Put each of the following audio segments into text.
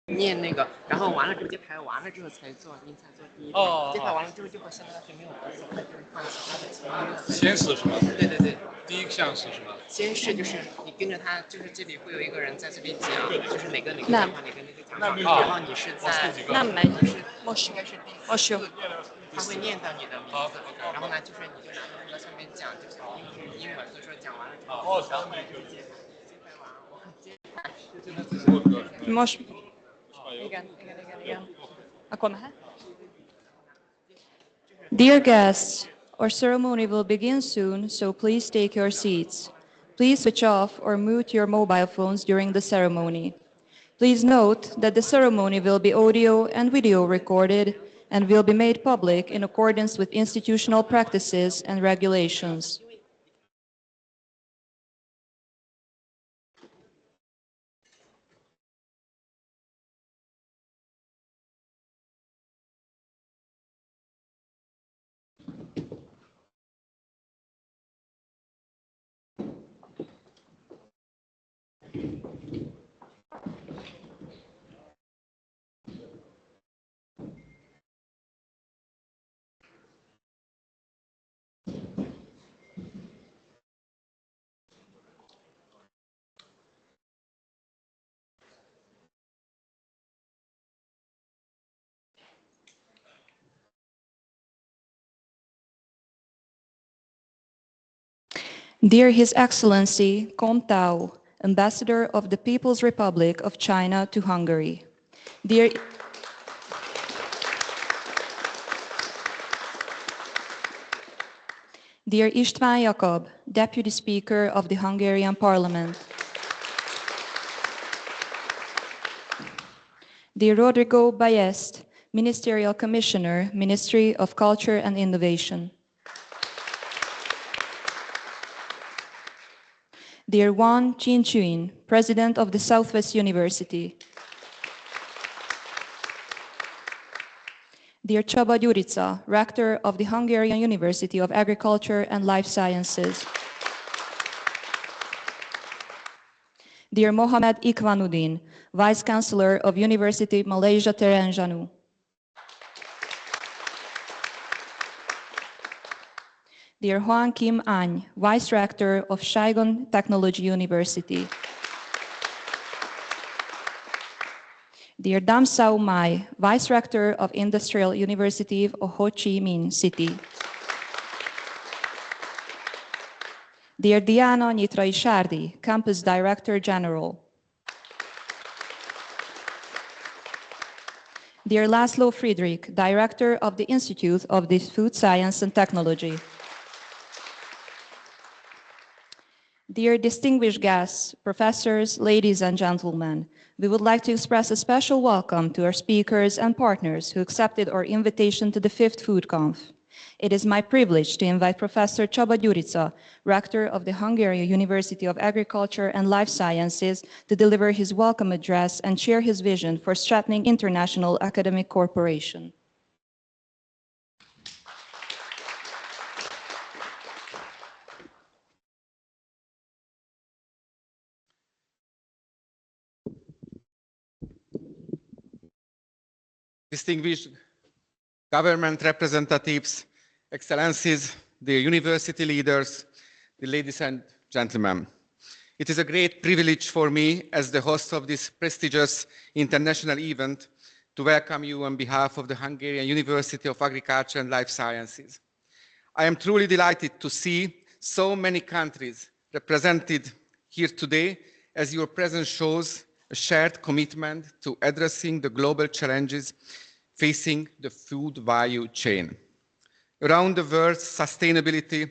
念那个，然后完了之后揭牌完了之后才做，您才做第一场。揭牌完了之后就和现在是没有关系，它就是放其他的其他的。先是什么？对对对。第一项是什么？先是就是你跟着他，就是这里会有一个人在这边讲，就是哪个讲话，哪个讲话，然后你是在那没是应该是我修。他会念到你的名字，然后呢就是你就拿着那个上面讲，就是英文，所以说讲完了之后，然后你就揭牌完，我揭牌。Most. Igen. Akkor mehet? Dear guests, our ceremony will begin soon, so please take your seats. Please switch off or mute your mobile phones during the ceremony. Please note that the ceremony will be audio and video recorded and will be made public in accordance with institutional practices and regulations. Dear His Excellency Kong Tao, Ambassador of the People's Republic of China to Hungary. Dear István Jakab, Deputy Speaker of the Hungarian Parliament. Dear Rodrigo Ballest, Ministerial Commissioner, Ministry of Culture and Innovation. Dear Wang Jinchuin, President of the Southwest University. Dear Csaba Gyurica, Rector of the Hungarian University of Agriculture and Life Sciences. Dear Mohamed Ikwanuddin, Vice Chancellor of University Malaysia Terengganu. Dear Hoang Kim Anh, Vice Rector of Saigon Technology University. Dear Dam Sao Mai, Vice Rector of Industrial University of Ho Chi Minh City. Dear Diana Nyitrai Sárdi, Campus Director General. Dear Laszlo Friedrich, Director of the Institute of the Food Science and Technology. Dear distinguished guests, professors, ladies and gentlemen, we would like to express a special welcome to our speakers and partners who accepted our invitation to the 5th FoodConf. It is my privilege to invite Professor Csaba Gyurica, Rector of the Hungarian University of Agriculture and Life Sciences, to deliver his welcome address and share his vision for strengthening international academic cooperation. Distinguished government representatives, excellencies, dear university leaders, the ladies and gentlemen. It is a great privilege for me as the host of this prestigious international event to welcome you on behalf of the Hungarian University of Agriculture and Life Sciences. I am truly delighted to see so many countries represented here today, as your presence shows a shared commitment to addressing the global challenges facing the food value chain. Around the world, sustainability,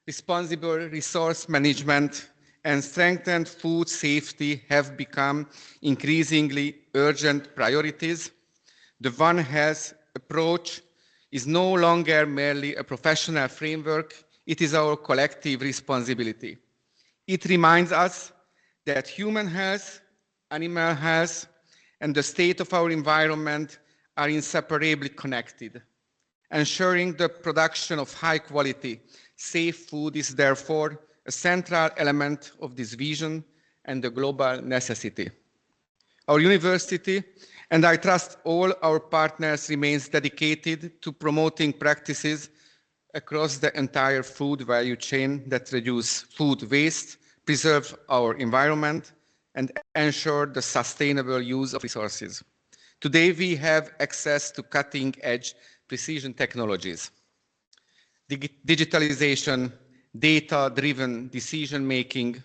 responsible resource management, and strengthened food safety have become increasingly urgent priorities. The One Health approach is no longer merely a professional framework, it is our collective responsibility. It reminds us that human health, animal health, and the state of our environment are inseparably connected. Ensuring the production of high-quality, safe food is therefore a central element of this vision and a global necessity. Our university, and I trust all our partners, remains dedicated to promoting practices across the entire food value chain that reduce food waste, preserve our environment, and ensure the sustainable use of resources. Today, we have access to cutting-edge precision technologies. Digitalization, data-driven decision-making,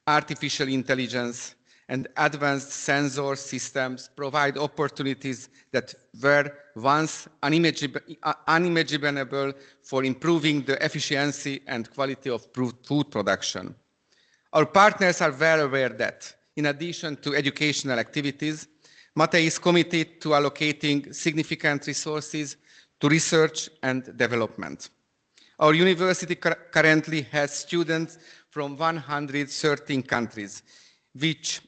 artificial intelligence, and advanced sensor systems provide opportunities that were once unimaginable for improving the efficiency and quality of food production. Our partners are well aware that, in addition to educational activities, MATE is committed to allocating significant resources to research and development. Our university currently has students from 113 countries, which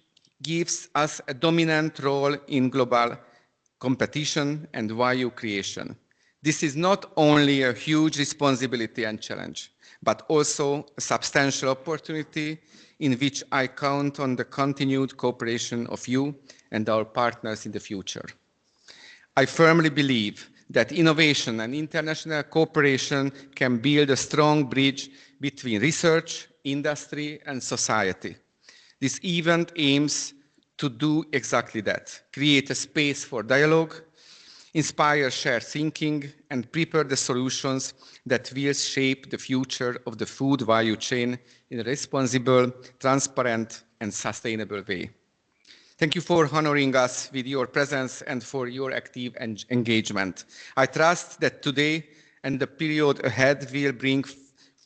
gives us a dominant role in global competition and value creation. This is not only a huge responsibility and challenge, but also a substantial opportunity in which I count on the continued cooperation of you and our partners in the future. I firmly believe that innovation and international cooperation can build a strong bridge between research, industry, and society. This event aims to do exactly that, create a space for dialogue, inspire shared thinking, and prepare the solutions that will shape the future of the food value chain in a responsible, transparent, and sustainable way. Thank you for honoring us with your presence and for your active engagement. I trust that today and the period ahead will bring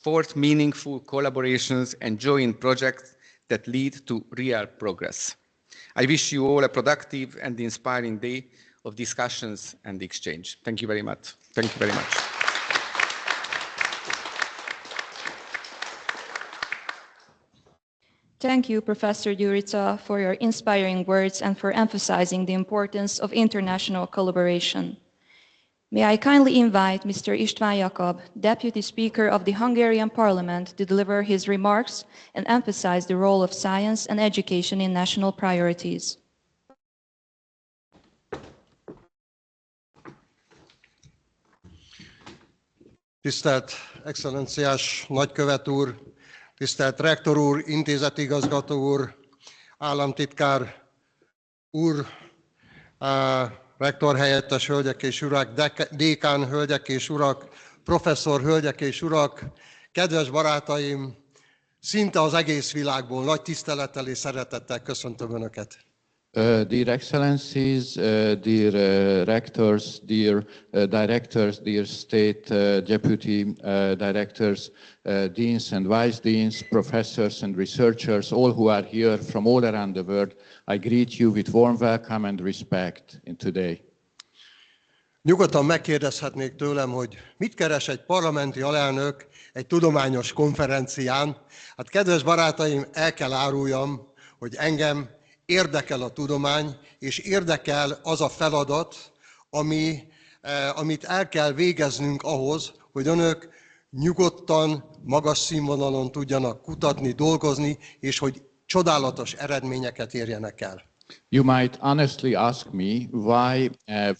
forth meaningful collaborations and joint projects that lead to real progress. I wish you all a productive and inspiring day of discussions and exchange. Thank you very much. Thank you very much. Thank you, Professor Gyurica, for your inspiring words and for emphasizing the importance of international collaboration. May I kindly invite Mr. István Jakab, Deputy Speaker of the Hungarian Parliament, to deliver his remarks and emphasize the role of science and education in national priorities. Tisztelt Excellenciás Nagykövet úr, tisztelt Rektor úr, intézetigazgató úr, államtitkár úr, rektor helyettes hölgyek és urak, dékán hölgyek és urak, professzor hölgyek és urak, kedves barátaim, szinte az egész világból nagy tisztelettel és szeretettel köszöntöm Önöket. Dear Excellencies, dear rectors, dear directors, dear state deputy directors, deans and vice deans, professors and researchers, all who are here from all around the world, I greet you with warm welcome and respect in today. Nyugodtan megkérdezhetnék tőlem, hogy mit keres egy parlamenti alelnök egy tudományos konferencián. Hát kedves barátaim, el kell áruljam, hogy engem érdekel a tudomány, és érdekel az a feladat, amit el kell végeznünk ahhoz, hogy önök nyugodtan, magas színvonalon tudjanak kutatni, dolgozni, és hogy csodálatos eredményeket érjenek el. You might honestly ask me why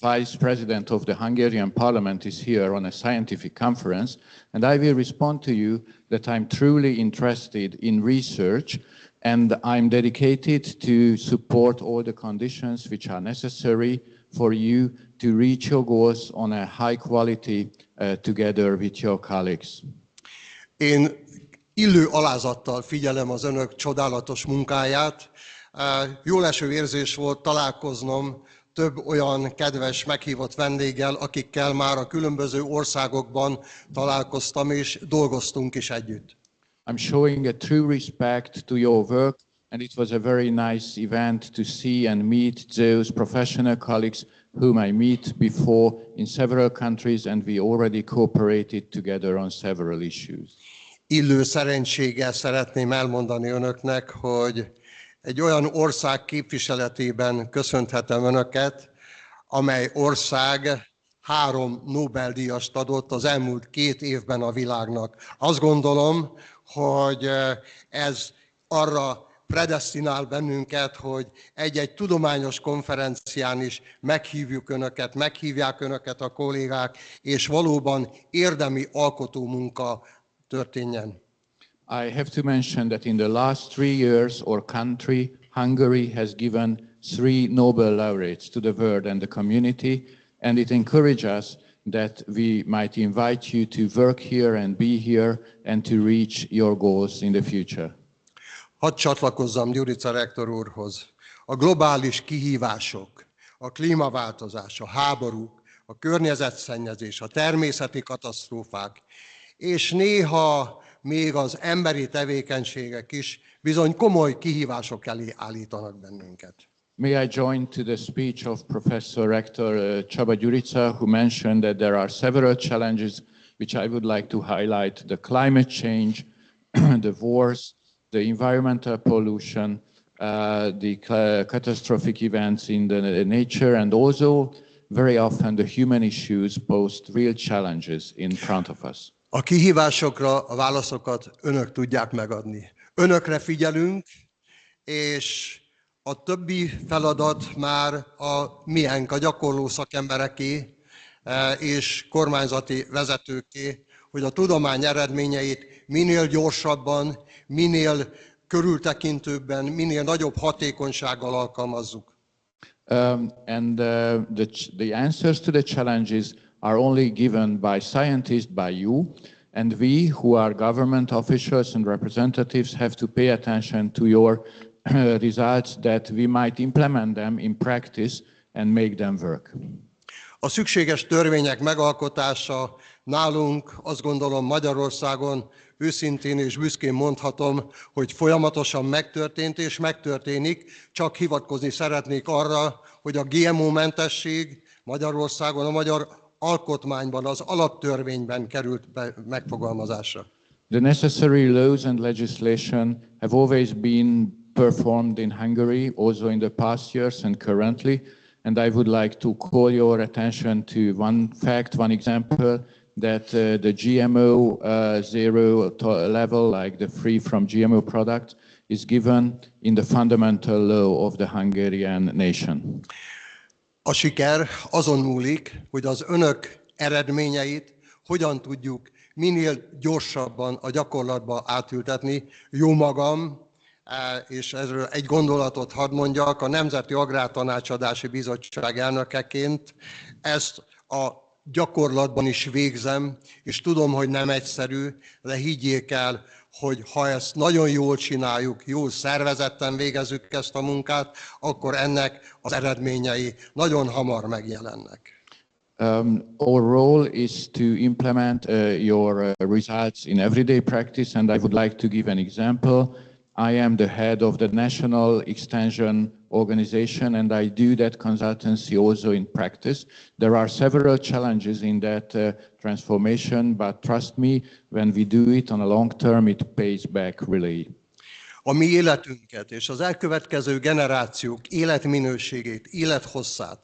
Vice President of the Hungarian Parliament is here on a scientific conference, and I will respond to you that I'm truly interested in research, and I'm dedicated to support all the conditions which are necessary for you to reach your goals on a high quality together with your colleagues. Én illő alázattal figyelem az önök csodálatos munkáját. Jóleső érzés volt találkoznom több olyan kedves meghívott vendéggel, akikkel már a különböző országokban találkoztam és dolgoztunk is együtt. I'm showing a true respect to your work, and it was a very nice event to see and meet those professional colleagues whom I meet before in several countries, and we already cooperated together on several issues. Illő szerencséggel szeretném elmondani önöknek, hogy egy olyan ország képviseletében köszönhetem önöket, amely ország 3 Nobel-díjast adott az elmúlt 2 évben a világnak. Azt gondolom, hogy ez arra predesztinál bennünket, hogy egy-egy tudományos konferencián is meghívják önöket a kollégák, és valóban érdemi alkotó munka történjen. I have to mention that in the last 3 years, our country, Hungary, has given 3 Nobel laureates to the world and the community, and it encourages us that we might invite you to work here and be here and to reach your goals in the future. Hadd csatlakozzam Gyurica rektor úrhoz. A globális kihívások, a klímaváltozás, a háborúk, a környezetszennyezés, a természeti katasztrófák, és néha még az emberi tevékenységek is bizony komoly kihívások elé állítanak bennünket. May I join to the speech of Professor Rector Csaba Gyurica, who mentioned that there are several challenges which I would like to highlight: the climate change, the wars, the environmental pollution, the catastrophic events in the nature, and also very often the human issues pose real challenges in front of us. A kihívásokra a válaszokat önök tudják megadni. Önökre figyelünk, és a többi feladat már a miénk, a gyakorló szakembereké és kormányzati vezetőké, hogy a tudomány eredményeit minél gyorsabban, minél körültekintőbben, minél nagyobb hatékonysággal alkalmazzuk. The answers to the challenges are only given by scientists, by you, and we, who are government officials and representatives, have to pay attention to your results, that we might implement them in practice and make them work. A szükséges törvények megalkotása nálunk, azt gondolom Magyarországon, őszintén és büszkén mondhatom, hogy folyamatosan megtörtént és megtörténik, csak hivatkozni szeretnék arra, hogy a GMO-mentesség Magyarországon, a magyar alkotmányban, az alaptörvényben került megfogalmazásra. The necessary laws and legislation have always been performed in Hungary, also in the past years and currently, and I would like to call your attention to one fact, one example, that the GMO zero level, like the free from GMO product, is given in the fundamental law of the Hungarian nation. A siker azon múlik, hogy az önök eredményeit hogyan tudjuk minél gyorsabban a gyakorlatba átültetni. Jó magam, és erről egy gondolatot hadd mondjak, a Nemzeti Agrártanácsadási Bizottság elnökeként ezt a gyakorlatban is végzem, és tudom, hogy nem egyszerű, de higgyék el, hogy ha ezt nagyon jól csináljuk, jól szervezetten végezzük ezt a munkát, akkor ennek az eredményei nagyon hamar megjelennek. Our role is to implement your results in everyday practice, and I would like to give an example. I am the head of the National Extension Organization, and I do that consultancy also in practice. There are several challenges in that transformation, but trust me, when we do it on a long term, it pays back really. A mi életünket és az elkövetkező generációk életminőségét, élethosszát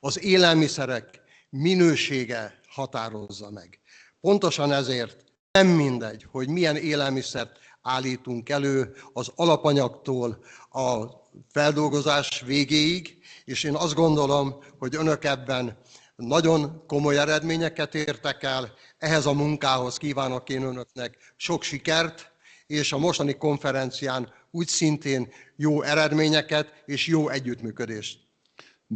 az élelmiszerek minősége határozza meg. Pontosan ezért nem mindegy, hogy milyen élelmiszert állítunk elő az alapanyagtól a feldolgozás végéig, és én azt gondolom, hogy önök ebben nagyon komoly eredményeket értek el. Ehhez a munkához kívánok én önöknek sok sikert, és a mostani konferencián úgy szintén jó eredményeket és jó együttműködést.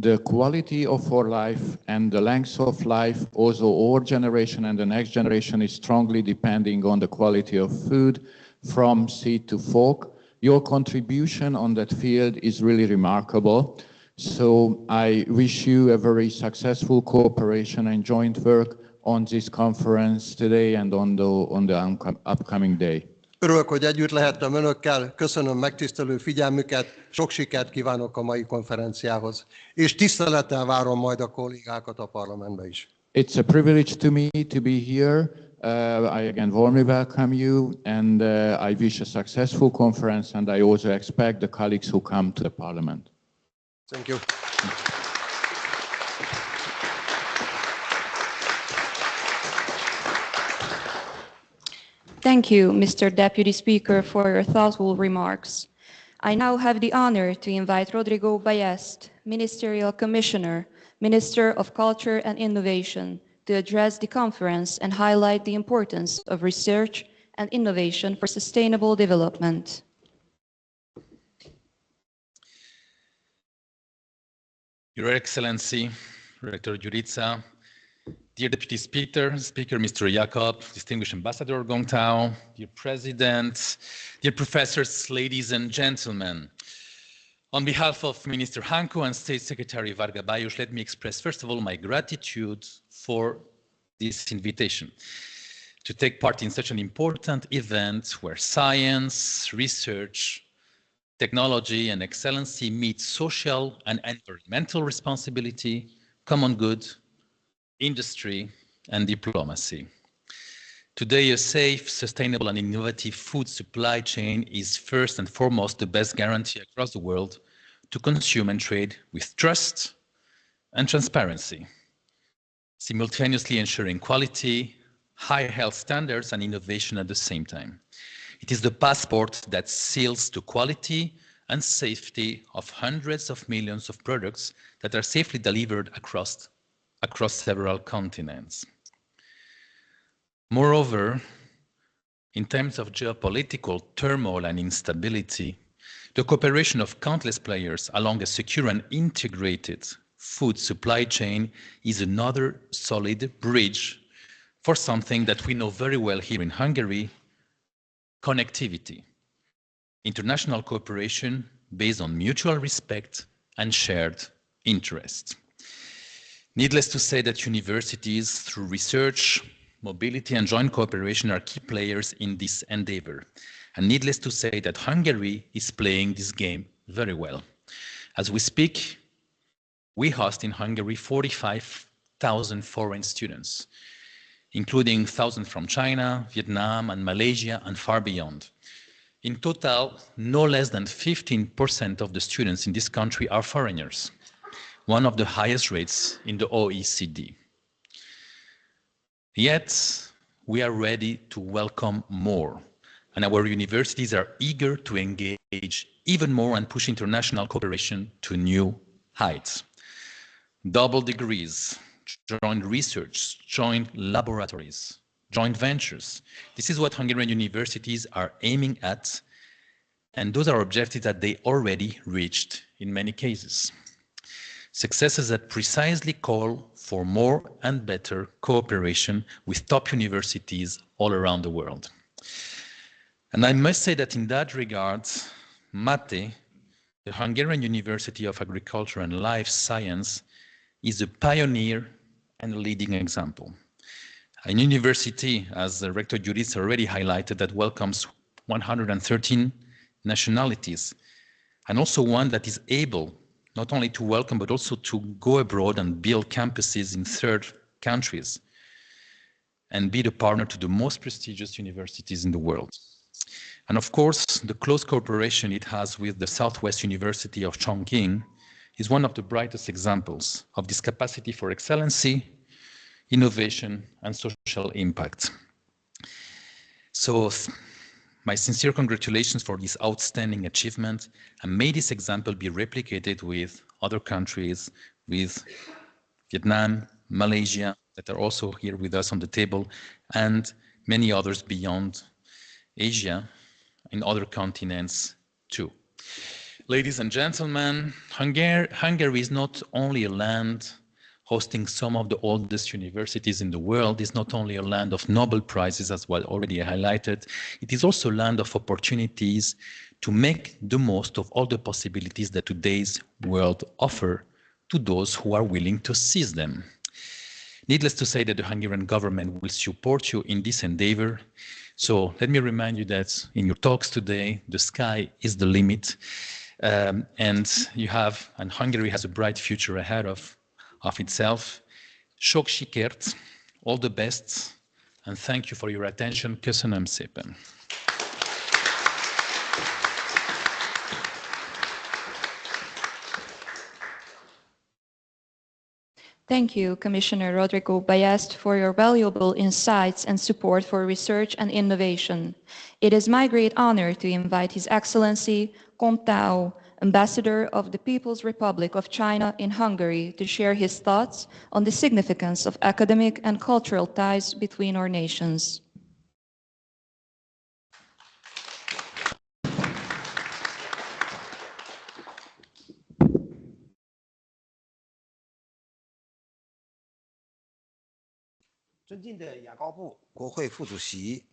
The quality of our life and the length of life, also our generation and the next generation, is strongly depending on the quality of food from seed to fork. Your contribution on that field is really remarkable. So I wish you a very successful cooperation and joint work on this conference today and on the upcoming day. Örülök, hogy együtt lehettem önökkel, köszönöm megtisztelő figyelmüket, sok sikert kívánok a mai konferenciához, és tisztelettel várom majd a kollégákat a parlamentbe is. It's a privilege to me to be here. I again warmly welcome you, and I wish a successful conference, and I also expect the colleagues who come to the parliament. Thank you. Thank you, Mr. Deputy Speaker, for your thoughtful remarks. I now have the honor to invite Rodrigo Ballest, Ministerial Commissioner, Minister of Culture and Innovation, to address the conference and highlight the importance of research and innovation for sustainable development. Your Excellency, Rector Jurica, dear Deputy Speaker Mr. Jakob, distinguished Ambassador Gong Tao, dear President, dear professors, ladies and gentlemen. On behalf of Minister Hanko and State Secretary Varga Bajos, let me express first of all my gratitude for this invitation to take part in such an important event where science, research, technology and excellency meet social and environmental responsibility, common good, industry and diplomacy. Today, a safe, sustainable and innovative food supply chain is first and foremost the best guarantee across the world to consume and trade with trust and transparency, simultaneously ensuring quality, high health standards and innovation at the same time. It is the passport that seals the quality and safety of hundreds of millions of products that are safely delivered across several continents. Moreover, in times of geopolitical turmoil and instability, the cooperation of countless players along a secure and integrated food supply chain is another solid bridge for something that we know very well here in Hungary: connectivity, international cooperation based on mutual respect and shared interest. Needless to say that universities, through research, mobility and joint cooperation, are key players in this endeavor. And needless to say that Hungary is playing this game very well. As we speak, we host in Hungary 45,000 foreign students, including thousands from China, Vietnam and Malaysia and far beyond. In total, no less than 15% of the students in this country are foreigners, one of the highest rates in the OECD. Yet, we are ready to welcome more, and our universities are eager to engage even more and push international cooperation to new heights. Double degrees, joint research, joint laboratories, joint ventures. This is what Hungarian universities are aiming at, and those are objectives that they already reached in many cases. Successes that precisely call for more and better cooperation with top universities all around the world. And I must say that in that regard, MATE, the Hungarian University of Agriculture and Life Science, is a pioneer and a leading example. A university, as the Rector Jurica already highlighted, that welcomes 113 nationalities, and also one that is able not only to welcome, but also to go abroad and build campuses in third countries and be the partner to the most prestigious universities in the world. And of course, the close cooperation it has with the Southwest University of Chongqing is one of the brightest examples of this capacity for excellency, innovation, and social impact. So, my sincere congratulations for this outstanding achievement, and may this example be replicated with other countries, with Vietnam, Malaysia, that are also here with us on the table, and many others beyond Asia and other continents too. Ladies and gentlemen, Hungary is not only a land hosting some of the oldest universities in the world. It's not only a land of Nobel Prizes, as well already highlighted, it is also a land of opportunities to make the most of all the possibilities that today's world offers to those who are willing to seize them. Needless to say that the Hungarian government will support you in this endeavor. So let me remind you that in your talks today, the sky is the limit, and Hungary has a bright future ahead of itself. Sok sikert, all the best, and thank you for your attention. Köszönöm szépen. Thank you, Commissioner Rodrigo Ballest, for your valuable insights and support for research and innovation. It is my great honor to invite His Excellency Kong Tao, Ambassador of the People's Republic of China in Hungary, to share his thoughts on the significance of academic and cultural ties between our nations.尊敬的雅高布国会副主席、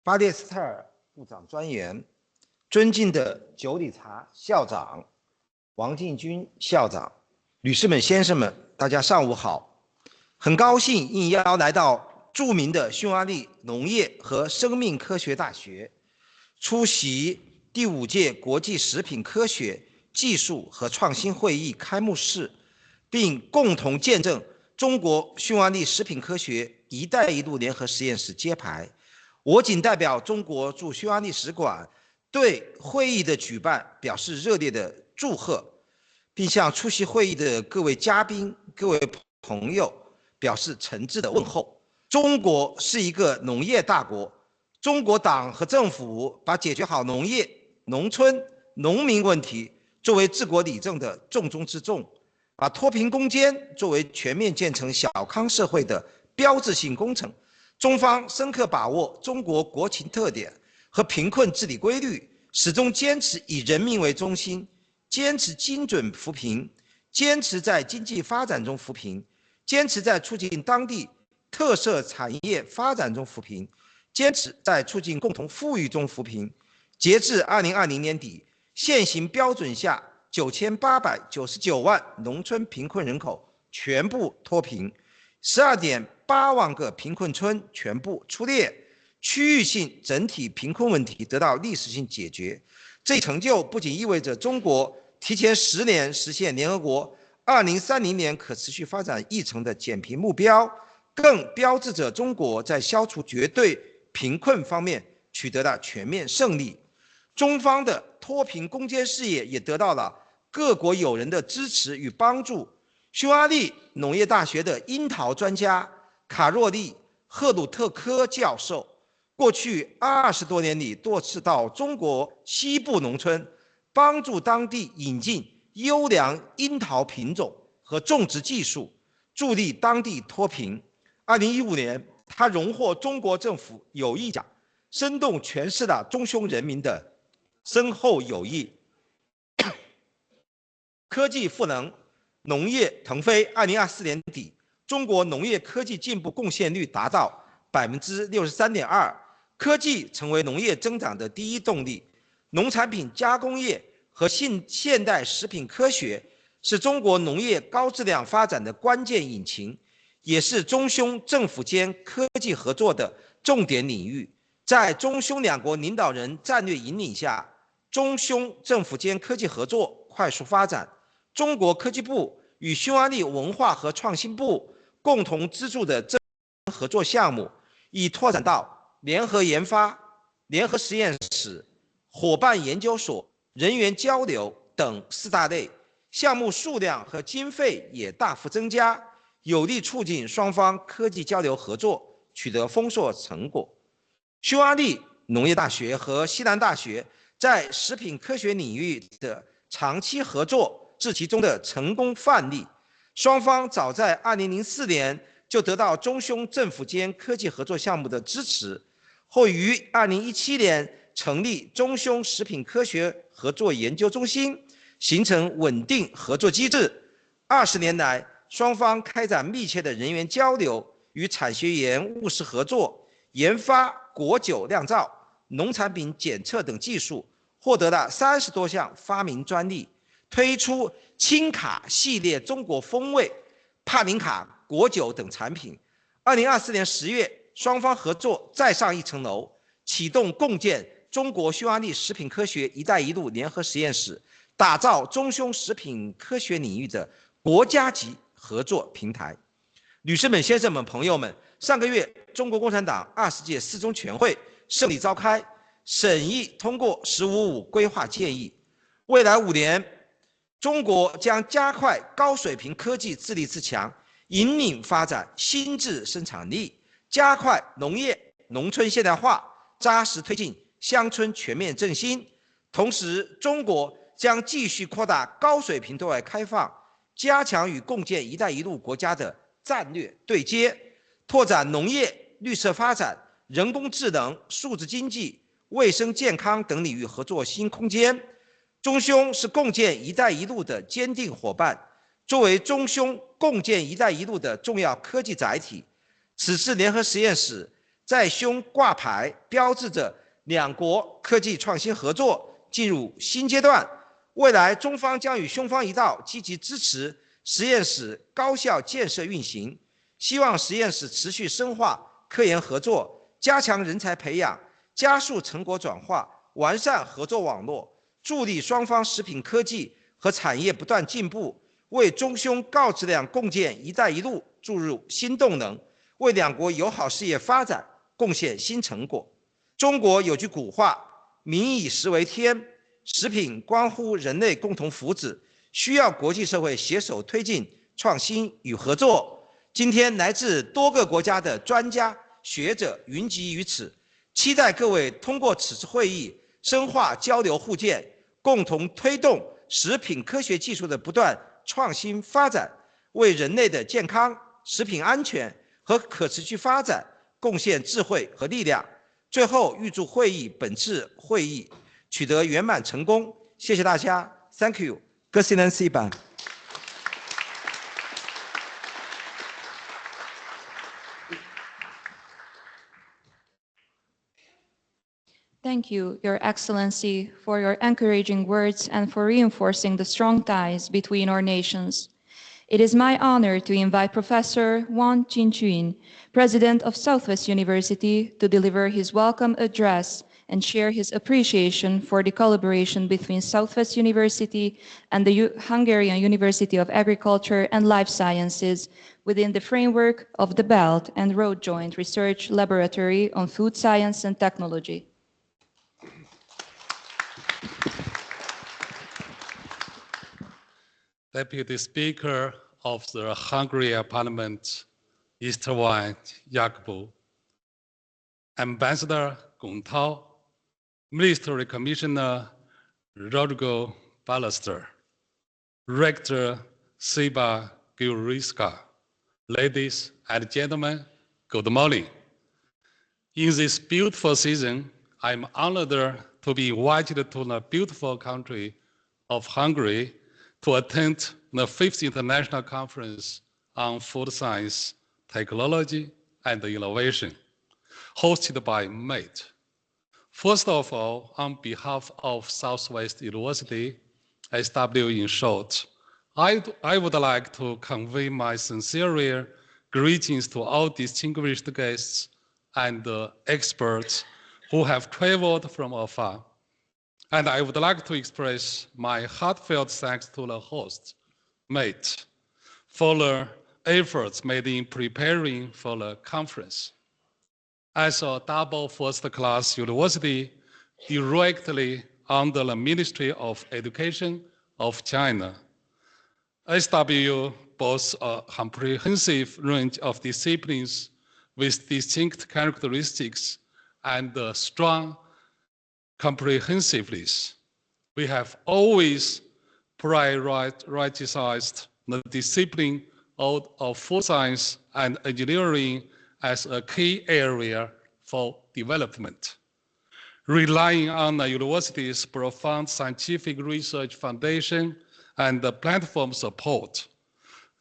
巴列斯特尔部长专员，尊敬的九里察校长、王进军校长、女士们、先生们，大家上午好！很高兴应邀来到著名的匈牙利农业和生命科学大学，出席第5届国际食品科学技术和创新会议开幕式，并共同见证中国匈牙利食品科学“一带一路”联合实验室揭牌。我谨代表中国驻匈牙利使馆对会议的举办表示热烈的祝贺，并向出席会议的各位嘉宾、各位朋友表示诚挚的问候。中国是一个农业大国，中国党和政府把解决好农业、农村、农民问题作为治国理政的重中之重，把脱贫攻坚作为全面建成小康社会的标志性工程。中方深刻把握中国国情特点和贫困治理规律，始终坚持以人民为中心，坚持精准扶贫，坚持在经济发展中扶贫，坚持在促进当地特色产业发展中扶贫，坚持在促进共同富裕中扶贫。截至2020年底，现行标准下9899万农村贫困人口全部脱贫，12.8万个贫困村全部出列，区域性整体贫困问题得到历史性解决。这一成就不仅意味着中国提前10年实现联合国2030年可持续发展议程的减贫目标，更标志着中国在消除绝对贫困方面取得了全面胜利。中方的脱贫攻坚事业也得到了各国友人的支持与帮助。匈牙利农业大学的樱桃专家卡若利·赫鲁特科教授，过去20多年里多次到中国西部农村，帮助当地引进优良樱桃品种和种植技术，助力当地脱贫。2015年，他荣获中国政府友谊奖，生动诠释了中匈人民的深厚友谊。科技赋能，农业腾飞。2024年底，中国农业科技进步贡献率达到63.2%，科技成为农业增长的第一动力。农产品加工业和现代食品科学是中国农业高质量发展的关键引擎，也是中匈政府间科技合作的重点领域。在中匈两国领导人战略引领下，中匈政府间科技合作快速发展。中国科技部与匈牙利文化和创新部共同资助的这合作项目，已拓展到联合研发、联合实验室、伙伴研究所、人员交流等4大类，项目数量和经费也大幅增加，有力促进双方科技交流合作取得丰硕成果。匈牙利农业大学和西南大学在食品科学领域的长期合作是其中的成功范例。双方早在2004年就得到中匈政府间科技合作项目的支持，后于2017年成立中匈食品科学合作研究中心，形成稳定合作机制。20年来，双方开展密切的人员交流，与产学研务实合作，研发果酒酿造、农产品检测等技术，获得了30多项发明专利，推出轻卡系列中国风味、帕林卡果酒等产品。2024年10月，双方合作再上一层楼，启动共建中国匈牙利食品科学“一带一路”联合实验室，打造中匈食品科学领域的国家级合作平台。女士们、先生们、朋友们，上个月，中国共产党20届四中全会胜利召开，审议通过“十五五”规划建议。未来5年，中国将加快高水平科技自立自强，引领发展新质生产力，加快农业、农村现代化，扎实推进乡村全面振兴。同时，中国将继续扩大高水平对外开放，加强与共建“一带一路”国家的战略对接，拓展农业、绿色发展、人工智能、数字经济、卫生健康等领域合作新空间。中匈是共建“一带一路”的坚定伙伴。作为中匈共建“一带一路”的重要科技载体，此次联合实验室在匈挂牌，标志着两国科技创新合作进入新阶段。未来，中方将与匈方一道积极支持实验室高效建设运行，希望实验室持续深化科研合作，加强人才培养，加速成果转化，完善合作网络，助力双方食品科技和产业不断进步，为中匈高质量共建“一带一路”注入新动能，为两国友好事业发展贡献新成果。中国有句古话：“民以食为天”，食品关乎人类共同福祉，需要国际社会携手推进创新与合作。今天，来自多个国家的专家学者云集于此，期待各位通过此次会议深化交流互鉴，共同推动食品科学技术的不断创新发展，为人类的健康、食品安全和可持续发展贡献智慧和力量。最后，预祝本次会议取得圆满成功。谢谢大家 ，Thank you， 各位人士版。Thank you, Your Excellency, for your encouraging words and for reinforcing the strong ties between our nations. It is my honor to invite Professor Wang Jinjun, President of Southwest University, to deliver his welcome address and share his appreciation for the collaboration between Southwest University and the Hungarian University of Agriculture and Life Sciences within the framework of the Belt and Road Joint Research Laboratory on Food Science and Technology. Deputy Speaker of the Hungarian Parliament, Istvan Jakub, Ambassador Gong Tao, Military Commissioner Rodrigo Ballester, Rector Siba Gilriska, ladies and gentlemen, good morning. In this beautiful season, I'm honored to be invited to the beautiful country of Hungary to attend the 5th International Conference on Food Science, Technology, and Innovation, hosted by MATE. First of all, on behalf of Southwest University, SW in short, I would like to convey my sincere greetings to all distinguished guests and experts who have traveled from afar. And I would like to express my heartfelt thanks to the host, MATE, for the efforts made in preparing for the conference. As a double first-class university directly under the Ministry of Education of China, SW boasts a comprehensive range of disciplines with distinct characteristics and strong comprehensiveness. We have always prioritized the discipline of food science and engineering as a key area for development. Relying on the university's profound scientific research foundation and the platform support,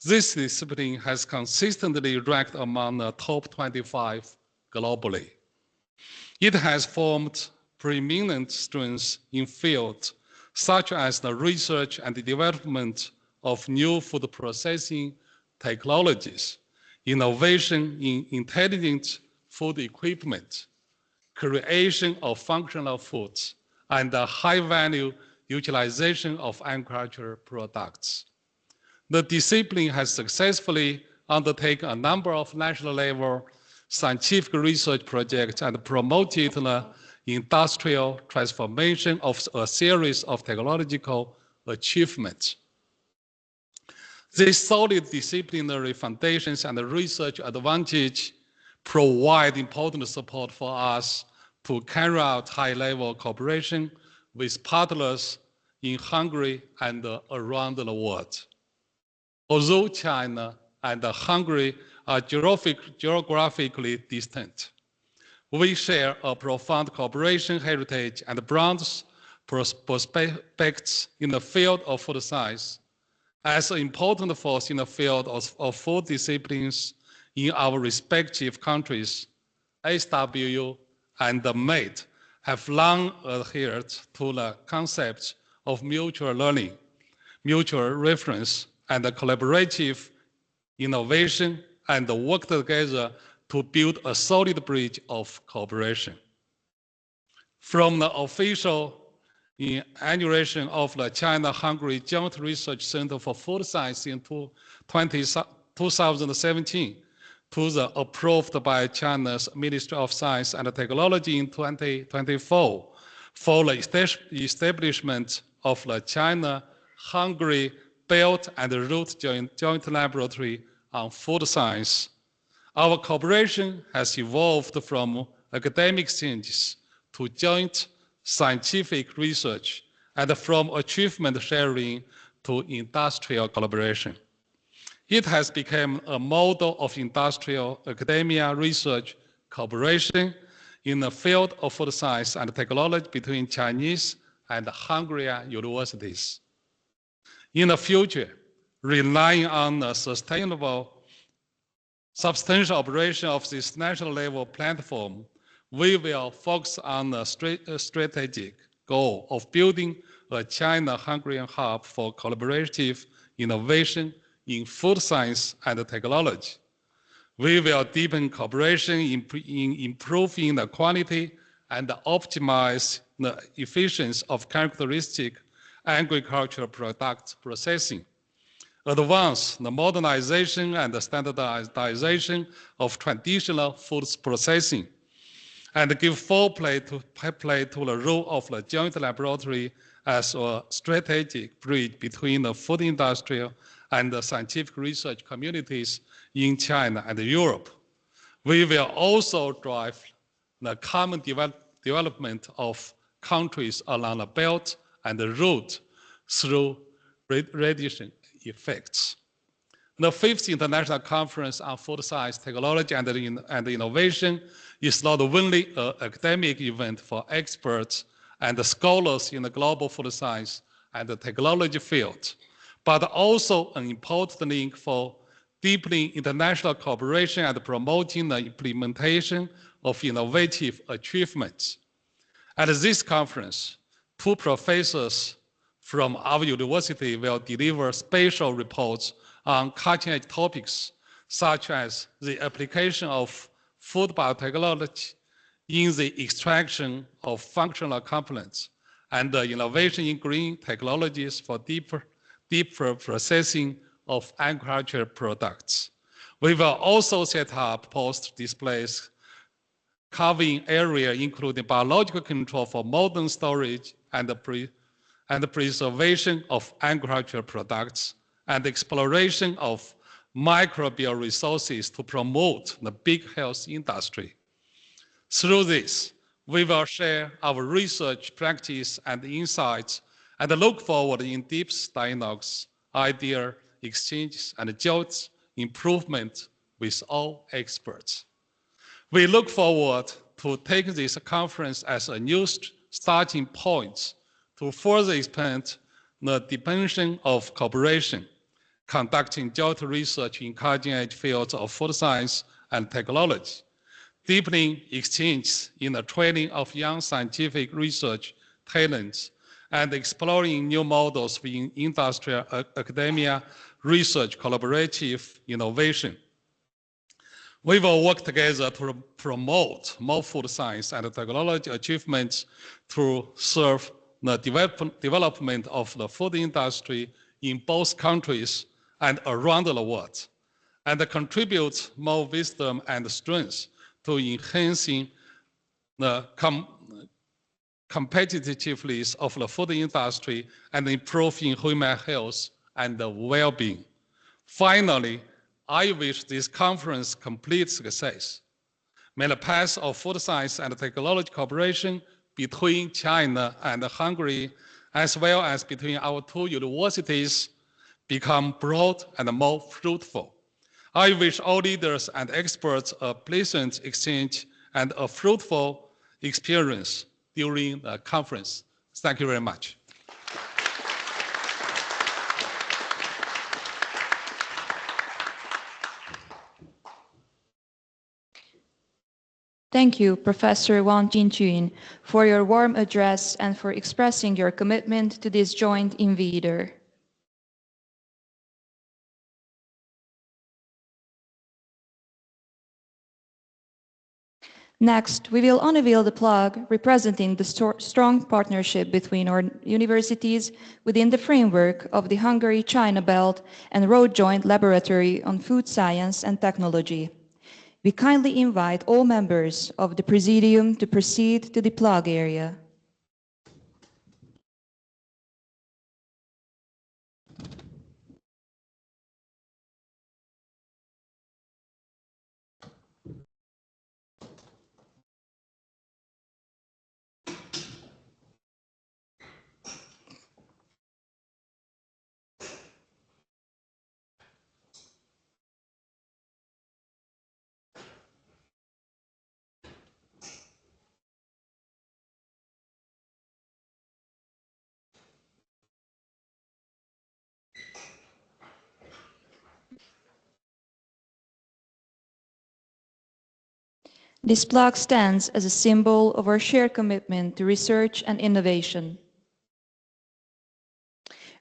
this discipline has consistently ranked among the top 25 globally. It has formed preeminent strengths in fields such as the research and the development of new food processing technologies, innovation in intelligent food equipment, creation of functional foods, and the high-value utilization of agricultural products. The discipline has successfully undertaken a number of national-level scientific research projects and promoted the industrial transformation of a series of technological achievements. These solid disciplinary foundations and research advantage provide important support for us to carry out high-level cooperation with partners in Hungary and around the world. Although China and Hungary are geographically distant, we share a profound cooperation heritage and broad prospects in the field of food science. As an important force in the field of food disciplines in our respective countries, SW and the MATE have long adhered to the concepts of mutual learning, mutual reference, and collaborative innovation, and work together to build a solid bridge of cooperation. From the official inauguration of the China-Hungary Joint Research Center for Food Science in 2017 to the approved by China's Ministry of Science and Technology in 2024 for the establishment of the China-Hungary Belt and Road Joint Laboratory on Food Science. Our cooperation has evolved from academic exchanges to joint scientific research, and from achievement sharing to industrial collaboration. It has become a model of industrial academia research cooperation in the field of food science and technology between Chinese and Hungarian universities. In the future, relying on a substantial operation of this national level platform, we will focus on the strategic goal of building a China-Hungarian hub for collaborative innovation in food science and technology. We will deepen cooperation in improving the quality and optimize the efficiency of characteristic agricultural product processing, advance the modernization and the standardization of traditional food processing, and give full play to the role of the joint laboratory as a strategic bridge between the food industry and the scientific research communities in China and Europe. We will also drive the common development of countries along the Belt and the Road through radiation effects. The 5th International Conference on Food Science, Technology, and Innovation is not only an academic event for experts and scholars in the global food science and the technology field, but also an important link for deepening international cooperation and promoting the implementation of innovative achievements. At this conference, 2 professors from our university will deliver special reports on cutting-edge topics, such as the application of food biotechnology in the extraction of functional components and the innovation in green technologies for deeper processing of agricultural products. We will also set up post displays covering areas including biological control for modern storage and the preservation of agricultural products, and exploration of microbial resources to promote the big health industry. Through this, we will share our research practice and insights and look forward in deep dialogues, idea exchanges, and joint improvement with all experts. We look forward to taking this conference as a new starting point to further expand the dimension of cooperation, conducting joint research in cutting-edge fields of food science and technology, deepening exchanges in the training of young scientific research talents, and exploring new models in industrial academia research collaborative innovation. We will work together to promote more food science and technology achievements to serve the development of the food industry in both countries and around the world, and contribute more wisdom and strength to enhancing the competitiveness of the food industry and improving human health and well-being. Finally, I wish this conference complete success. May the path of food science and technology cooperation between China and Hungary, as well as between our two universities, become broad and more fruitful. I wish all leaders and experts a pleasant exchange and a fruitful experience during the conference. Thank you very much. Thank you, Professor Wang Jinjun, for your warm address and for expressing your commitment to this joint endeavor. Next, we will unveil the plaque representing the strong partnership between our universities within the framework of the Hungary-China Belt and Road Joint Laboratory on Food Science and Technology. We kindly invite all members of the Presidium to proceed to the plaque area. This plaque stands as a symbol of our shared commitment to research and innovation.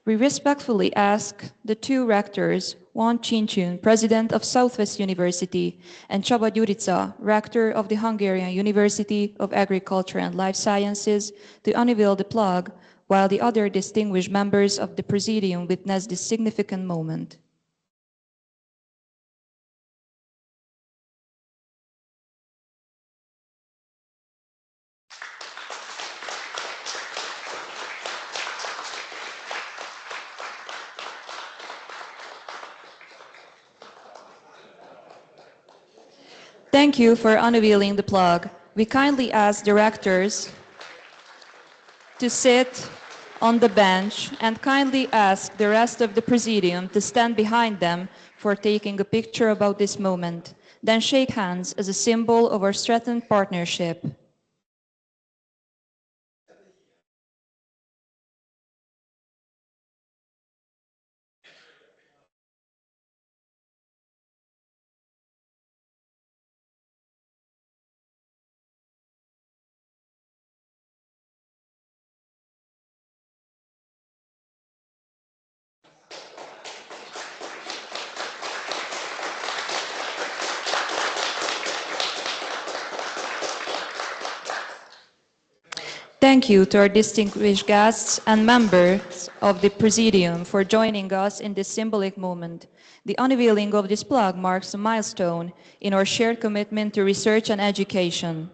We respectfully ask the two rectors, Wang Jinjun, President of Southwest University, and Csaba Gyurica, Rector of the Hungarian University of Agriculture and Life Sciences, to unveil the plaque, while the other distinguished members of the Presidium witness this significant moment. Thank you for unveiling the plaque. We kindly ask the rectors to sit on the bench and kindly ask the rest of the Presidium to stand behind them for taking a picture about this moment. Then shake hands as a symbol of our strengthened partnership. Thank you to our distinguished guests and members of the Presidium for joining us in this symbolic moment. The unveiling of this plaque marks a milestone in our shared commitment to research and education.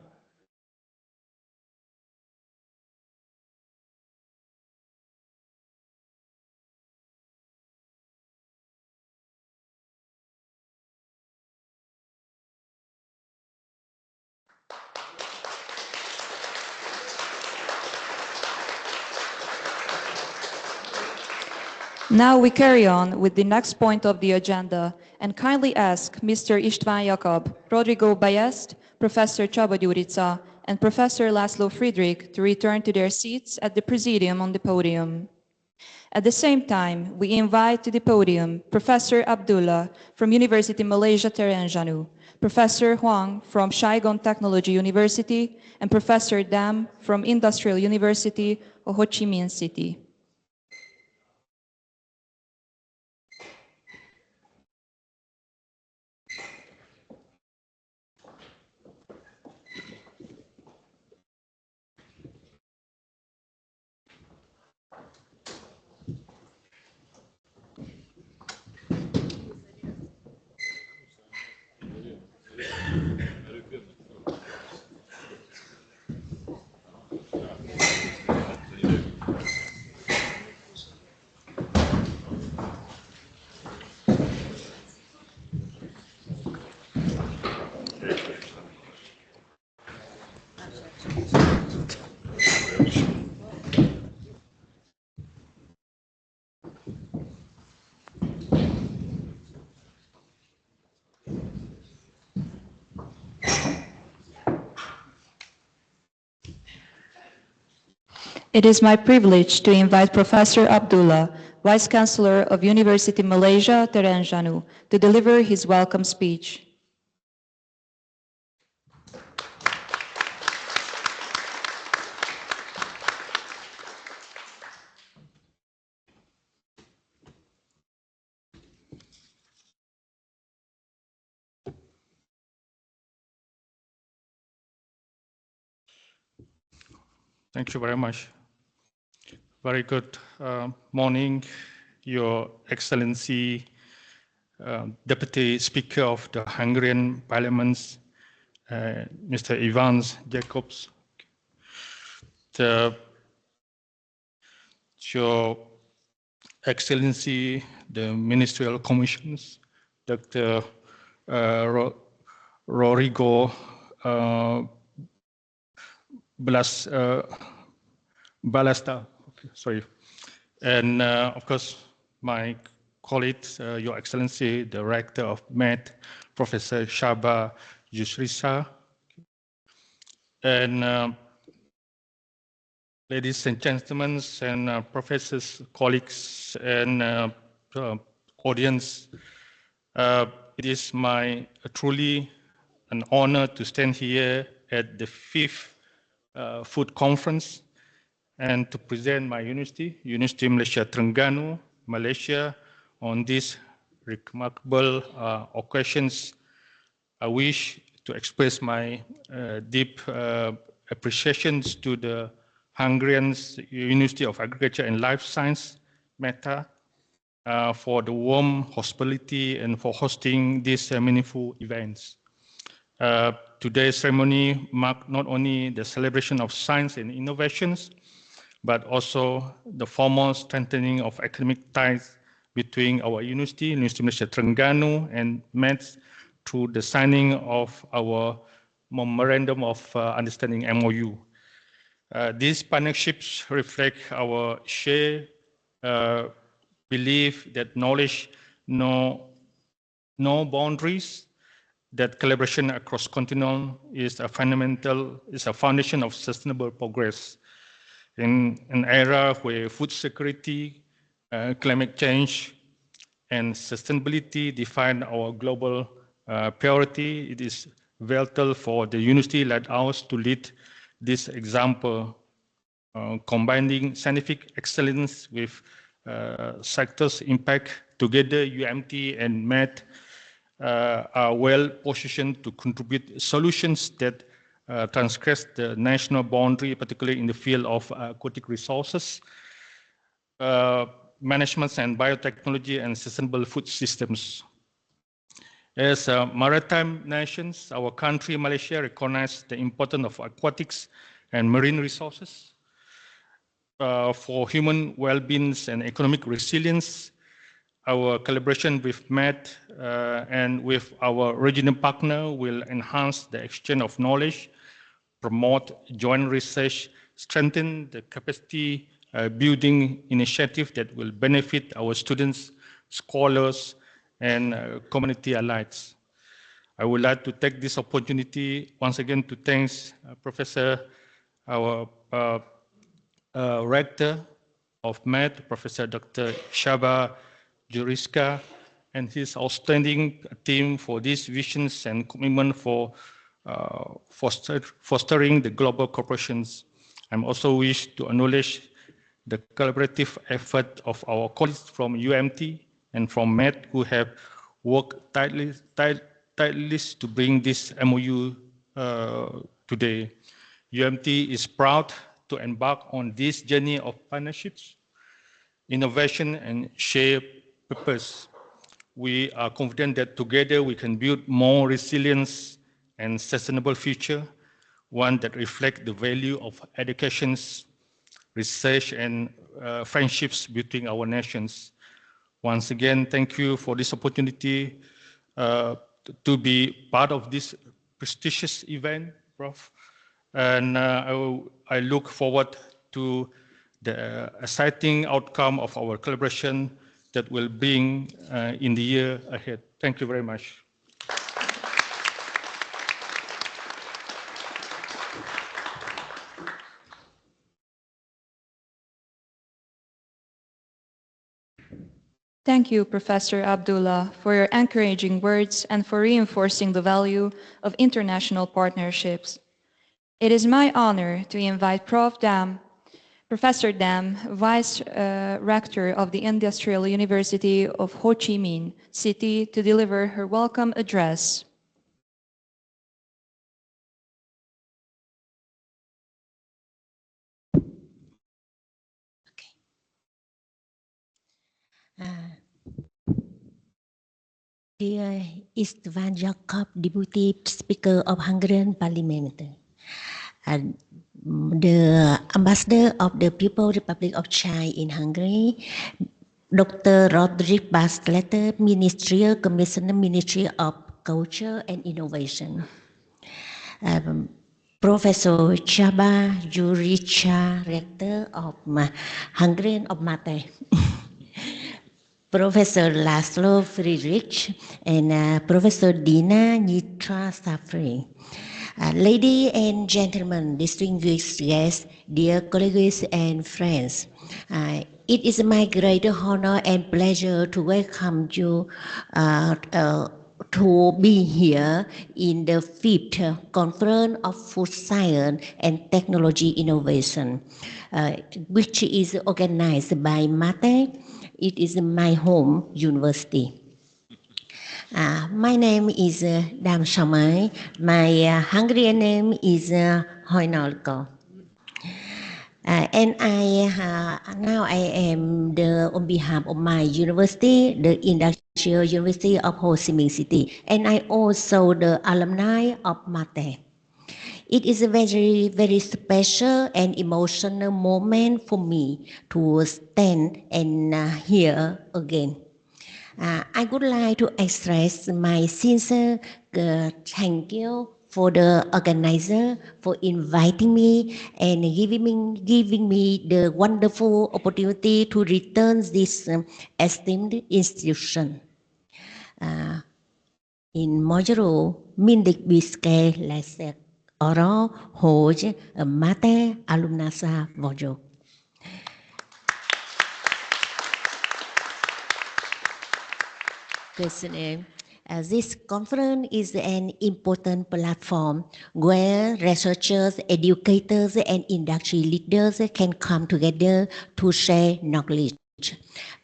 Now we carry on with the next point of the agenda and kindly ask Mr. István Jakab, Rodrigo Bayest, Professor Csaba Gyurica, and Professor László Friedrich to return to their seats at the Presidium on the podium. At the same time, we invite to the podium Professor Abdullah from University Malaysia Terengganu, Professor Huang from Saigon Technology University, and Professor Dam from Industrial University of Ho Chi Minh City. It is my privilege to invite Professor Abdullah, Vice Chancellor of University Malaysia, Terengganu, to deliver his welcome speech. Thank you very much. Very good morning, Your Excellency, Deputy Speaker of the Hungarian Parliament, Mr. Ivans Jacobs, Your Excellency, the Ministerial Commissions, Dr. Rodrigo Balasta, sorry, and of course my colleague, Your Excellency, the Rector of MED, Professor Shaba Yusrisa, and ladies and gentlemen, and professors, colleagues, and audience, it is my truly an honor to stand here at the 5th Food Conference and to present my University Malaysia Terengganu, Malaysia, on these remarkable occasions. I wish to express my deep appreciations to the Hungarian University of Agriculture and Life Science, META, for the warm hospitality and for hosting these meaningful events. Today's ceremony marks not only the celebration of science and innovations, but also the formal strengthening of academic ties between our University Malaysia Terengganu, and METS through the signing of our Memorandum of Understanding MOU. These partnerships reflect our shared belief that knowledge knows no boundaries, that collaboration across continents is a foundation of sustainable progress. In an era where food security, climate change, and sustainability define our global priority, it is vital for the university like ours to lead this example, combining scientific excellence with sectors' impact. Together, UMT and MET are well positioned to contribute solutions that transgress the national boundary, particularly in the field of aquatic resources, management and biotechnology, and sustainable food systems. As maritime nations, our country, Malaysia, recognizes the importance of aquatics and marine resources for human well-being and economic resilience. Our collaboration with MET and with our regional partner will enhance the exchange of knowledge, promote joint research, strengthen the capacity building initiative that will benefit our students, scholars, and community alike. I would like to take this opportunity once again to thank Professor, our Rector of MET, Professor Dr. Shaba Juriska, and his outstanding team for these visions and commitment for fostering the global corporations. I also wish to acknowledge the collaborative effort of our colleagues from UMT and from MET who have worked tirelessly to bring this MOU today. UMT is proud to embark on this journey of partnerships, innovation, and shared purpose. We are confident that together we can build more resilience and sustainable future, one that reflects the value of educations, research, and friendships between our nations. Once again, thank you for this opportunity to be part of this prestigious event, Prof. And I look forward to the exciting outcome of our collaboration that will bring in the year ahead. Thank you very much. Thank you, Professor Abdullah, for your encouraging words and for reinforcing the value of international partnerships. It is my honor to invite Professor Dam, Vice Rector of the Industrial University of Ho Chi Minh City, to deliver her welcome address. Dear Istvan Jacob, Deputy Speaker of Hungarian Parliament, the Ambassador of the People's Republic of China in Hungary, Dr. Roderick Basletter, Ministerial Commissioner, Ministry of Culture and Innovation, Professor Csaba Jurica, Rector of Hungarian of Mate, Professor Laszlo Friedrich, and Professor Dina Nitra Safri. Ladies and gentlemen, distinguished guests, dear colleagues and friends, it is my great honor and pleasure to welcome you to be here in the 5th Conference of Food Science and Technology Innovation, which is organized by MATE. It is my home university. My name is Dam Shamai. My Hungarian name is Hoynalko. And now I am on behalf of my university, the Industrial University of Ho Chi Minh City, and I also the alumni of MATE. It is a very, very special and emotional moment for me to stand and here again. I would like to express my sincere thank you for the organizer for inviting me and giving me the wonderful opportunity to return this esteemed institution. In Mojaro, Mindik Biske Lasek Oro Hoj Mate Alumnasa Vojo. This conference is an important platform where researchers, educators, and industry leaders can come together to share knowledge,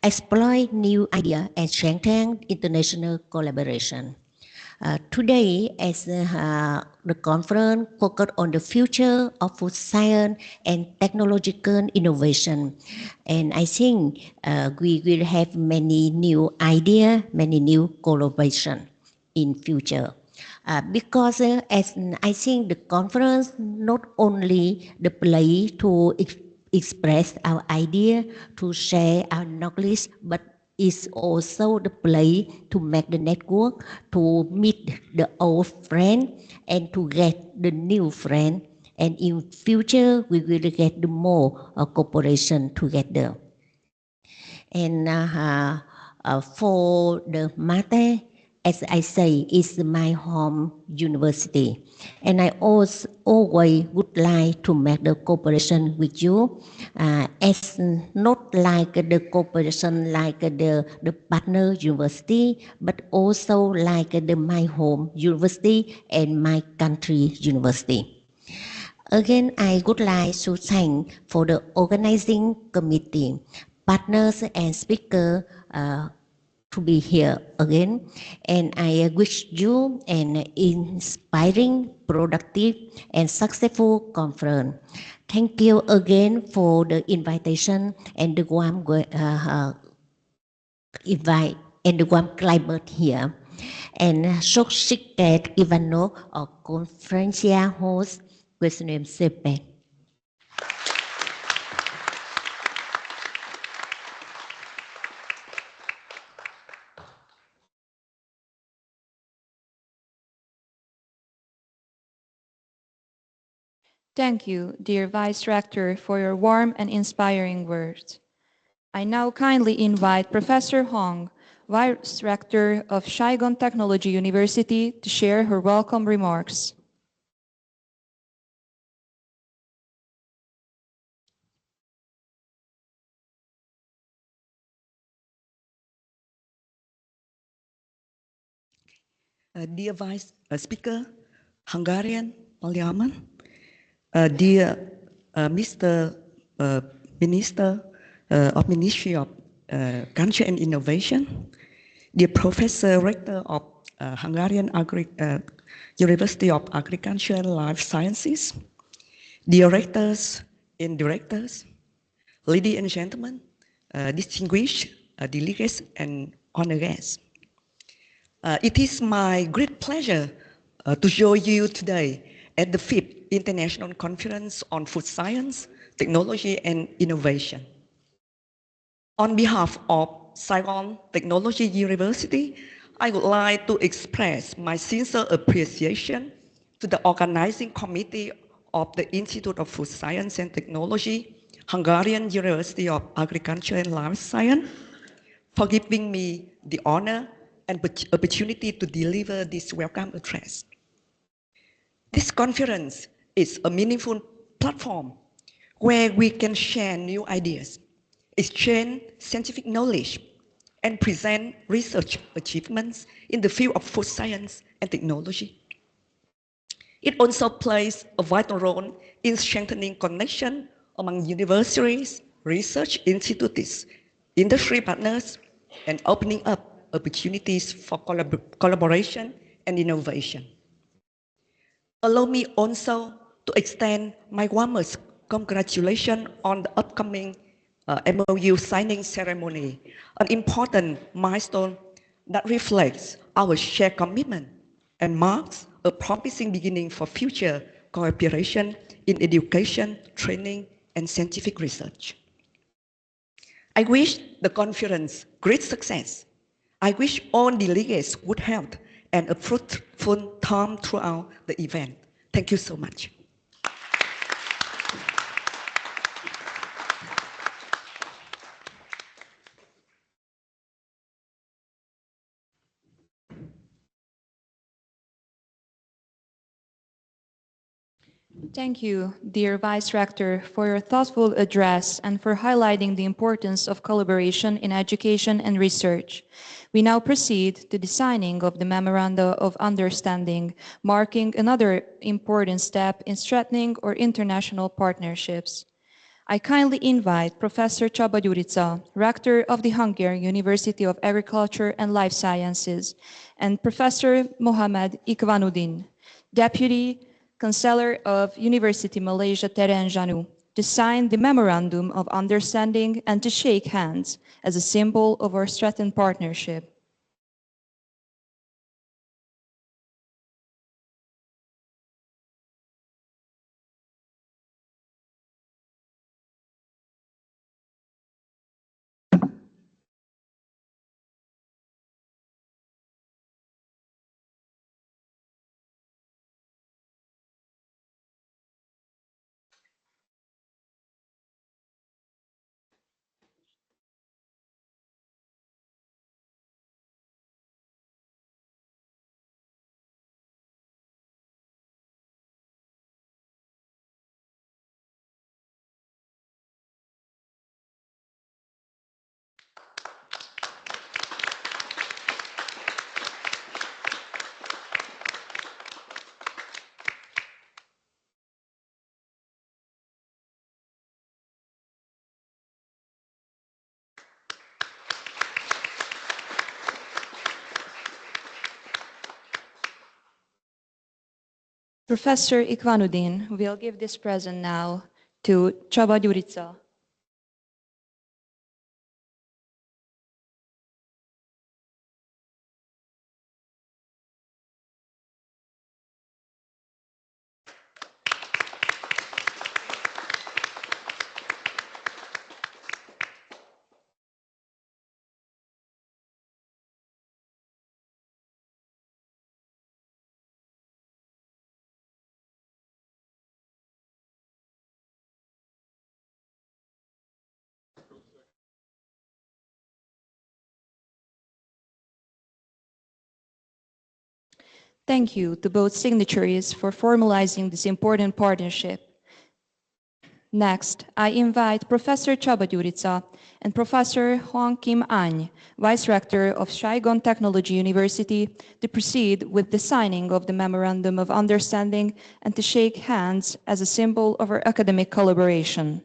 exploit new ideas, and strengthen international collaboration. Today, as the conference focused on the future of food science and technological innovation, and I think we will have many new ideas, many new collaboration in future. Because as I think the conference not only the place to express our idea, to share our knowledge, but is also the place to make the network, to meet the old friend, and to get the new friend. And in future, we will get the more cooperation together. And for the MATE, as I say, is my home university. And I also always would like to make the cooperation with you as not like the cooperation like the partner university, but also like my home university and my country university. Again, I would like to thank for the organizing committee, partners and speakers to be here again, and I wish you an inspiring, productive, and successful conference. Thank you again for the invitation and the warm invite and the warm climate here. And Sokshiket Ivano of Konferencia host, Questionem Sepe. Thank you, dear Vice Rector, for your warm and inspiring words. I now kindly invite Professor Hong, Vice Rector of Saigon Technology University, to share her welcome remarks. Dear Vice Speaker, Hungarian Parliament, dear Mr. Minister of Ministry of Culture and Innovation, dear Professor Rector of Hungarian University of Agriculture and Life Sciences, dear rectors and directors, ladies and gentlemen, distinguished delegates and honored guests. It is my great pleasure to join you today at the 5th International Conference on Food Science, Technology and Innovation. On behalf of Saigon Technology University, I would like to express my sincere appreciation to the organizing committee of the Institute of Food Science and Technology, Hungarian University of Agriculture and Life Science, for giving me the honor and opportunity to deliver this welcome address. This conference is a meaningful platform where we can share new ideas, exchange scientific knowledge, and present research achievements in the field of food science and technology. It also plays a vital role in strengthening connection among universities, research institutes, industry partners, and opening up opportunities for collaboration and innovation. Allow me also to extend my warmest congratulations on the upcoming MOU signing ceremony, an important milestone that reflects our shared commitment and marks a promising beginning for future cooperation in education, training, and scientific research. I wish the conference great success. I wish all delegates good health and a fruitful time throughout the event. Thank you so much. Thank you, dear Vice Rector, for your thoughtful address and for highlighting the importance of collaboration in education and research. We now proceed to the signing of the Memoranda of Understanding, marking another important step in strengthening our international partnerships. I kindly invite Professor Csaba Gyurica, Rector of the Hungarian University of Agriculture and Life Sciences, and Professor Mohamed Ikvanuddin, Deputy Chancellor of University Malaysia Terengganu, to sign the Memorandum of Understanding and to shake hands as a symbol of our strengthened partnership. Professor Ikvanuddin will give this present now to Csaba Gyurica. Thank you to both signatories for formalizing this important partnership. Next, I invite Professor Csaba Gyurica and Professor Hong Kim Any, Vice Rector of Saigon Technology University, to proceed with the signing of the Memorandum of Understanding and to shake hands as a symbol of our academic collaboration.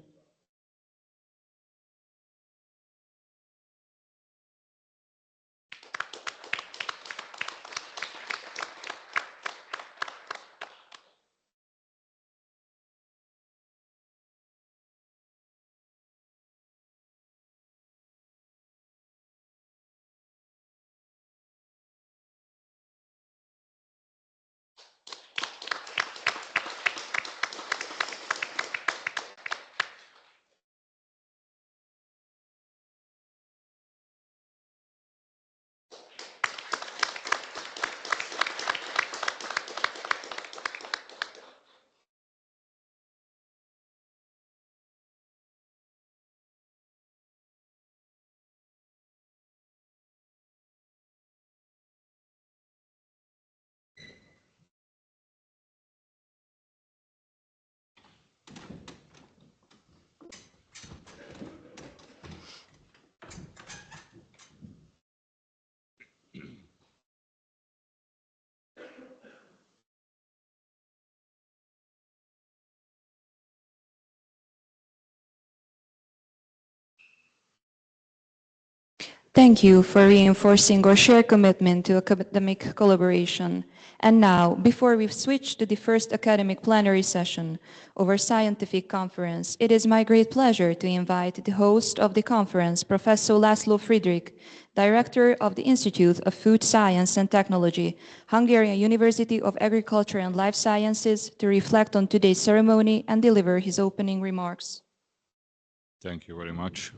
Thank you for reinforcing our shared commitment to academic collaboration. And now, before we switch to the first academic plenary session of our scientific conference, it is my great pleasure to invite the host of the conference, Professor Laszlo Friedrich, Director of the Institute of Food Science and Technology, Hungarian University of Agriculture and Life Sciences, to reflect on today's ceremony and deliver his opening remarks. Thank you very much.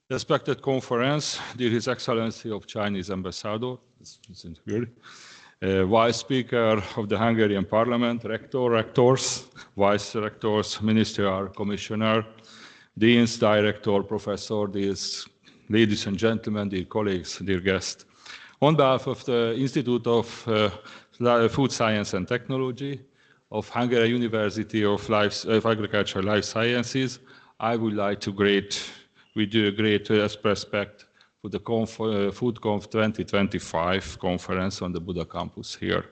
Respected conference, dear His Excellency of Chinese Ambassador, Vice Speaker of the Hungarian Parliament, Rectors, Vice Rectors, Minister, Commissioner, Deans, Director, Professor, dears, ladies and gentlemen, dear colleagues, dear guests. On behalf of the Institute of Food Science and Technology of Hungarian University of Agriculture and Life Sciences, I would like to with great respect for the FoodConf 2025 conference on the Buda campus here.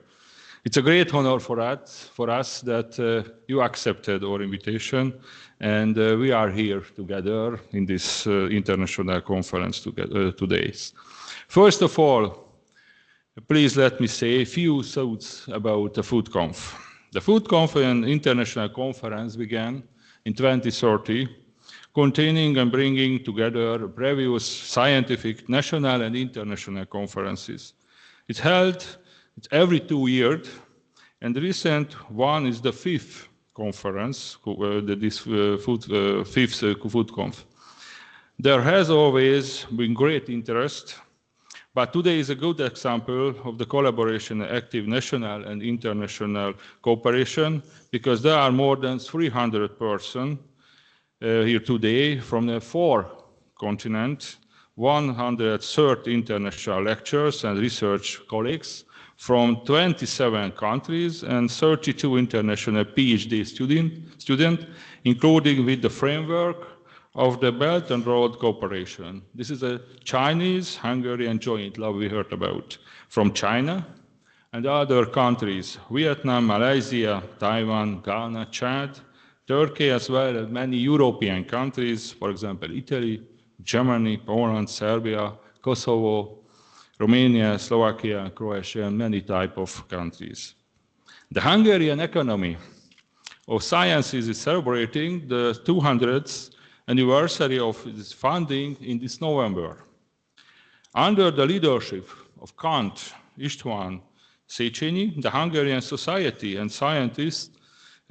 It's a great honor for us that you accepted our invitation, and we are here together in this international conference today. First of all, please let me say a few thoughts about the FoodConf. The FoodConf, an international conference, began in 2030, containing and bringing together previous scientific national and international conferences. It's held every 2 years, and the recent one is the fifth conference, this fifth FoodConf. There has always been great interest, but today is a good example of the collaboration, active national and international cooperation, because there are more than 300 persons here today from the 4 continents, 130 international lecturers and research colleagues from 27 countries and 32 international PhD students, including with the framework of the Belt and Road Cooperation. This is a Chinese-Hungarian joint lab we heard about from China and other countries, Vietnam, Malaysia, Taiwan, Ghana, Chad, Turkey, as well as many European countries, for example, Italy, Germany, Poland, Serbia, Kosovo, Romania, Slovakia, Croatia, and many types of countries. The Hungarian Academy of Sciences is celebrating the 200th anniversary of its founding in this November. Under the leadership of Count István Széchenyi, the Hungarian Society and Scientists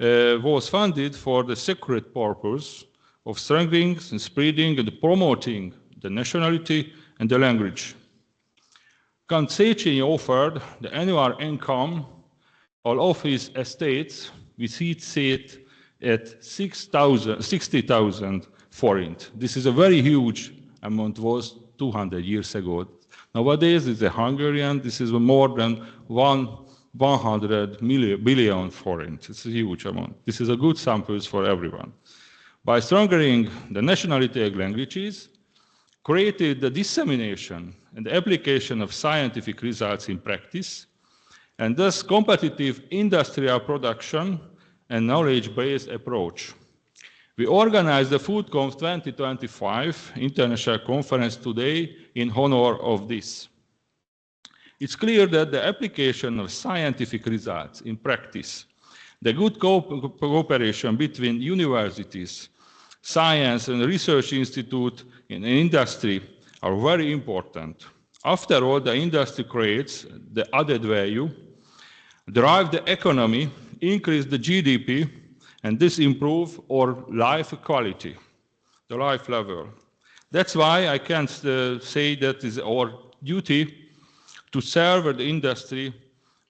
was funded for the sacred purpose of strengthening and spreading and promoting the nationality and the language. Count Széchenyi offered the annual income of his estates, which he set at 60,000 forint. This is a very huge amount, was 200 years ago. Nowadays, it's a Hungarian, this is more than 1 100 billion forints. It's a huge amount. This is a good sample for everyone. By strengthening the nationality languages, created the dissemination and application of scientific results in practice, and thus competitive industrial production and knowledge-based approach. We organized the FoodConf 2025 International Conference today in honor of this. It's clear that the application of scientific results in practice, the good cooperation between universities, science and research institute and industry are very important. After all, the industry creates the added value, drive the economy, increase the GDP, and this improve our life quality, the life level. That's why I can say that is our duty to serve the industry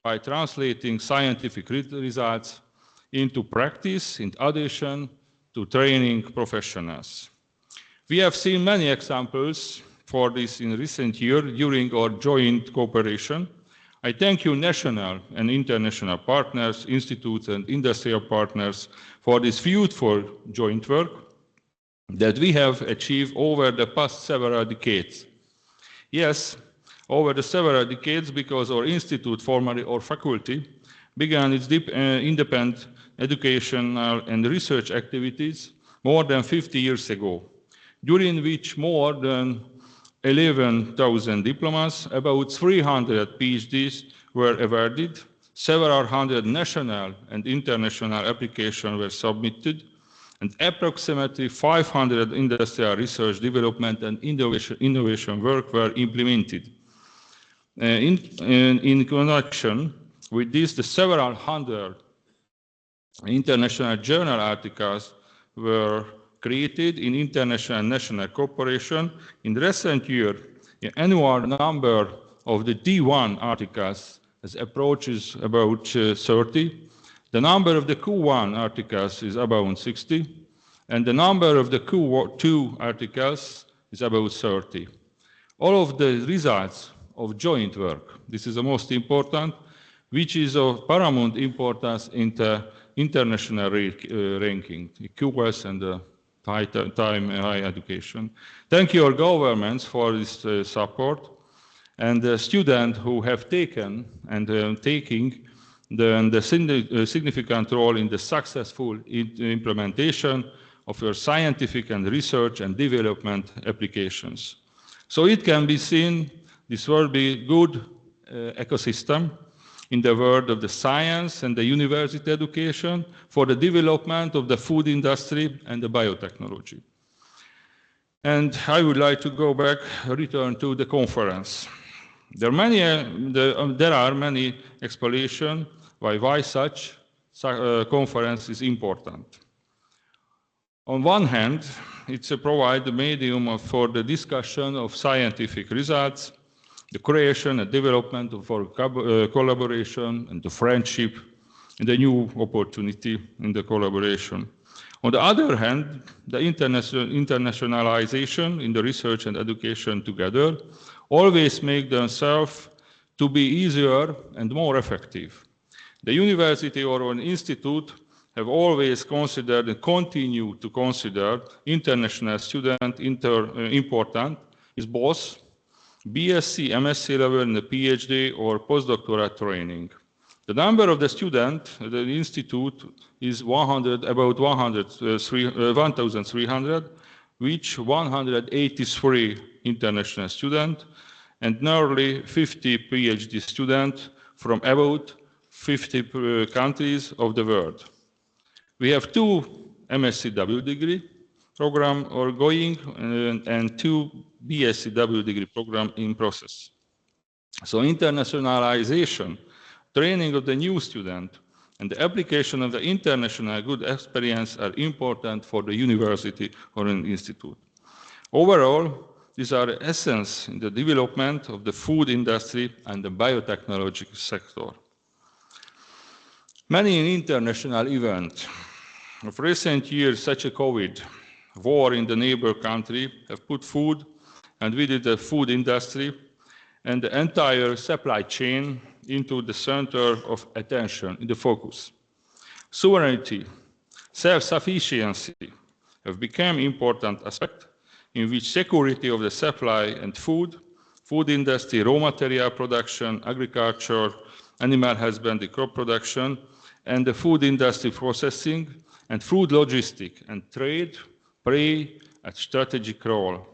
by translating scientific results into practice in addition to training professionals. We have seen many examples for this in recent years during our joint cooperation. I thank you, national and international partners, institutes and industrial partners for this fruitful joint work that we have achieved over the past several decades. Yes, over the several decades, because our institute, formerly our faculty, began its independent educational and research activities more than 50 years ago, during which more than 11,000 diplomas, about 300 PhDs were awarded, several hundred national and international applications were submitted, and approximately 500 industrial research, development, and innovation work were implemented. In connection with this, the several hundred international journal articles were created in international and national cooperation. In recent years, the annual number of the D1 articles has approaches about 30. The number of the Q1 articles is about 60, and the number of the Q2 articles is about 30. All of the results of joint work, this is the most important, which is of paramount importance in the international ranking, the QS and the high education. Thank you all governments for this support, and the students who have taken and taking the significant role in the successful implementation of your scientific and research and development applications. So it can be seen this will be good ecosystem in the world of the science and the university education for the development of the food industry and the biotechnology. And I would like to go back, return to the conference. There are many explanations why such conference is important. On one hand, it's a provide the medium for the discussion of scientific results, the creation and development of our collaboration and the friendship and the new opportunity in the collaboration. On the other hand, the internationalization in the research and education together always make themselves to be easier and more effective. The university or an institute have always considered and continue to consider international student important is both BSc, MSc level and the PhD or postdoctoral training. The number of the students at the institute is about 1,300, which 183 international students and nearly 50 PhD students from about 50 countries of the world. We have 2 MScW degree program ongoing and 2 BScW degree program in process. So internationalization, training of the new student, and the application of the international good experience are important for the university or an institute. Overall, these are the essence in the development of the food industry and the biotechnology sector. Many international events of recent years, such as COVID, war in the neighbor country, have put food and with it the food industry and the entire supply chain into the center of attention, in the focus. Sovereignty, self-sufficiency have become important aspects in which security of the supply and food industry, raw material production, agriculture, animal husbandry, crop production, and the food industry processing, and food logistics and trade play a strategic role.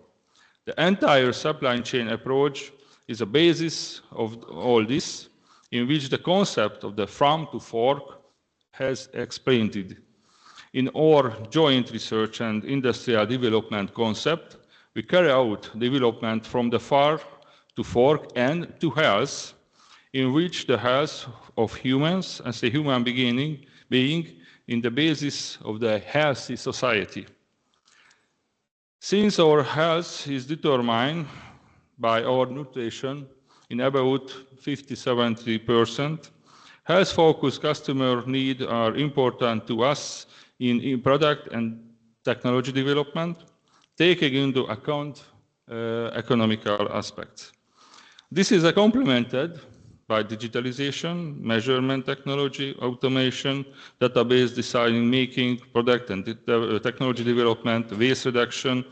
The entire supply chain approach is a basis of all this, in which the concept of the farm to fork has explained. In our joint research and industrial development concept, we carry out development from the farm to fork and to health, in which the health of humans as a human being in the basis of the healthy society. Since our health is determined by our nutrition in about 50–70%, health-focused customer needs are important to us in product and technology development, taking into account economical aspects. This is complemented by digitalization, measurement technology, automation, database design, making, product and technology development, waste reduction,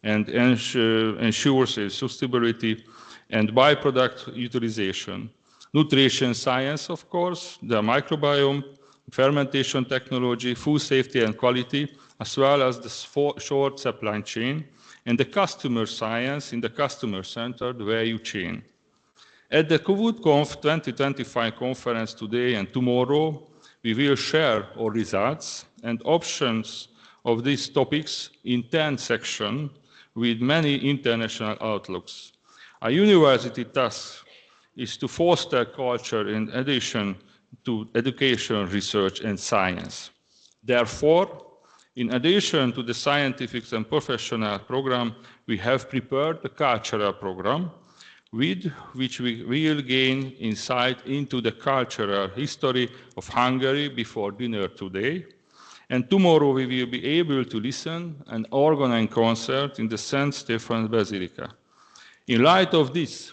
and ensures sustainability and byproduct utilization. Nutrition science, of course, the microbiome, fermentation technology, food safety and quality, as well as the short supply chain, and the customer science in the customer-centered value chain. At the FoodConf 2025 conference today and tomorrow, we will share our results and options of these topics in 10 sections with many international outlooks. A university task is to foster culture in addition to education, research, and science. Therefore, in addition to the scientific and professional program, we have prepared a cultural program with which we will gain insight into the cultural history of Hungary before dinner today. And tomorrow we will be able to listen and organize concert in the St. Stephen's Basilica. In light of this,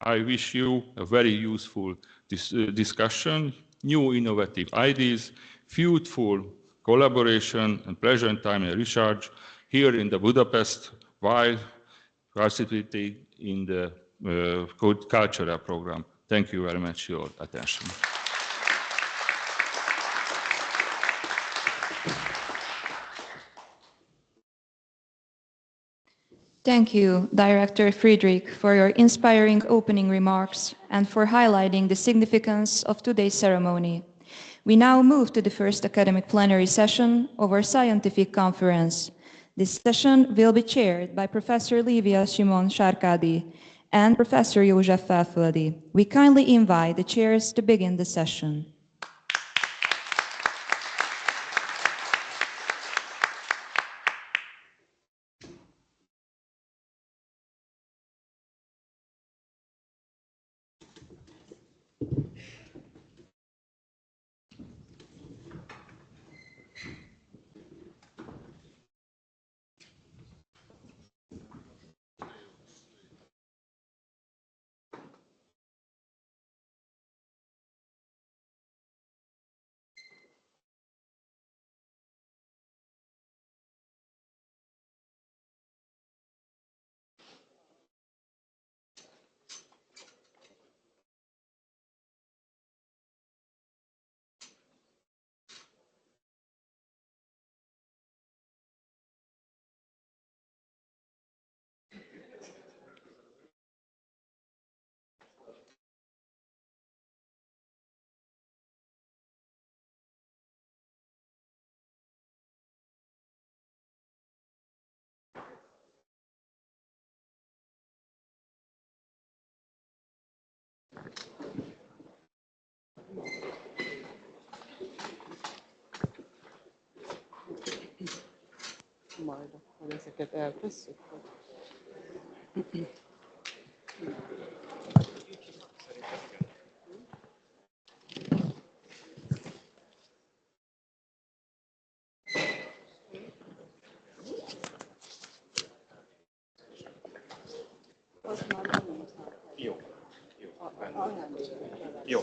I wish you a very useful discussion, new innovative ideas, fruitful collaboration, and pleasant time and recharge here in the Budapest while participating in the cultural program. Thank you very much for your attention. Thank you, Director Friedrich, for your inspiring opening remarks and for highlighting the significance of today's ceremony. We now move to the first academic plenary session of our scientific conference. This session will be chaired by Professor Lívia Simon Sarkadi and Professor József Felföldi. We kindly invite the chairs to begin the session. Majd akkor ezeket eltesszük. Az már nem jó. Jó. Jó.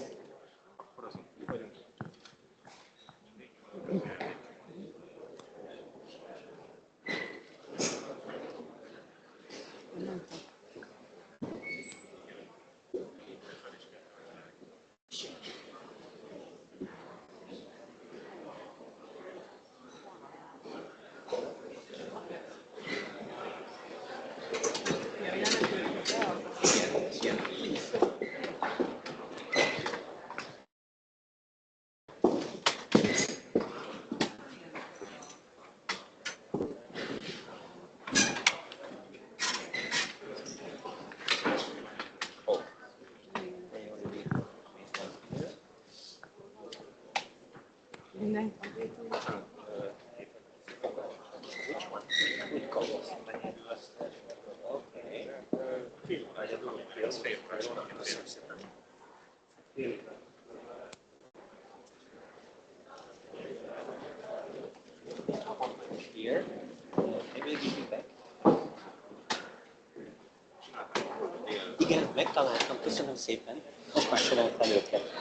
Igen, megtaláltam, köszönöm szépen. Most másolom fel őket.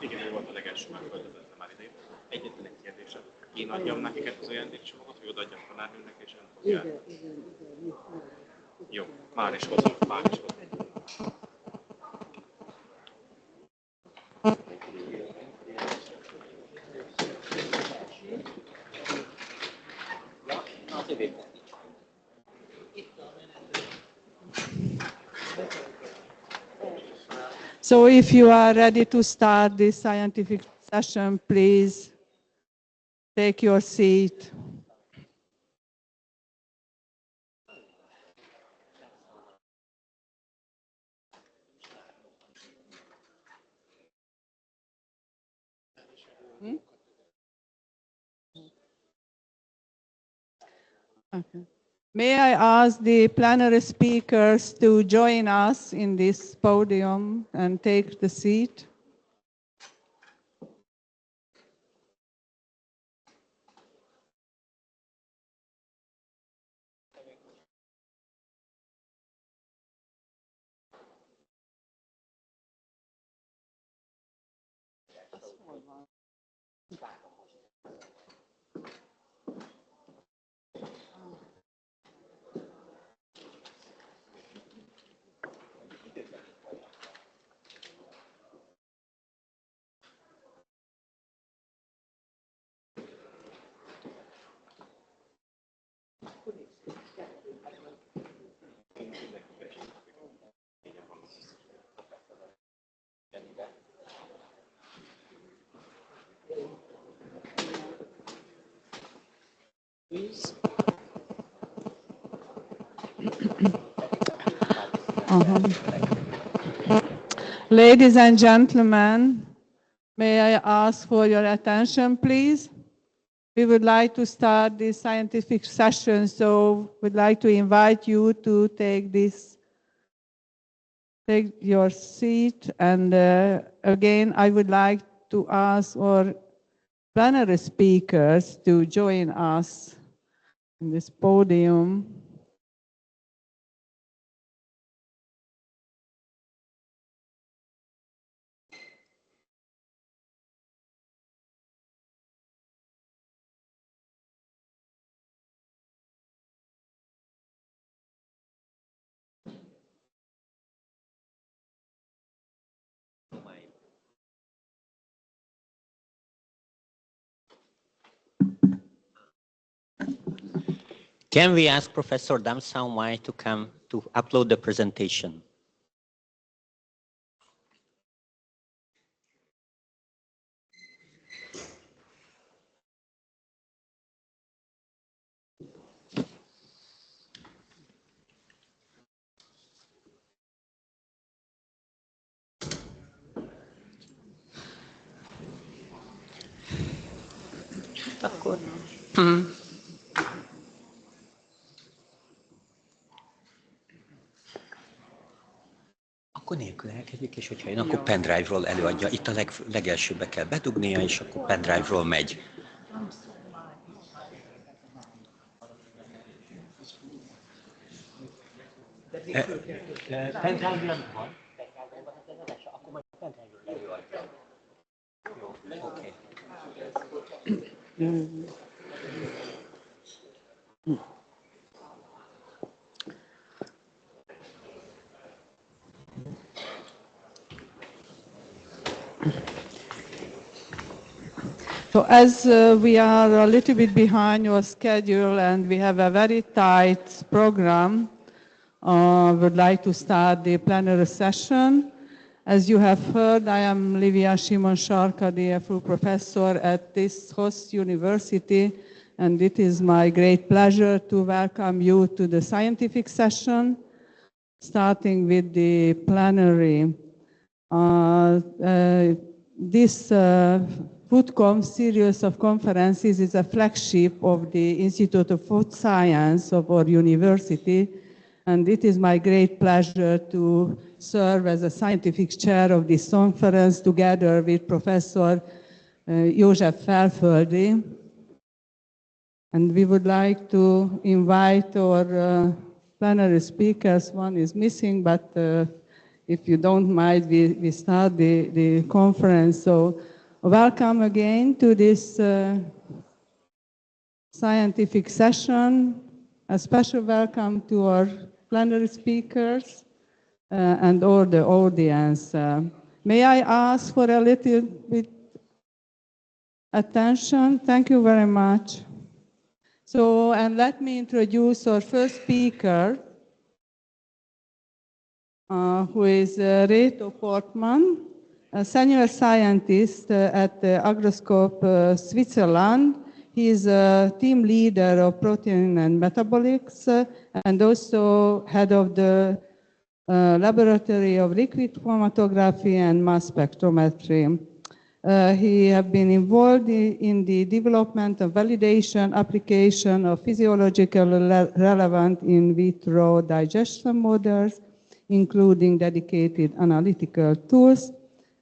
Igen, ő volt a legelső, már költözöttem már idején. Egyetlen egy kérdésem. Én adjam nekik az ajándékcsomagot, vagy odaadjam tanárnőnek, és ön fogja? Jó, már is hozom, már is hozom. So if you are ready to start this scientific session, please take your seat. Okay. May I ask the plenary speakers to join us in this podium and take the seat? Ladies and gentlemen, may I ask for your attention, please? We would like to start this scientific session, so we'd like to invite you to take your seat. And again, I would like to ask our plenary speakers to join us in this podium. Can we ask Professor Dam Saumai to come to upload the presentation? Akkor Akkor nélkül elkezdjük, és hogyha jön, akkor pendrive-ról előadja. Itt a legelsőbe kell bedugnia, és akkor pendrive-ról megy. Pendrive-ról van? Akkor majd pendrive-ról előadja. Jó, oké. So as we are a little bit behind your schedule and we have a very tight program, would like to start the plenary session. As you have heard, I am Livia Simon-Sarkadi, a full professor at this host university, and it is my great pleasure to welcome you to the scientific session, starting with the plenary. This FoodConf series of conferences is a flagship of the Institute of Food Science of our university, and it is my great pleasure to serve as a scientific chair of this conference together with Professor József Felföldi. And we would like to invite our plenary speakers. One is missing, but if you don't mind, we start the conference. So welcome again to this scientific session. A special welcome to our plenary speakers and all the audience. May I ask for a little bit attention? Thank you very much. So, and let me introduce our first speaker, who is Reto Portman, a senior scientist at Agroscope, Switzerland. He is a team leader of protein and metabolics and also head of the Laboratory of Liquid Chromatography and Mass Spectrometry. He has been involved in the development of validation, application of physiologically relevant in vitro digestion models, including dedicated analytical tools.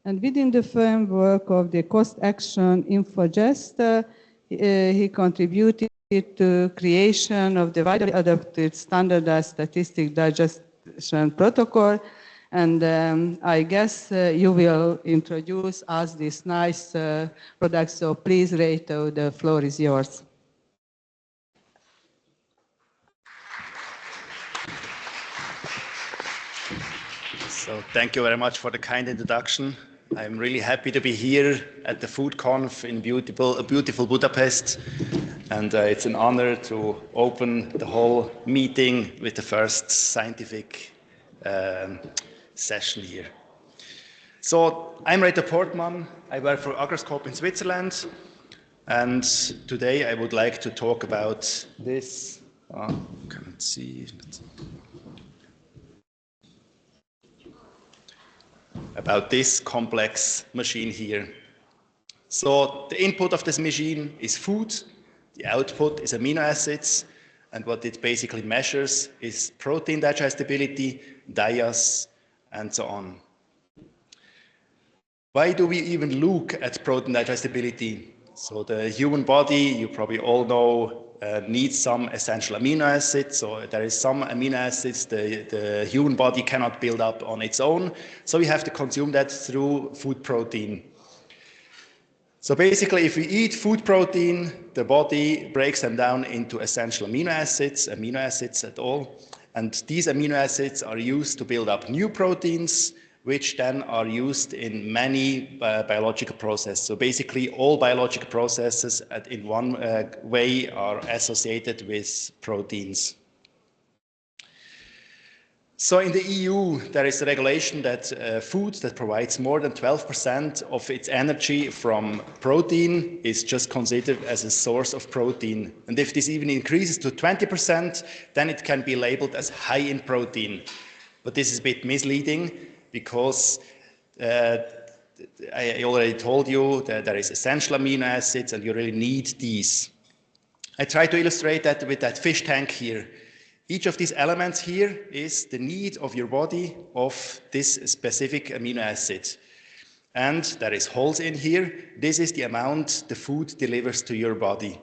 And within the framework of the cost-action InfoGest, he contributed to creation of the widely adopted standardized statistic digestion protocol. And I guess you will introduce us this nice product. So please, Reto, the floor is yours. So thank you very much for the kind introduction. I'm really happy to be here at the FoodConf in beautiful Budapest. And it's an honor to open the whole meeting with the first scientific session here. So I'm Reto Portman. I work for Agroscope in Switzerland. And today I would like to talk about this. Can't see. About this complex machine here. So the input of this machine is food, the output is amino acids, and what it basically measures is protein digestibility, DIAS, and so on. Why do we even look at protein digestibility? So the human body, you probably all know, needs some essential amino acids. So there is some amino acids the human body cannot build up on its own. So we have to consume that through food protein. So basically, if we eat food protein, the body breaks them down into essential amino acids at all. And these amino acids are used to build up new proteins, which then are used in many biological processes. So basically, all biological processes in one way are associated with proteins. So in the EU, there is a regulation that food that provides more than 12% of its energy from protein is just considered as a source of protein. And if this even increases to 20%, then it can be labeled as high in protein. But this is a bit misleading, because I already told you that there is essential amino acids and you really need these. I try to illustrate that with that fish tank here. Each of these elements here is the need of your body of this specific amino acid. And there is holes in here. This is the amount the food delivers to your body.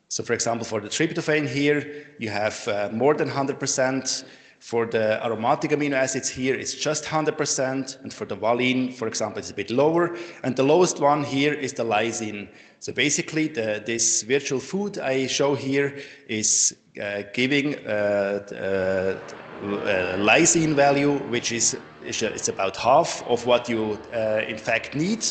So for example, for the tryptophan here, you have more than 100%. For the aromatic amino acids here, it's just 100%. And for the valine, for example, it's a bit lower. And the lowest one here is the lysine. So basically, this virtual food I show here is giving lysine value, which is it's about half of what you in fact need.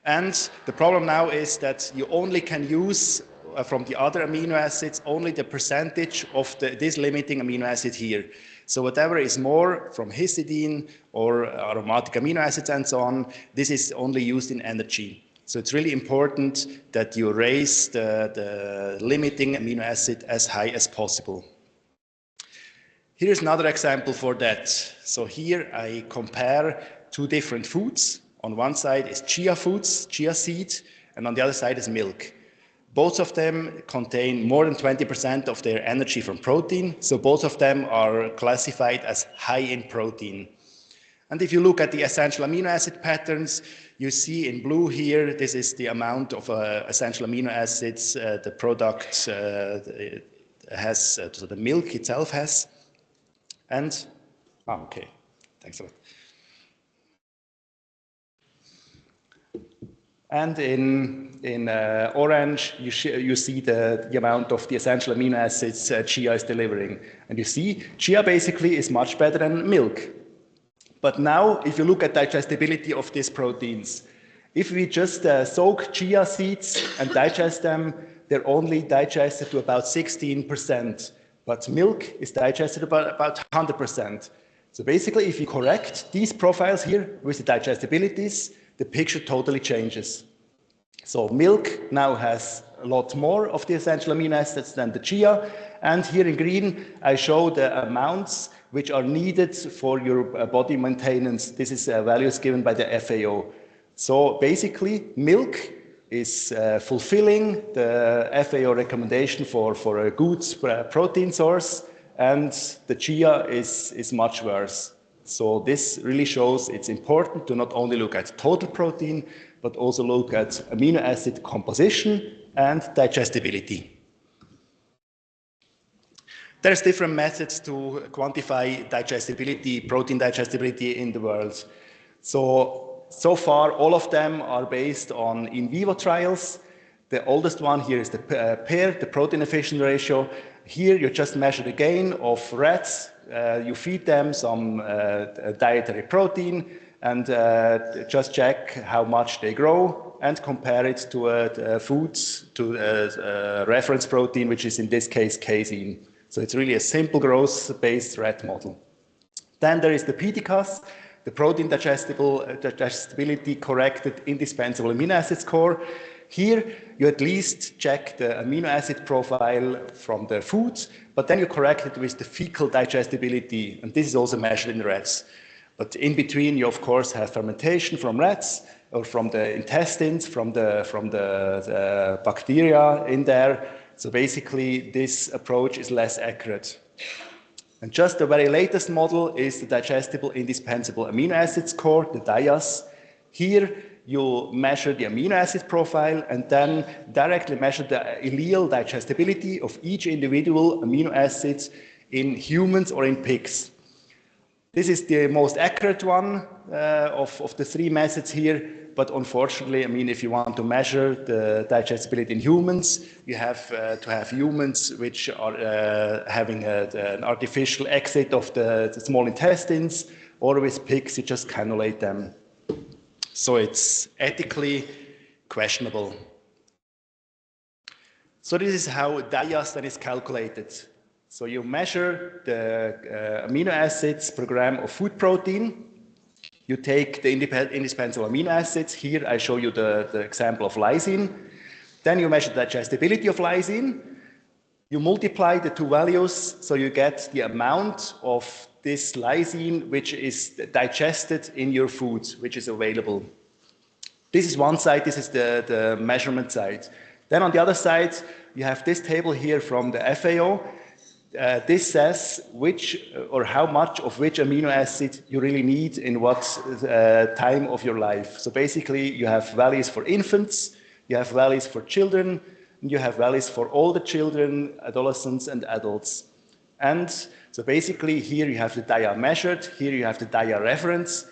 And the problem now is that you only can use from the other amino acids only the percentage of this limiting amino acid here. So whatever is more from histidine or aromatic amino acids and so on, this is only used in energy. So it's really important that you raise the limiting amino acid as high as possible. Here's another example for that. So here I compare two different foods. On one side is chia foods, chia seed, and on the other side is milk. Both of them contain more than 20% of their energy from protein, so both of them are classified as high in protein. And if you look at the essential amino acid patterns, you see in blue here, this is the amount of essential amino acids the product has, so the milk itself has. And, okay, thanks a lot. And in orange, you see the amount of the essential amino acids chia is delivering. And you see, chia basically is much better than milk. But now, if you look at digestibility of these proteins, if we just soak chia seeds and digest them, they're only digested to about 16%. But milk is digested about 100%. So basically, if you correct these profiles here with the digestibilities, the picture totally changes. So milk now has a lot more of the essential amino acids than the chia. And here in green, I show the amounts which are needed for your body maintenance. This is values given by the FAO. So basically, milk is fulfilling the FAO recommendation for a good protein source, and the chia is much worse. So this really shows it's important to not only look at total protein, but also look at amino acid composition and digestibility. There's different methods to quantify digestibility, protein digestibility in the world. So far, all of them are based on in vivo trials. The oldest one here is the PEAR, the protein efficient ratio. Here you just measure the gain of rats. You feed them some dietary protein and just check how much they grow and compare it to foods, to reference protein, which is in this case casein. So it's really a simple growth-based rat model. Then there is the PDCAS, the protein digestibility corrected indispensable amino acid score. Here, you at least check the amino acid profile from the foods, but then you correct it with the fecal digestibility, and this is also measured in rats. But in between, you of course have fermentation from rats or from the intestines, from the bacteria in there. So basically, this approach is less accurate. And just the very latest model is the digestible indispensable amino acid score, the DIAS. Here, you measure the amino acid profile and then directly measure the allele digestibility of each individual amino acids in humans or in pigs. This is the most accurate one of the three methods here, but unfortunately, I mean, if you want to measure the digestibility in humans, you have to have humans which are having an artificial exit of the small intestines, or with pigs, you just cannulate them. So it's ethically questionable. So this is how DIAS then is calculated. So you measure the amino acids per gram of food protein. You take the indispensable amino acids. Here I show you the example of lysine. Then you measure the digestibility of lysine. You multiply the two values, so you get the amount of this lysine which is digested in your food, which is available. This is one side, this is the measurement side. Then on the other side, you have this table here from the FAO. This says which or how much of which amino acid you really need in what time of your life. So basically you have values for infants, you have values for children, and you have values for older children, adolescents and adults. And so basically here you have the dia measured, here you have the dia reference.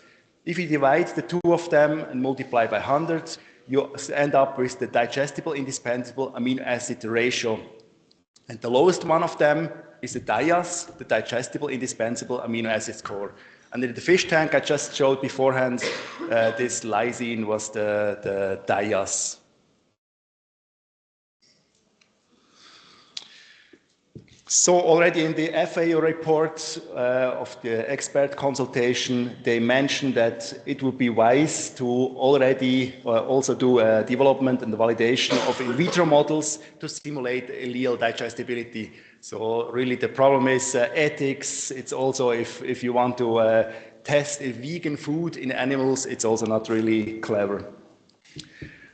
If you divide the two of them and multiply by 100, you end up with the digestible indispensable amino acid ratio. And the lowest one of them is the DIAS, the digestible indispensable amino acid score. And in the fish tank I just showed beforehand, this lysine was the DIAS. So already in the FAO report of the expert consultation, they mentioned that it would be wise to already also do development and the validation of in vitro models to simulate allele digestibility. So really the problem is ethics. It's also if you want to test a vegan food in animals, it's also not really clever.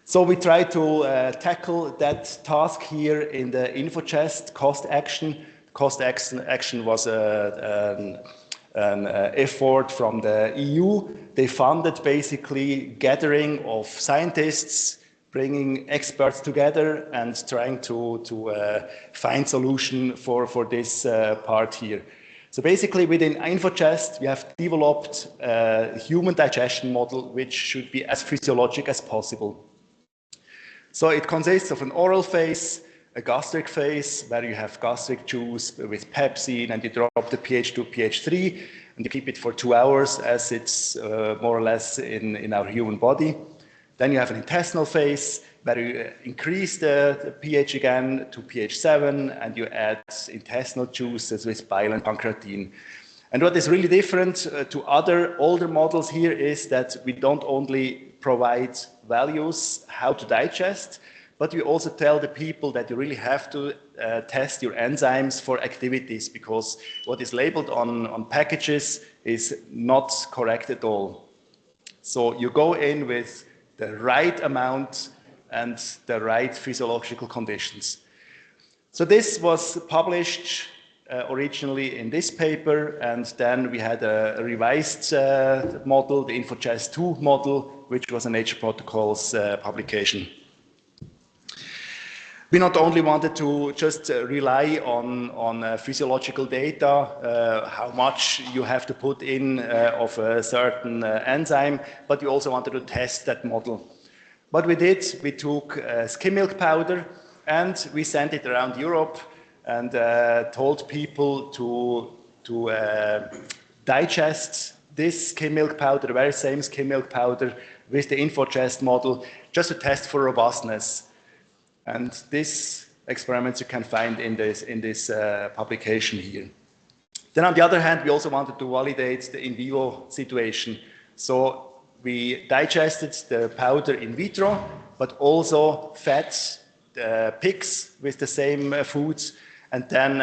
So we try to tackle that task here in the InfoChest cost action. Cost action was an effort from the EU. They funded basically gathering of scientists, bringing experts together and trying to find solution for this part here. So basically within InfoChest, we have developed a human digestion model which should be as physiologic as possible. So it consists of an oral phase, a gastric phase where you have gastric juice with pepsin and you drop the pH to pH 3 and you keep it for 2 hours as it's more or less in our human body. Then you have an intestinal phase where you increase the pH again to pH 7 and you add intestinal juices with bile and pancreatine. And what is really different to other older models here is that we don't only provide values how to digest, but we also tell the people that you really have to test your enzymes for activities because what is labeled on packages is not correct at all. So you go in with the right amount and the right physiological conditions. So this was published originally in this paper, and then we had a revised model, the InfoChest 2 model, which was a Nature Protocols publication. We not only wanted to just rely on physiological data, how much you have to put in of a certain enzyme, but we also wanted to test that model. What we did, we took skim milk powder and we sent it around Europe and told people to digest this skim milk powder, the very same skim milk powder with the InfoChest model, just to test for robustness. And these experiments you can find in this publication here. Then on the other hand, we also wanted to validate the in vivo situation. So we digested the powder in vitro, but also fed the pigs with the same foods, and then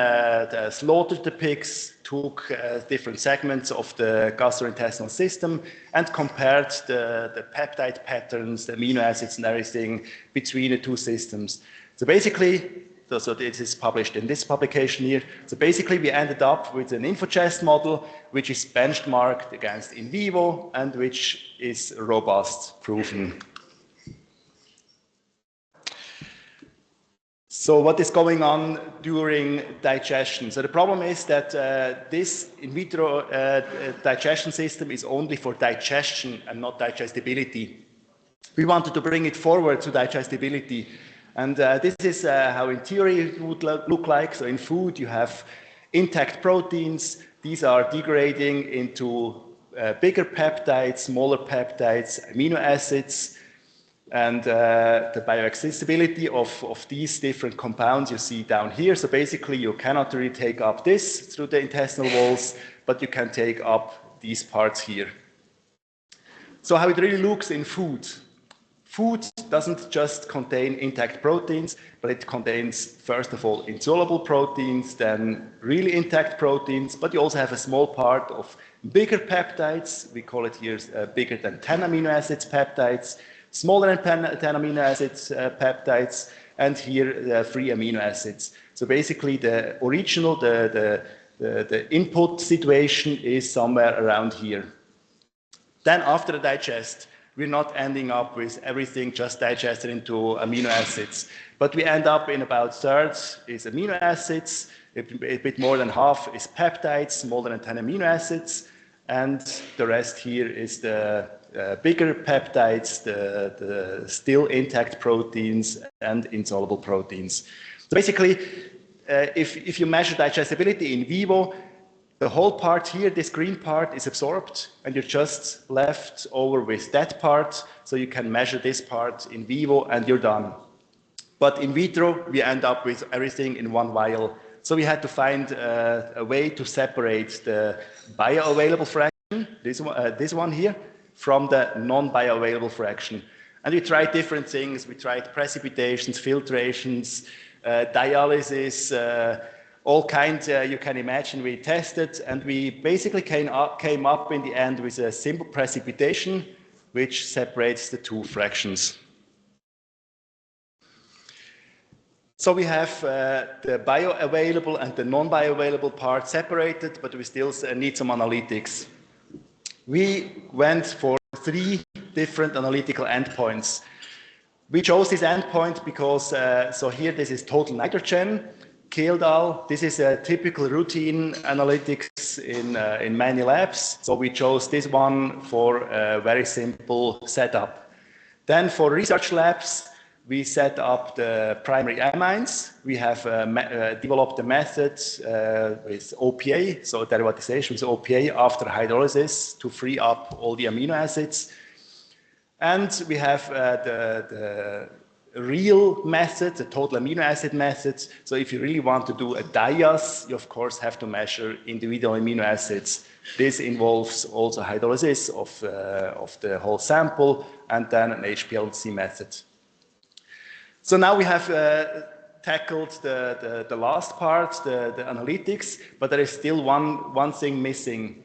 slaughtered the pigs, took different segments of the gastrointestinal system, and compared the peptide patterns, the amino acids and everything between the two systems. So basically, so this is published in this publication here. So basically, we ended up with an InfoChest model, which is benchmarked against in vivo and which is robust, proven. So what is going on during digestion? So the problem is that this in vitro digestion system is only for digestion and not digestibility. We wanted to bring it forward to digestibility. And this is how in theory it would look like. So in food you have intact proteins. These are degrading into bigger peptides, smaller peptides, amino acids. And the bioaccessibility of these different compounds you see down here. So basically you cannot really take up this through the intestinal walls, but you can take up these parts here. So how it really looks in food. Food doesn't just contain intact proteins, but it contains, first of all, insoluble proteins, then really intact proteins, but you also have a small part of bigger peptides. We call it here bigger than 10 amino acids peptides, smaller than 10 amino acids peptides. and here 3 amino acids. So basically the original, the input situation is somewhere around here. Then after the digest, we're not ending up with everything just digested into amino acids, but we end up in about thirds is amino acids, a bit more than half is peptides, more than 10 amino acids, and the rest here is the bigger peptides, the still intact proteins and insoluble proteins. So basically, if you measure digestibility in vivo, the whole part here, this green part, is absorbed, and you're just left over with that part, so you can measure this part in vivo, and you're done. But in vitro, we end up with everything in one vial. So we had to find a way to separate the bioavailable fraction, this one here, from the non-bioavailable fraction. And we tried different things. We tried precipitations, filtrations, dialysis, all kinds you can imagine we tested, and we basically came up in the end with a simple precipitation which separates the two fractions. So we have the bioavailable and the non-bioavailable part separated, but we still need some analytics. We went for 3 different analytical endpoints. We chose this endpoint because, so here this is total nitrogen, Kildal. This is a typical routine analytics in many labs. So we chose this one for a very simple setup. Then for research labs, we set up the primary amines. We have developed a method with OPA, so derivatization with OPA after hydrolysis to free up all the amino acids. And we have the real method, the total amino acid method. So if you really want to do a dias, you of course have to measure individual amino acids. This involves also hydrolysis of the whole sample and then an HPLC method. So now we have tackled the last part, the analytics, but there is still one thing missing.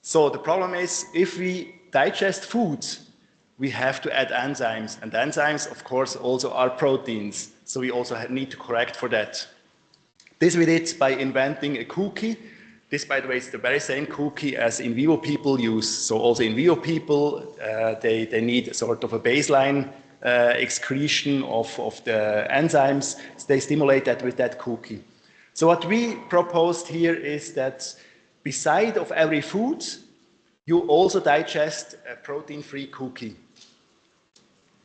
So the problem is, if we digest food, we have to add enzymes, and enzymes, of course, also are proteins. So we also need to correct for that. This we did by inventing a cookie. This, by the way, is the very same cookie as in vivo people use. So also in vivo people, they need sort of a baseline excretion of the enzymes. So they stimulate that with that cookie. So what we proposed here is that beside of every food, you also digest a protein-free cookie.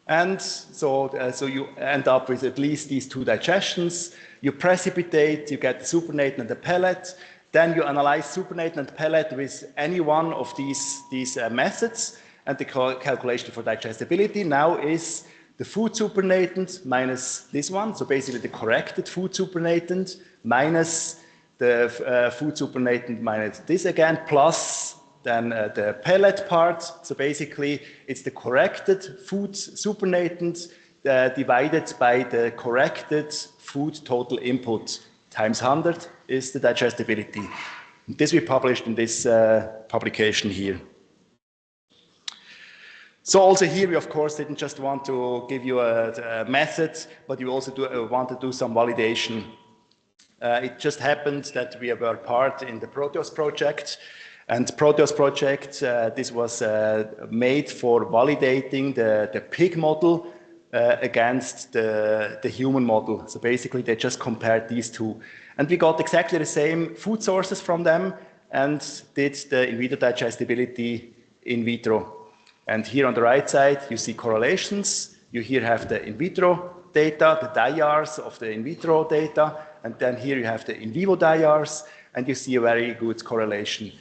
And so you end up with at least these 2 digestions. You precipitate, you get the supernatant and the pellet. Then you analyze supernatant and pellet with any one of these methods. And the calculation for digestibility now is the food supernatant minus this one. So basically the corrected food supernatant minus the food supernatant minus this again, plus then the pellet part. So basically it's the corrected food supernatant divided by the corrected food total input times 100 is the digestibility. This we published in this publication here. So also here we of course didn't just want to give you a method, but you also want to do some validation. It just happened that we were part in the Proteus project. And Proteus project, this was made for validating the pig model against the human model. So basically they just compared these two. And we got exactly the same food sources from them and did the in vitro digestibility in vitro. And here on the right side, you see correlations. You here have the in vitro data, the diars of the in vitro data. And then here you have the in vivo diars, and you see a very good correlation.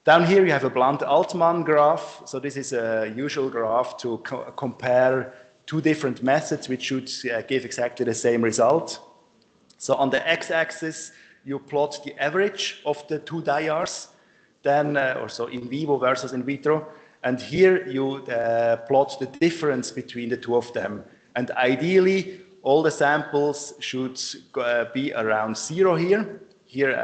Down here you have a Blunt-Altman graph. So this is a usual graph to compare 2 different methods which should give exactly the same result. So on the x-axis, you plot the average of the 2 diars, then or so in vivo versus in vitro. And here you plot the difference between the 2 of them. And ideally, all the samples should be around 0 here. Here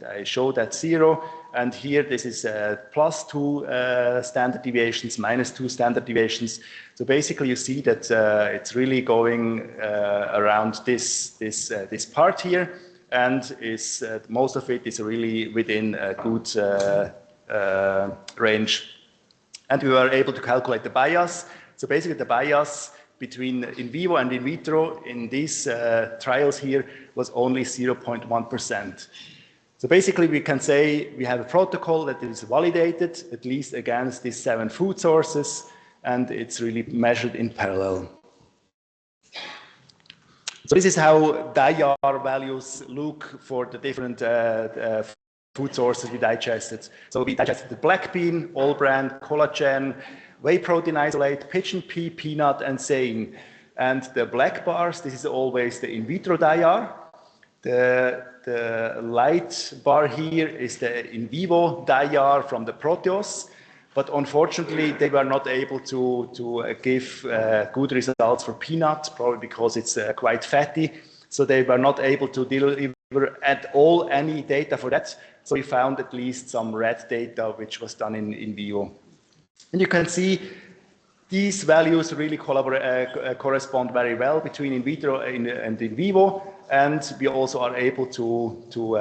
I show that 0, and here this is +2 standard deviations, -2 standard deviations. So basically you see that it's really going around this part here, and is most of it is really within a good range. And we were able to calculate the bias. So basically the bias between in vivo and in vitro in these trials here was only 0.1%. So basically we can say we have a protocol that is validated, at least against these 7 food sources, and it's really measured in parallel. So this is how DIAR values look for the different food sources we digested. So we digested the black bean, all bran, collagen, whey protein isolate, pigeon pea, peanut, and zein. And the black bars, this is always the in vitro DIAR. The light bar here is the in vivo DIAR from the proteus. But unfortunately, they were not able to give good results for peanut, probably because it's quite fatty. So they were not able to deliver at all any data for that. So we found at least some red data, which was done in vivo. And you can see these values really correspond very well between in vitro and in vivo. And we also are able to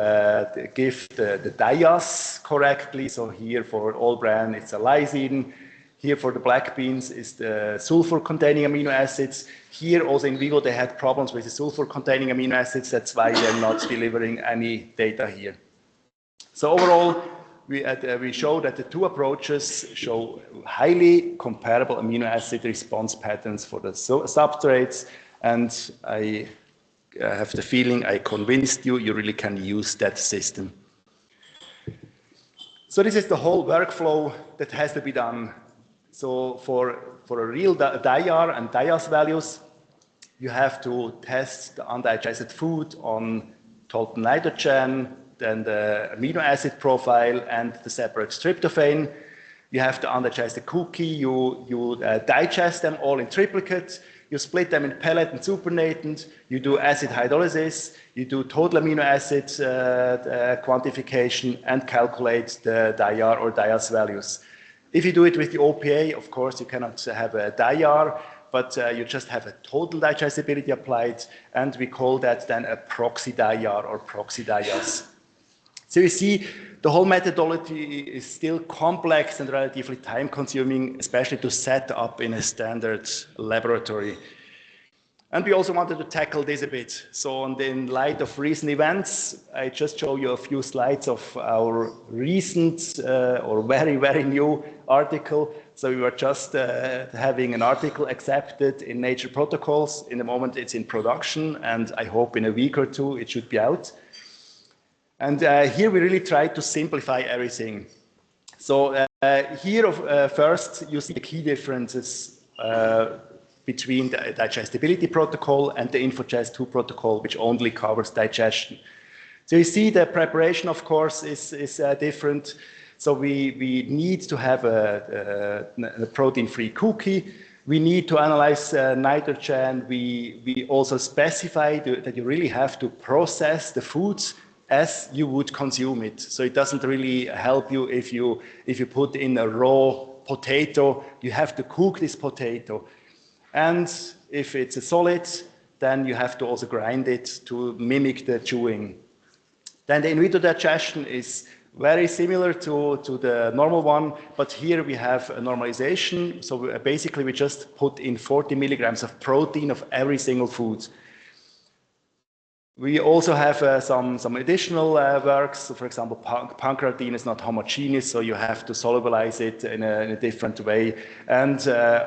give the DIAS correctly. So here for all bran, it's a lysine. Here for the black beans is the sulfur-containing amino acids. Here also in vivo, they had problems with the sulfur-containing amino acids. That's why they're not delivering any data here. So overall, we show that the 2 approaches show highly comparable amino acid response patterns for the substrates. And I have the feeling I convinced you, you really can use that system. So this is the whole workflow that has to be done. So for a real DIAR and DIAS values, you have to test the undigested food on total nitrogen, then the amino acid profile, and the separate tryptophan. You have the undigested cookie, you digest them all in triplicate, you split them in pellet and supernatant, you do acid hydrolysis, you do total amino acid quantification, and calculate the DIAR or DIAS values. If you do it with the OPA, of course, you cannot have a DIAR, but you just have a total digestibility applied, and we call that then a proxy DIAR or proxy DIAS. So you see, the whole methodology is still complex and relatively time-consuming, especially to set up in a standard laboratory. And we also wanted to tackle this a bit. So in light of recent events, I just show you a few slides of our recent or very, very new article. So we were just having an article accepted in Nature Protocols. In the moment, it's in production, and I hope in a week or 2 it should be out. And here we really try to simplify everything. So here first you see the key differences between the digestibility protocol and the InfoChess2 protocol, which only covers digestion. So you see the preparation, of course, is different. So we need to have a protein-free cookie. We need to analyze nitrogen. We also specify that you really have to process the foods as you would consume it. So it doesn't really help you if you put in a raw potato, you have to cook this potato. And if it's a solid, then you have to also grind it to mimic the chewing. Then the in vitro digestion is very similar to the normal one, but here we have a normalization. So basically we just put in 40 milligrams of protein of every single food. We also have some additional works. So for example, pancreatine is not homogeneous, so you have to solubilize it in a different way. And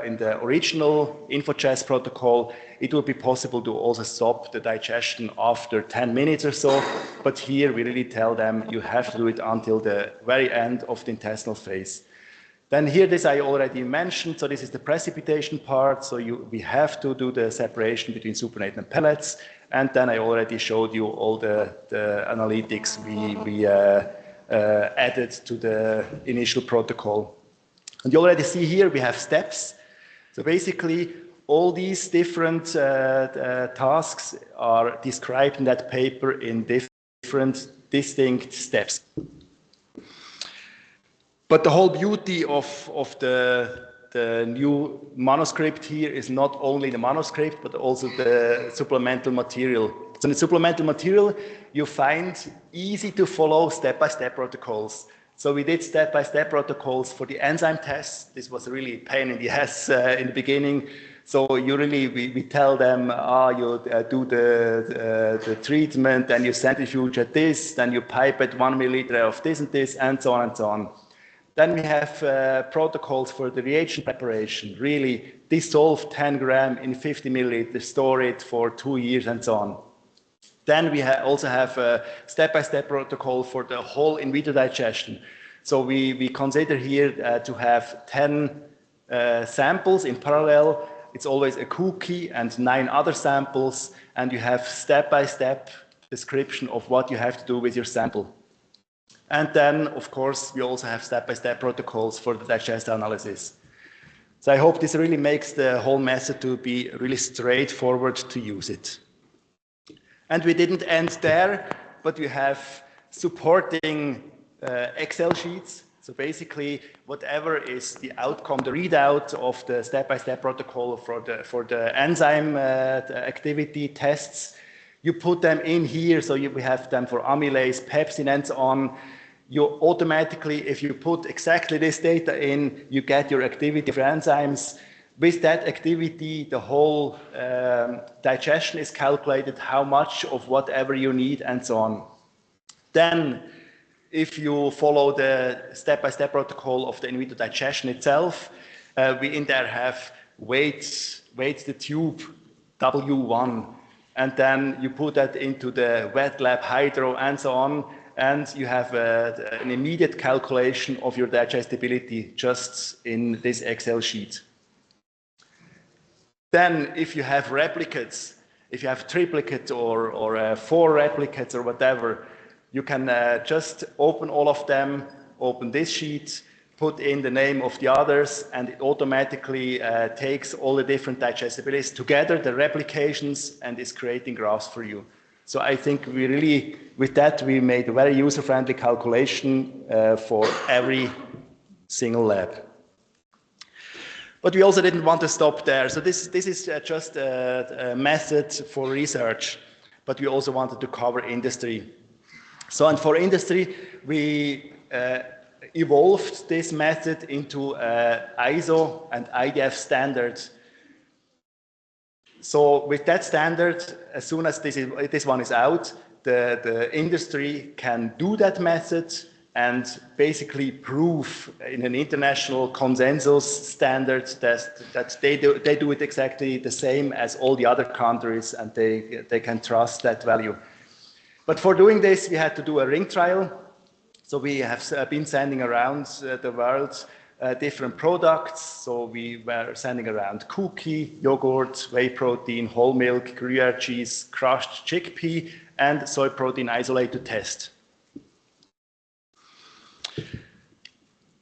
in the original InfoChess protocol, it would be possible to also stop the digestion after 10 minutes or so. But here we really tell them you have to do it until the very end of the intestinal phase. Then here, this I already mentioned. So this is the precipitation part. So we have to do the separation between supernatant and pellets. And then I already showed you all the analytics we added to the initial protocol. And you already see here we have steps. So basically, all these different tasks are described in that paper in different different distinct steps. But the whole beauty of the new manuscript here is not only the manuscript, but also the supplemental material. So in the supplemental material, you find easy to follow step-by-step protocols. So we did step-by-step protocols for the enzyme tests. This was really a pain in the ass in the beginning. So we tell them, you do the treatment, then you centrifuge at this, then you pipe at 1 milliliter of this and this, and so on and so on. Then we have protocols for the reagent preparation, really dissolve 10 gram in 50 milliliters, store it for 2 years, and so on. Then we also have a step-by-step protocol for the whole in vitro digestion. So we consider here to have 10 samples in parallel. It's always a cookie and 9 other samples, and you have step-by-step description of what you have to do with your sample. And then, of course, we also have step-by-step protocols for the digest analysis. So I hope this really makes the whole method to be really straightforward to use it. And we didn't end there, but we have supporting Excel sheets. So basically, whatever is the outcome, the readout of the step-by-step protocol for the enzyme activity tests, you put them in here. So we have them for amylase, pepsin, and so on. You automatically, if you put exactly this data in, you get your activity for enzymes. With that activity, the whole digestion is calculated, how much of whatever you need, and so on. Then, if you follow the step-by-step protocol of the in vitro digestion itself, we in there have weights the tube W1, and then you put that into the wet lab hydro, and so on. And you have an immediate calculation of your digestibility just in this Excel sheet. Then, if you have replicates, if you have triplicate or 4 replicates or whatever, you can just open all of them, open this sheet, put in the name of the others, and it automatically takes all the different digestibilities together, the replications, and is creating graphs for you. So I think we really, with that, we made a very user-friendly calculation for every single lab. But we also didn't want to stop there. So this is just a method for research, but we also wanted to cover industry. So, and for industry, we evolved this method into ISO and IDF standards. So with that standard, as soon as this one is out, the industry can do that method and basically prove in an international consensus standard that they do it exactly the same as all the other countries, and they can trust that value. But for doing this, we had to do a ring trial. So we have been sending around the world different products. So we were sending around cookie, yogurt, whey protein, whole milk, Gruyere cheese, crushed chickpea, and soy protein isolate to test.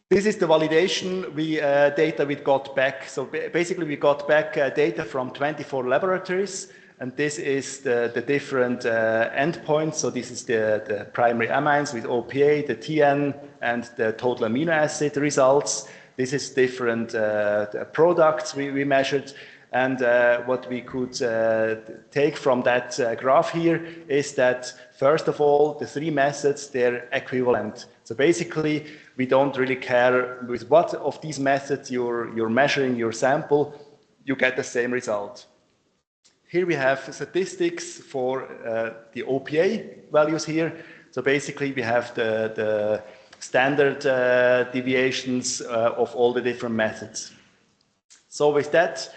This is the validation data we got back. So basically we got back data from 24 laboratories, and this is the different endpoints. So this is the primary amines with OPA, the TN, and the total amino acid results. This is different products we measured. And what we could take from that graph here is that, first of all, the 3 methods, they're equivalent. So basically, we don't really care with what of these methods you're measuring your sample, you get the same result. Here we have statistics for the OPA values here. So basically, we have the standard deviations of all the different methods. So with that,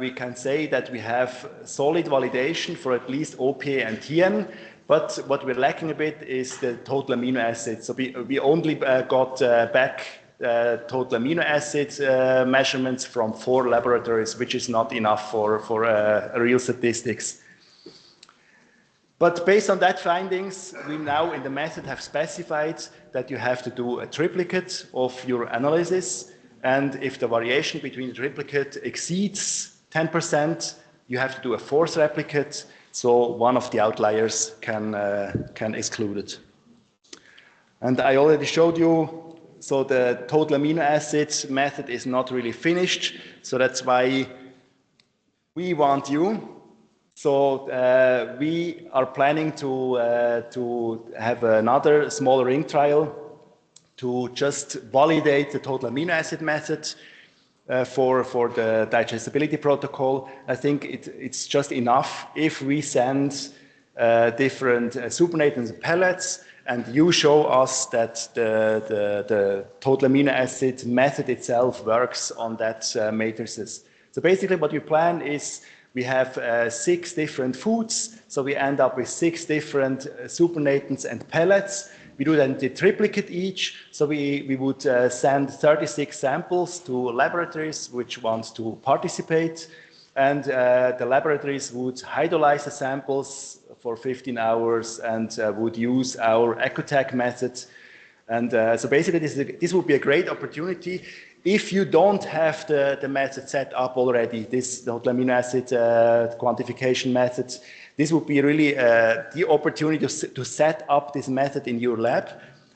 we can say that we have solid validation for at least OPA and TN, but what we're lacking a bit is the total amino acids. So we only got back total amino acid measurements from 4 laboratories, which is not enough for real statistics. But based on that findings, we now in the method have specified that you have to do a triplicate of your analysis. And if the variation between the triplicate exceeds 10%, you have to do a 4th replicate. So one of the outliers can exclude it. And I already showed you, so the total amino acids method is not really finished. So that's why we want you. So we are planning to have another small ring trial to just validate the total amino acid method for the digestibility protocol. I think it's just enough if we send different supernatants and pellets, and you show us that the total amino acid method itself works on that matrices. So basically what we plan is we have 6 different foods, so we end up with 6 different supernatants and pellets. We do then the triplicate each, so we would send 36 samples to laboratories which want to participate, and the laboratories would hydrolyze the samples for 15 hours and would use our EcoTech method. And so basically this would be a great opportunity. If you don't have the method set up already, this total amino acid quantification method, this would be really the opportunity to set up this method in your lab.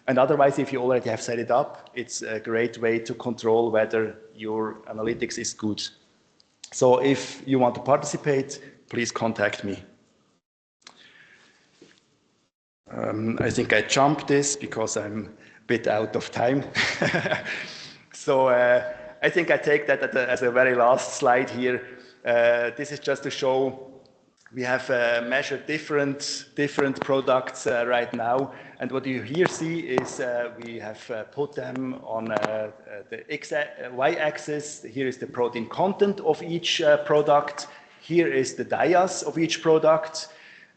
And otherwise, if you already have set it up, it's a great way to control whether your analytics is good. So if you want to participate, please contact me. I think I jumped this because I'm a bit out of time. So I think I take that as a very last slide here. This is just to show we have measured different products right now, and what you here see is we have put them on the y-axis. Here is the protein content of each product. Here is the dias of each product,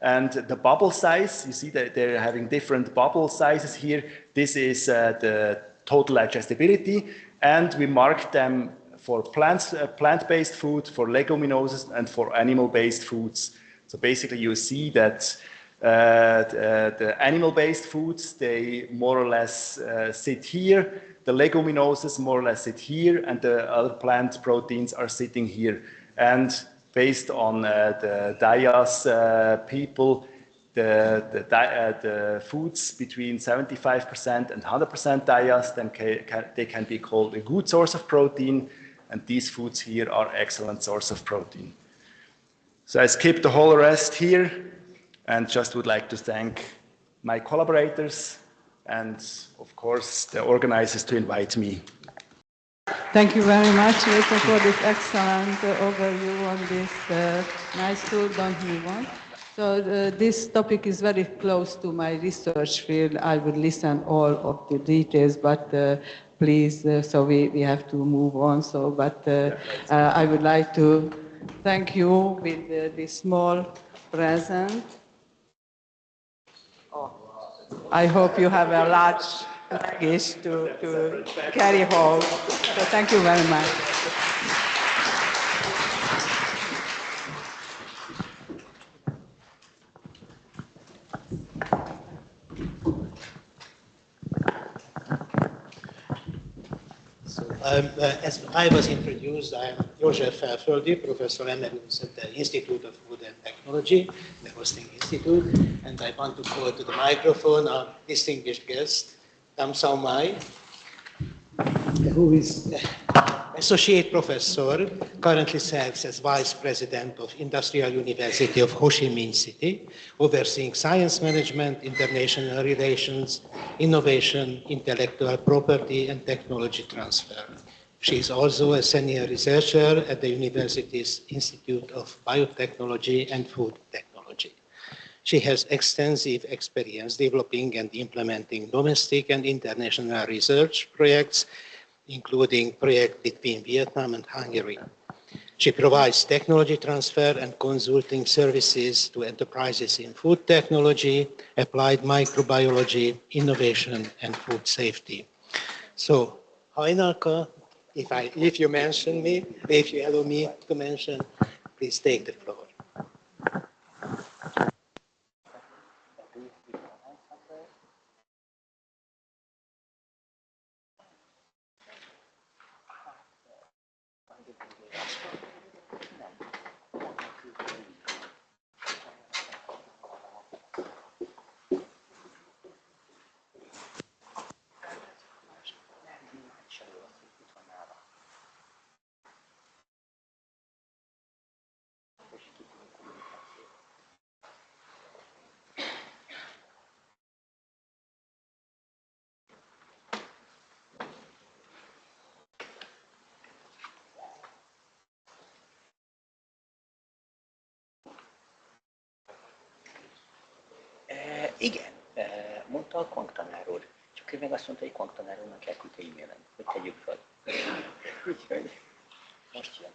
and the bubble size. You see that they're having different bubble sizes here. This is the total digestibility, and we mark them for plant-based food, for leguminoses, and for animal-based foods. So basically you see that the animal-based foods, they more or less sit here. The leguminoses more or less sit here, and the other plant proteins are sitting here. And based on the dias people, the foods between 75% and 100% dias, then they can be called a good source of protein, and these foods here are excellent source of protein. So I skipped the whole rest here, and just would like to thank my collaborators and, of course, the organizers to invite me. Thank you very much, Rita, for this excellent overview on this nice tool. Don't move on. So this topic is very close to my research field. I would listen all of the details, but please, so we have to move on. So, but I would like to thank you with this small present. Oh, I hope you have a large luggage to carry home. So thank you very much. As I was introduced, I am József Felföldi, Professor Emeritus at the Institute of Food and Technology, the Hosting Institute, and I want to call to the microphone our distinguished guest, Tam Saumai, who is Associate Professor, currently serves as Vice President of Industrial University of Ho Chi Minh City, overseeing science management, international relations, innovation, intellectual property, and technology transfer. She is also a senior researcher at the university's Institute of Biotechnology and Food Technology. She has extensive experience developing and implementing domestic and international research projects, including projects between Vietnam and Hungary. She provides technology transfer and consulting services to enterprises in food technology, applied microbiology, innovation, and food safety. So, Hajnalka, if you mention me, if you allow me to mention, please take the floor. Igen, mondta a kvanttanár úr. Csak ő meg azt mondta, hogy kvanttanár úrnak elküldte e-mailen, hogy tegyük fel. Úgyhogy most jön.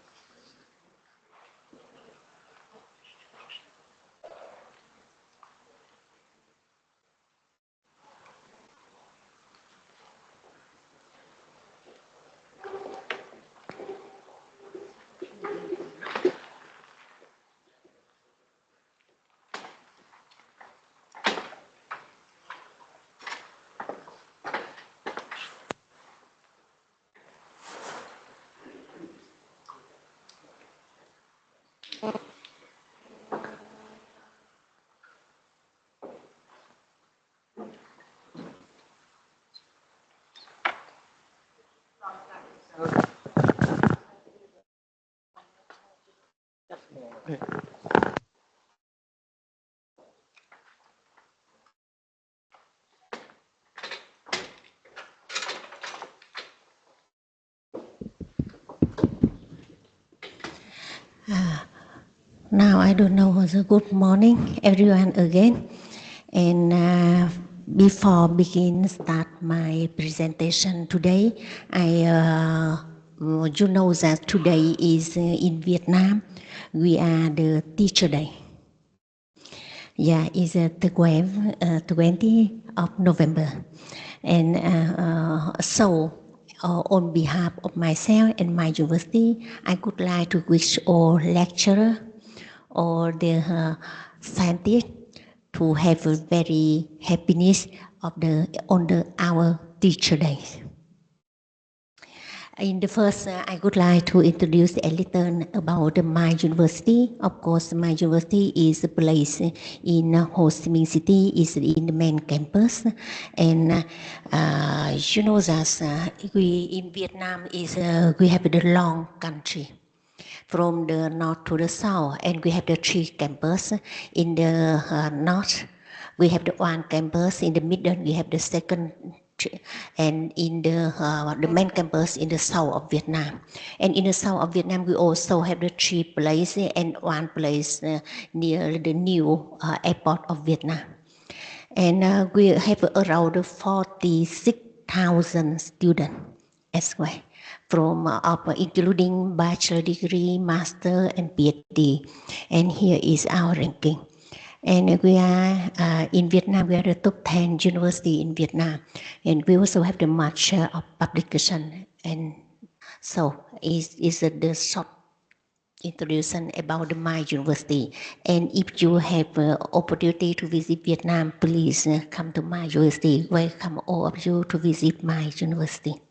Now I don't know. Good morning, everyone again. And before start my presentation today, you know that today is in Vietnam. We are the Teacher Day. Yeah, it's the 20th of November, and so. On behalf of myself and my university, I would like to wish all lecturers or the scientists to have a very happiness of our Teacher Day. In the first, I would like to introduce a little about my university. Of course, my university is placed in Ho Chi Minh City, is in the main campus. And you know that we in Vietnam we have the long country from the north to the south, and we have the 3 campuses. In the north, we have the 1 campus. In the middle, we have the 2nd, and in the main campus in the south of Vietnam. And in the south of Vietnam, we also have the 3 places and 1 place near the new airport of Vietnam. And we have around 46,000 students as well, from including bachelor degree, master, and PhD. And here is our ranking. And we are in Vietnam, we are the top 10 university in Vietnam. And we also have the much of publication. And so is the short introduction about my university. And if you have opportunity to visit Vietnam, please come to my university. Welcome all of you to visit my university.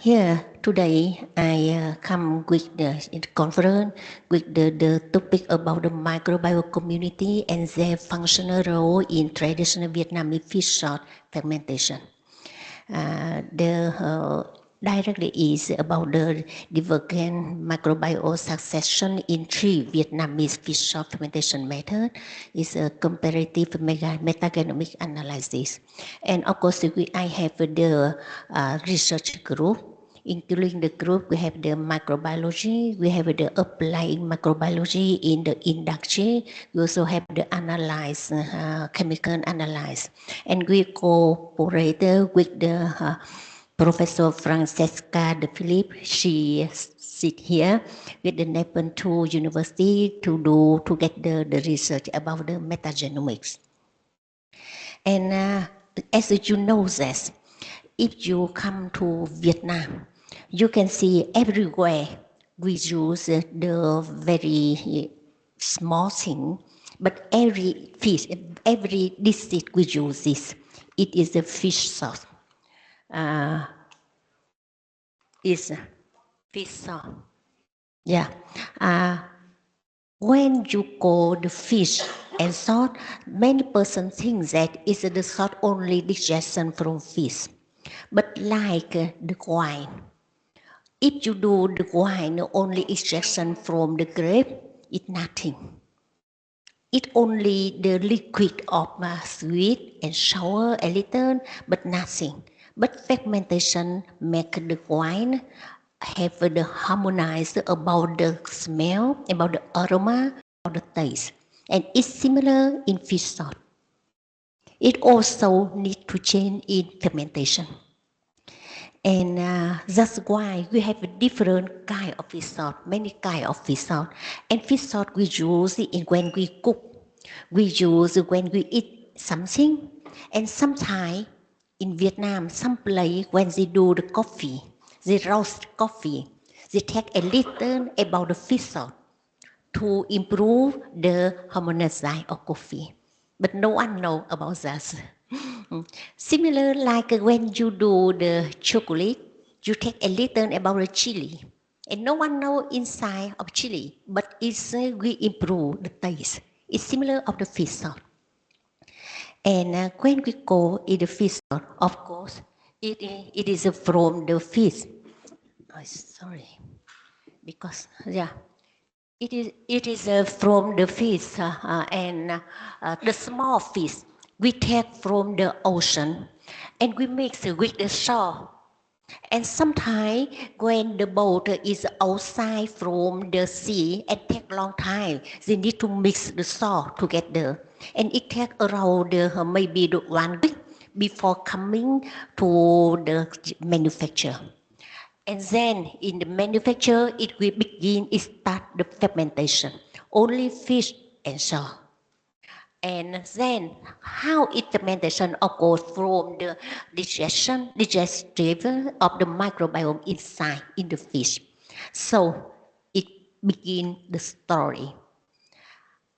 Here today, I come with the conference with the topic about the microbiome community and their functional role in traditional Vietnamese fish sauce fermentation. Directly is about the divergent microbiome succession in 3 Vietnamese fish sauce fermentation method. It's a comparative metagenomic analysis. And of course, I have the research group. Including the group, we have the microbiology, we have the applying microbiology in the industry, we also have the analyze, chemical analyze. And we cooperate with the Professor Francesca de Philippe. She sit here with the Nepal 2 University to get the research about the metagenomics. And as you know that, if you come to Vietnam, you can see everywhere we use the very small thing, but every fish, every dish we use this, it is a fish sauce. Is fish sauce. Yeah. When you call the fish and salt, many persons think that it's the salt only digestion from fish. But like the wine, if you do the wine only extraction from the grape, it's nothing. It only the liquid of sweet and sour a little, but nothing. But fermentation make the wine have the harmonized about the smell, about the aroma, about the taste. and it's similar in fish salt. It also needs to change in fermentation. And that's why we have a different kind of fish salt, many kinds of fish salt. And fish salt we use it when we cook. We use it when we eat something. And sometimes in Vietnam, some place when they do the coffee, they roast coffee, they take a little about the fish salt to improve the harmonizer of coffee. But no one knows about that. Similar like when you do the chocolate, you take a little about the chili. And no one knows inside of chili, but it's we improve the taste. It's similar of the fish salt. And when we go in the fish salt, of course, it is from the fish. Oh, sorry, because it is from the fish and the small fish we take from the ocean and we mix it with the salt. And sometimes when the boat is outside from the sea and take long time, they need to mix the salt together. And it takes around maybe 1 week before coming to the manufacture. And then in the manufacture, it will begin, it start the fermentation. Only fish and salt. And then how it fermentation occurs from the digestive of the microbiome inside in the fish. So it begins the story.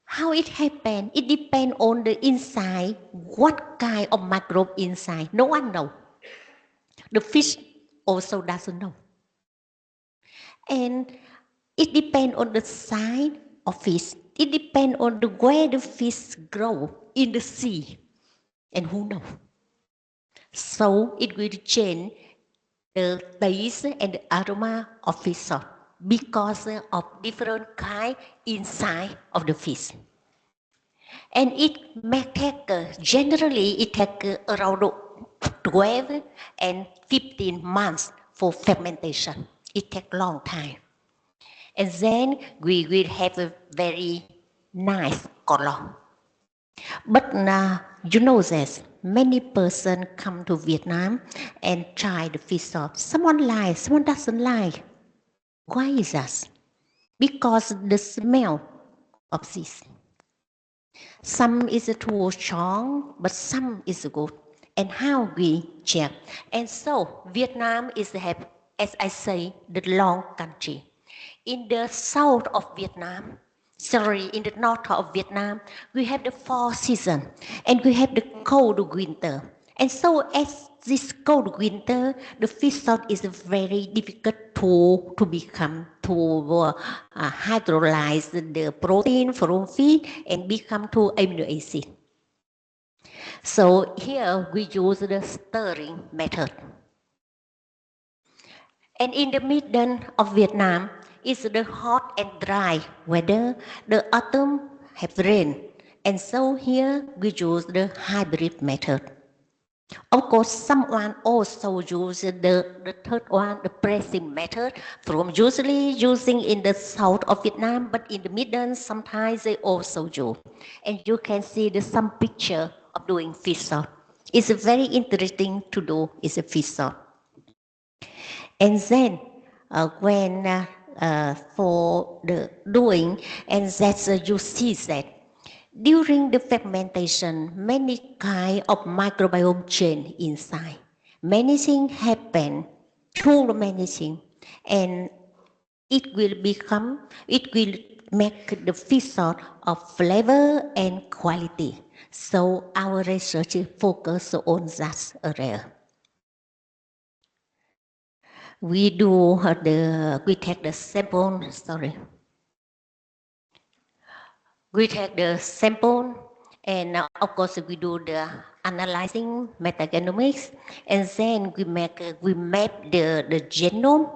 How it happened, it depends on the inside, what kind of microbe inside. No one knows. The fish also doesn't know. And it depends on the size of fish. It depends on the way the fish grow in the sea. And who knows? So it will change the taste and the aroma of fish salt because of different kind inside of the fish. And it may take, generally it takes around 12 and 15 months for fermentation. It takes a long time. And then we will have a very nice color. But you know this, many persons come to Vietnam and try the fish salt. Someone likes, someone doesn't like. Why is that? Because the smell of this. Some is too strong, but some is good. And how we check. And so Vietnam is have, as I say, the long country. In the south of Vietnam, in the north of Vietnam, we have the 4 seasons, and we have the cold winter. And so as this cold winter, the fish salt is very difficult to become, to hydrolyze the protein from fish and become to amino acid. So here we use the stirring method. And in the middle of Vietnam, it's the hot and dry weather. The autumn have rain. And so here we use the hybrid method. Of course, someone also uses the third one, the pressing method, from usually using in the south of Vietnam, but in the middle, sometimes they also use. And you can see some picture of doing fish salt. It's very interesting to do, it's a fish salt. And then when for the doing, and that's you see that during the fermentation, many kind of microbiome change inside. Many things happen, too many things, and it will make the fish salt of flavor and quality. So our research focus on that area. We take the sample, We take the sample, and of course we do the analyzing metagenomics, and then we map the genome,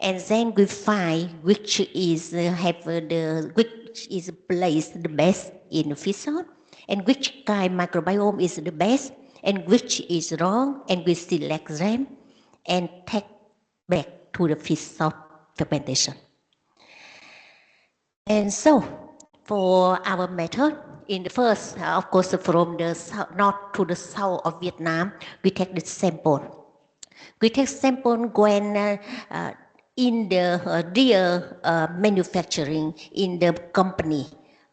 and then we find which is which is placed the best in the fish salt, and which kind microbiome is the best, and which is wrong, and we select them and take back to the fish salt fermentation. And so For our method, in the first, of course, from the north to the south of Vietnam, we take the sample. We take sample when in the real manufacturing in the company,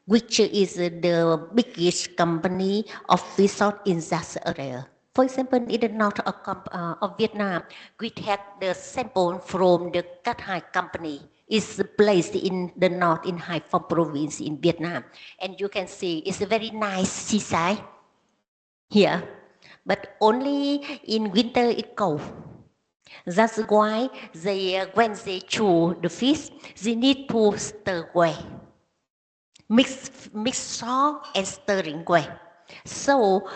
which is the biggest company of fish salt in that area. For example, in the north of Vietnam, we take the sample from the Cát Hải company. It's placed in the north in Hải Phòng province in Vietnam. And you can see it's a very nice seaside here, but only in winter it's cold. That's why when they chew the fish, they need to stir away. Mix salt and stirring away. So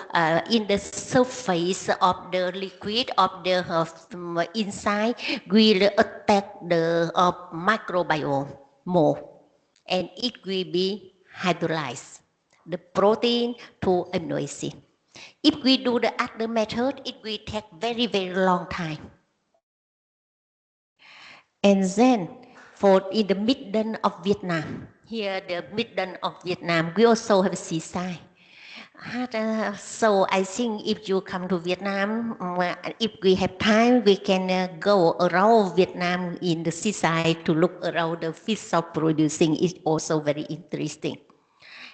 in the surface of the liquid of the inside will attack the microbiome more, and it will be hydrolyzed, the protein to amino acid. If we do the other method, it will take very, very long time. And then for in the midden of Vietnam, here the midden of Vietnam, we also have a seaside. So I think if you come to Vietnam, if we have time, we can go around Vietnam in the seaside to look around the fish salt producing. It's also very interesting.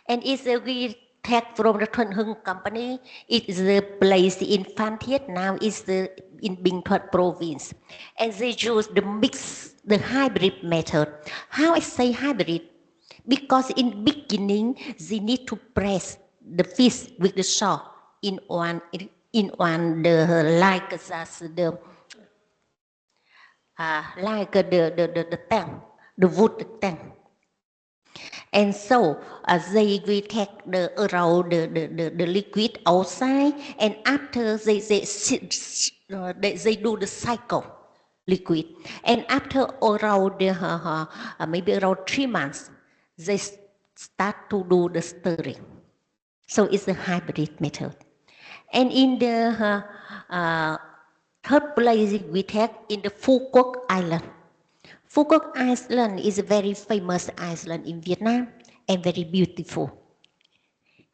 And if we take from the Thuận Hưng company, it is the place in Phan Thiết, now is in Bình Thuận province. And they use the hybrid method. How I say hybrid? Because in beginning, they need to press the fish with the salt in one like the tank, the wood tank. And so they will take around the liquid outside, and after they do the cycle liquid, and after around maybe around 3 months, they start to do the stirring. So it's a hybrid method. And in the third place we take in the Phu Quoc Island. Phu Quoc Island is a very famous island in Vietnam and very beautiful.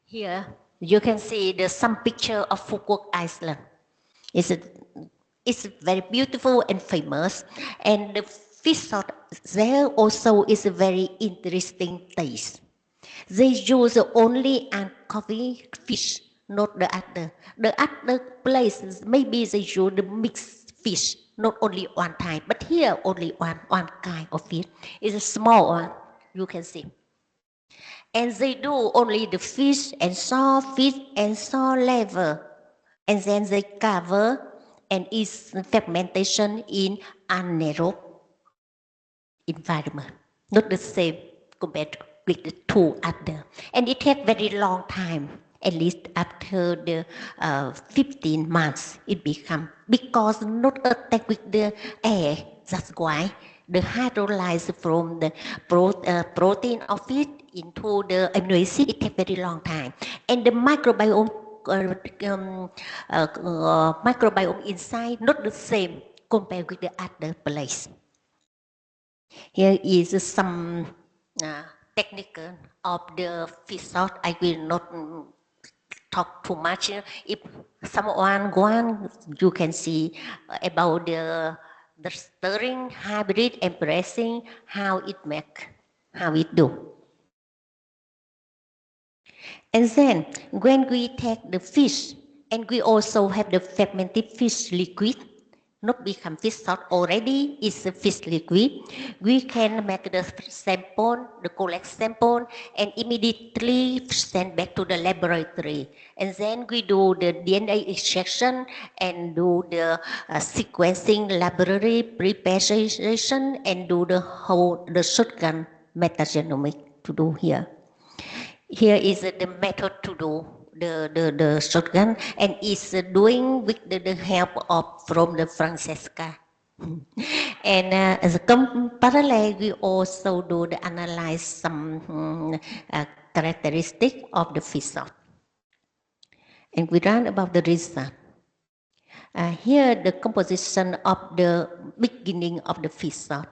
Here you can see some picture of Phu Quoc Island. It's very beautiful and famous, and the fish salt there also is a very interesting taste. They use only anchovy fish, not the other. The other places, maybe they use the mixed fish, not only one type, but here only one kind of fish. It's a small one, you can see. And they do only the fish and salt liver. And then they cover and it's fermentation in anaerobic environment. Not the same compared with the two other. And it takes very long time, at least after the 15 months it becomes, because not attack with the air. That's why the hydrolyze from the protein of it into the amino acid, it takes very long time. And the microbiome inside not the same compared with the other place. Here is some technical of the fish salt. I will not talk too much. If someone wants, you can see about the stirring, hybrid, and pressing, how it do. And then when we take the fish, and we also have the fermented fish liquid, not become fish salt already, it's a fish liquid. We can make the sample, the collect sample, and immediately send back to the laboratory. And then we do the DNA extraction and do the sequencing library preparation and do the shotgun metagenomic to do here. Here is the method to do the shotgun, and is doing with the help from the Francesca. And as a parallel, we also do the analyze some characteristic of the fish salt. And we learn about the result. Here the composition of the beginning of the fish salt.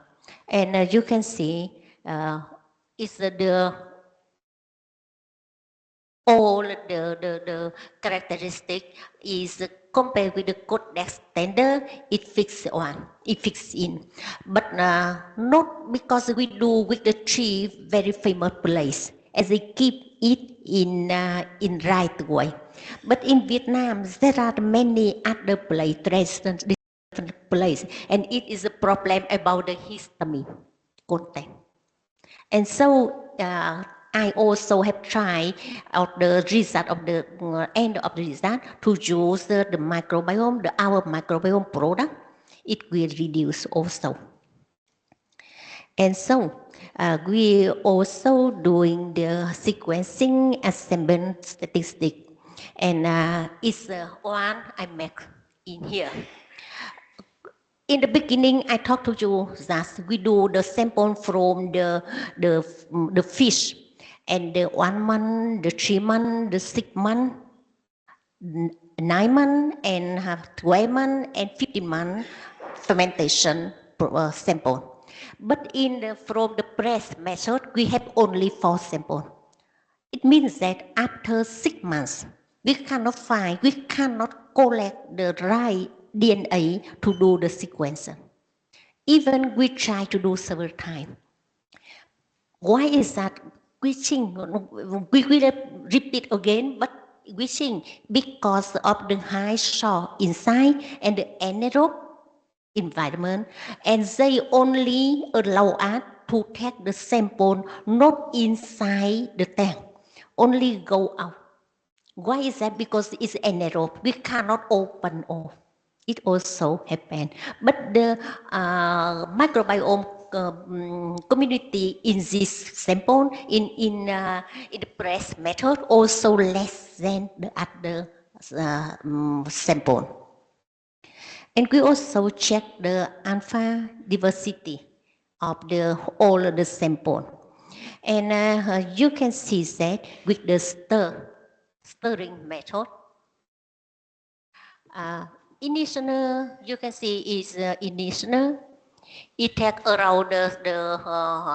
And you can see is the all the characteristic is compared with the Codex standard, it fixed in. But not because we do with the three very famous place, as they keep it in right way. But in Vietnam, there are many other places, different places, and it is a problem about the history content. And so I also have tried out the result of the end of the result to use the microbiome, our microbiome product. It will reduce also. And so we also doing the sequencing assembly statistic, and it's one I make in here. In the beginning, I talked to you that we do the sample from the fish, and the 1 month, the 3 month, the 6 month, 9 month, and 12 month, and 15 month fermentation sample. But from the press method, we have only 4 samples. It means that after 6 months, we cannot collect the right DNA to do the sequencing. Even we try to do several times. Why is that? We think, we will repeat again, but we think because of the high salt inside and the anaerobic environment, and they only allow us to take the sample not inside the tank, only go out. Why is that? Because it's anaerobic. We cannot open all. It also happens. But the microbiome community in this sample, in the press method, also less than the other sample. And we also check the alpha diversity of all of the sample. And you can see that with the stirring method. Initial, you can see is initial. It takes around the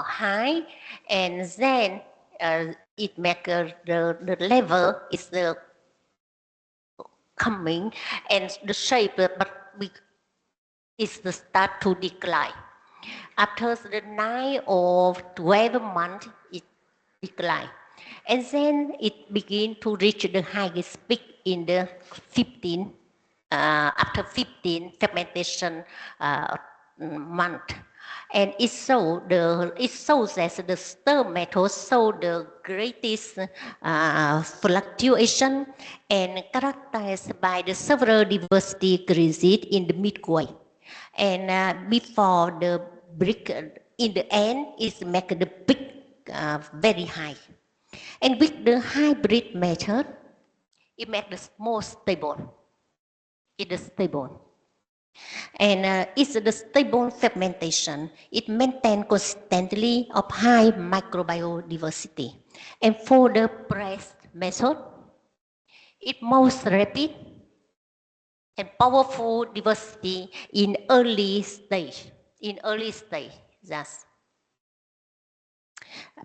high, and then it makes the level is coming, and the shape, but it's the start to decline. After the 9 or 12 months, it decline. And then it begins to reach the highest peak in the 15, after 15 fermentation month. And it shows that the stir method shows the greatest fluctuation and characterized by the several diversity increases in the midway. And before the break, in the end, it makes the peak very high. And with the hybrid method, it makes the more stable. It is stable. And it's the stable fermentation. It maintains constantly of high microbiome diversity. And for the press method, it most rapid and powerful diversity in early stage. Thus.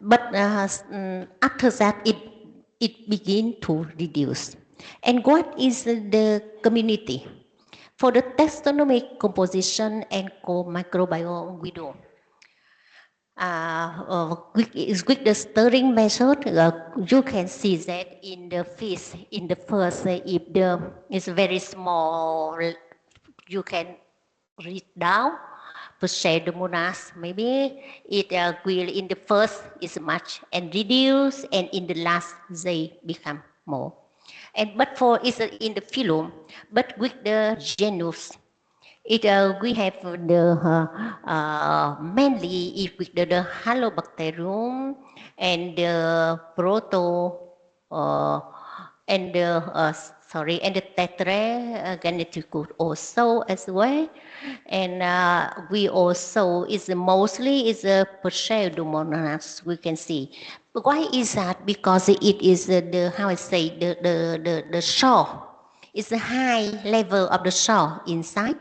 But after that, it begins to reduce. And what is the community? For the taxonomic composition and co-microbiome we do. With the stirring method, you can see that in the fish, in the first, if it's very small, you can read down, Pseudomonas, maybe it will in the first is much and reduce, and in the last they become more. But for it's in the phylum, but with the genus, we have the mainly with the Halobacterium and the and the Tetragrammaticus also as well. And we also mostly is a Pseudomonas, we can see. But why is that? Because it is the salt. It's a high level of the salt inside.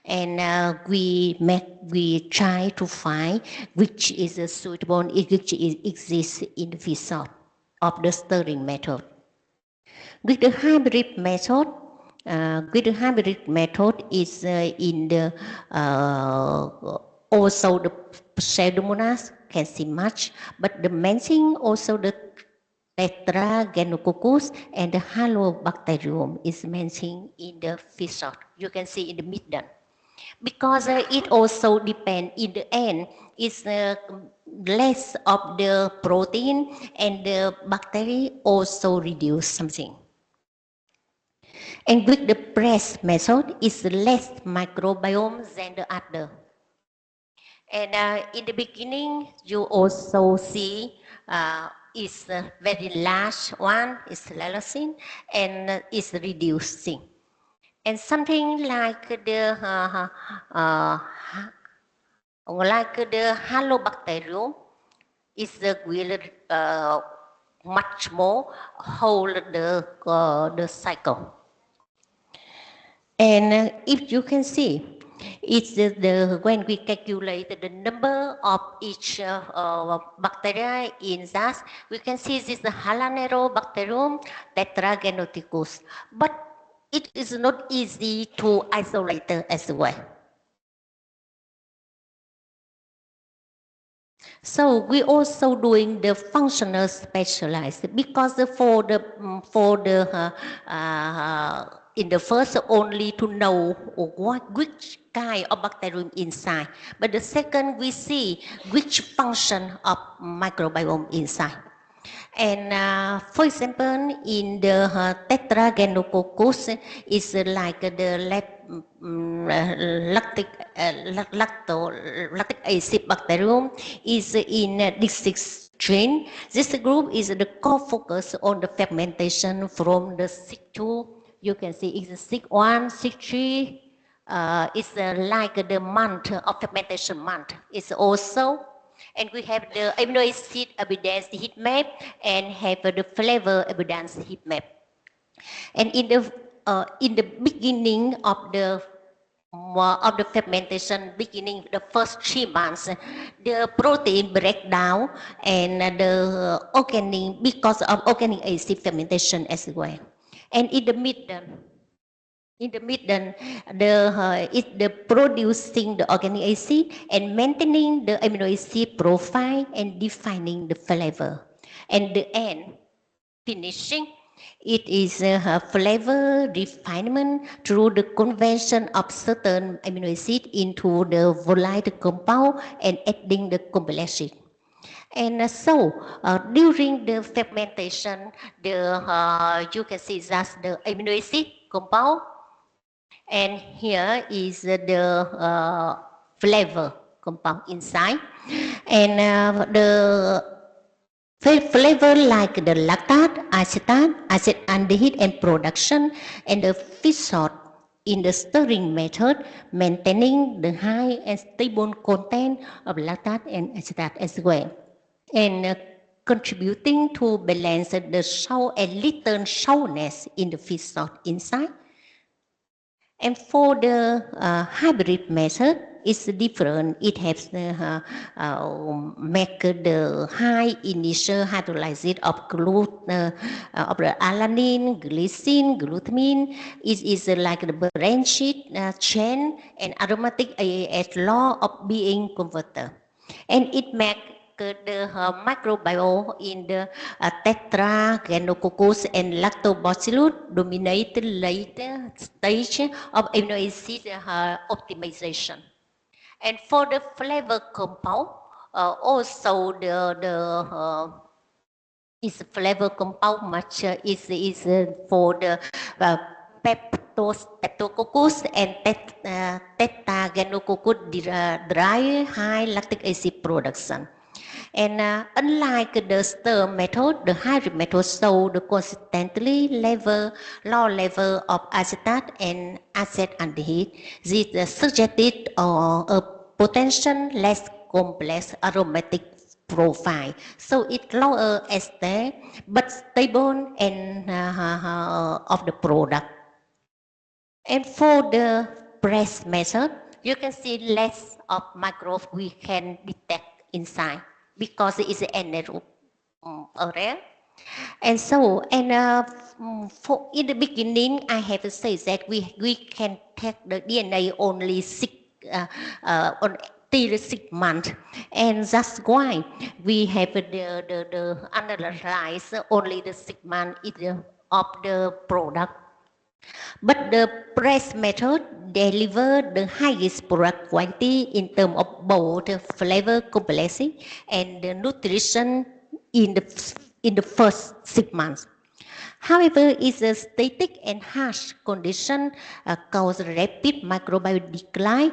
And we try to find which is suitable, which exists in the fish salt of the stirring method. With the hybrid method, is in the also the Pseudomonas can see much, but the main thing also the Tetragenococcus and the Halobacterium is mentioned in the fish salt. You can see in the midden. Because it also depends in the end, it's less of the protein and the bacteria also reduce something. And with the press method, it's less microbiome than the other. And in the beginning, you also see it's a very large one, it's lysine, and it's reducing. And something like the halobacterium is will much more hold the cycle. And if you can see, it's when we calculate the number of each bacteria in that, we can see this is the Halobacterium tetragenoticus. But it is not easy to isolate as well. So we also doing the functional specialized because for the in the first only to know which kind of bacterium inside, but the second we see which function of microbiome inside. And for example, in the Tetragenococcus is like the lactic acid bacterium is in this strain. This group is the core focus on the fermentation from the SIG2. You can see it's SIG1, SIG3. It's like the month of fermentation month. It's also, and we have the amino acid abundance heat map and have the flavor abundance heat map. And in the beginning of the fermentation, beginning the first 3 months, the protein breakdown and the organic because of organic acid fermentation as well. And in the midden, the producing the organic acid and maintaining the amino acid profile and defining the flavor. And the end, finishing, it is a flavor refinement through the conversion of certain amino acid into the volatile compound and adding the complexity. And so during the fermentation, you can see that's the amino acid compound. And here is the flavor compound inside. And the flavor like the lactate, acetate, acid aldehyde and production, and the fish salt in the stirring method, maintaining the high and stable content of lactate and acetate as well. And contributing to balance the sour and little sourness in the fish salt inside. And for the hybrid method, it's different. It has make the high initial hydrolysis of the alanine, glycine, glutamine. It is like the branched chain and aromatic as law of being converter. And it makes the microbiome in the Tetragenococcus and Lactobacillus dominated later stage of amino acid optimization. And for the flavor compound, also is flavor compound much is for the Streptococcus and Tetragenococcus dry high lactic acid production. And unlike the stir method, the hybrid method show the consistently low level of acetate and acid aldehyde. This suggested a potential less complex aromatic profile. So it lower ester but stable and of the product. And for the press method, you can see less of microbes we can detect inside, because it is anaerobic area And so, for in the beginning, I have to say that we can take the DNA only till 6 months, and that's why we have the analyze only the 6 months of the product. But the press method deliver the highest product quality in terms of both flavor complexity and the nutrition in the first 6 months. However, it's a static and harsh condition cause rapid microbial decline,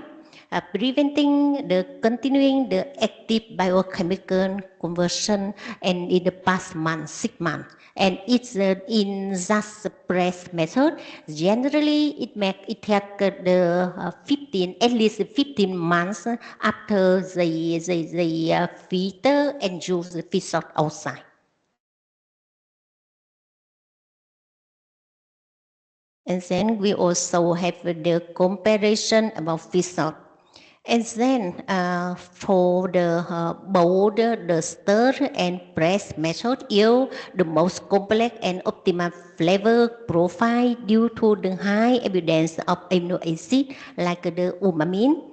preventing the continuing the active biochemical conversion and in the past month, 6 months. And it's in that press method. Generally, it take at least 15 months after the filter and use the fish salt outside. And then we also have the comparison about fish salt. And then for the both the stir and press method yield the most complex and optimal flavor profile due to the high evidence of amino acid like the umami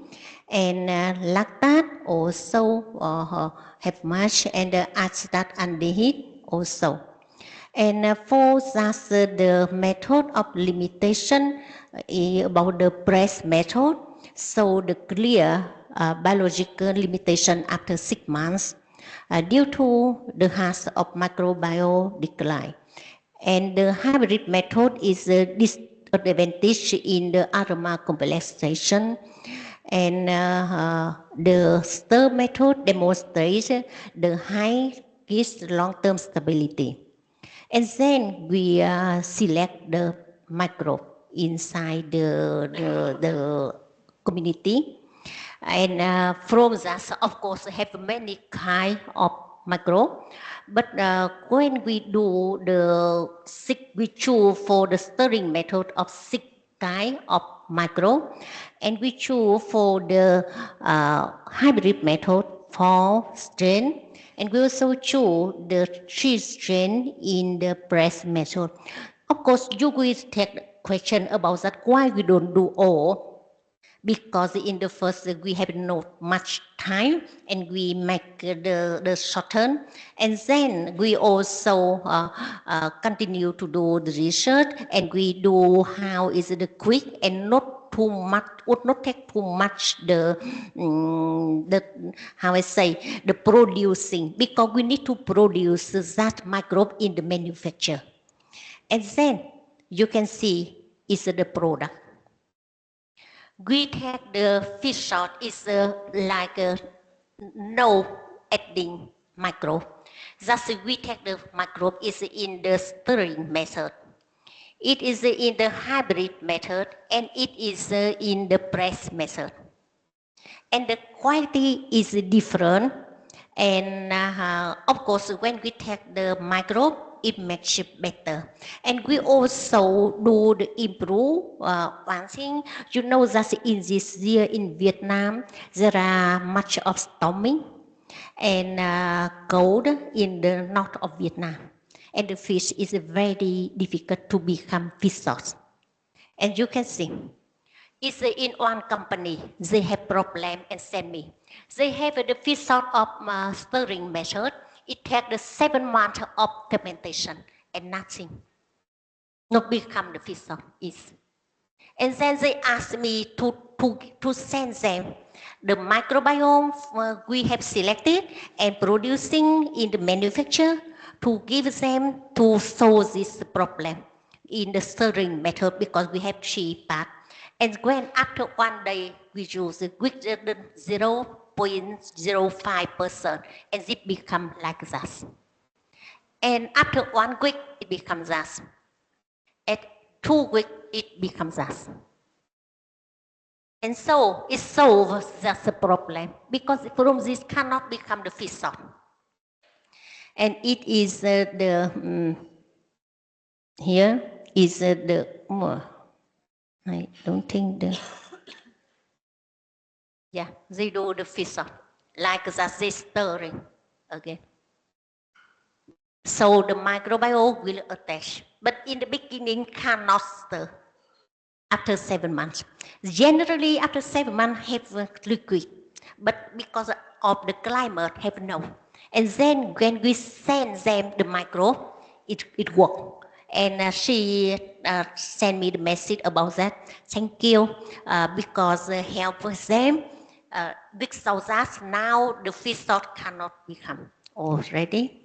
and lactate also have much, and the acetaldehyde also. And for that the method of limitation about the press method, so the clear biological limitation after 6 months due to the harsh of microbial decline. And the hybrid method is a disadvantage in the aroma complexation. And the stir method demonstrates the highest long-term stability. And then we select the microbe inside the community. And from that, of course, have many kind of microbe. But when we do we choose for the stirring method of 6 kind of microbe, and we choose for the hybrid method 4 strain. And we also choose the 3 strain in the press method. Of course, you will take the question about that, why we don't do all? Because in the first we have not much time and we make the shorten, and then we also continue to do the research, and we do how is it quick and not too much, would not take too much the how I say the producing, because we need to produce that microbe in the manufacture, and then you can see is the product. We take the fish salt is like a no adding microbe. Thus we take the microbe is in the stirring method. It is in the hybrid method, and it is in the press method. And the quality is different. And of course, when we take the microbe, it makes it better. And we also do the improve one thing. You know that in this year in Vietnam, there are much of storming and cold in the north of Vietnam. And the fish is very difficult to become fish sauce. And you can see, it's in one company, they have problem and send me. They have the fish salt of stirring method. It takes the 7 months of fermentation and nothing. Not become the fish salt is. And then they asked me to send them the microbiome we have selected and producing in the manufacture to give them to solve this problem in the stirring method, because we have 3 parts. And when after 1 day we use it with the 0.05%, and it becomes like that. And after 1 week it becomes that. At 2 weeks it becomes that. And so it solves just the problem, because from this cannot become the fish salt. And it is here is I don't think yeah, they do the fish salt like that, they stirring again. So the microbiome will attach. But in the beginning, cannot stir after 7 months. Generally, after 7 months, have liquid. But because of the climate, have no. And then when we send them the micro, it works. And she sent me the message about that. Thank you, because help with them. Because that now the fish salt cannot become already.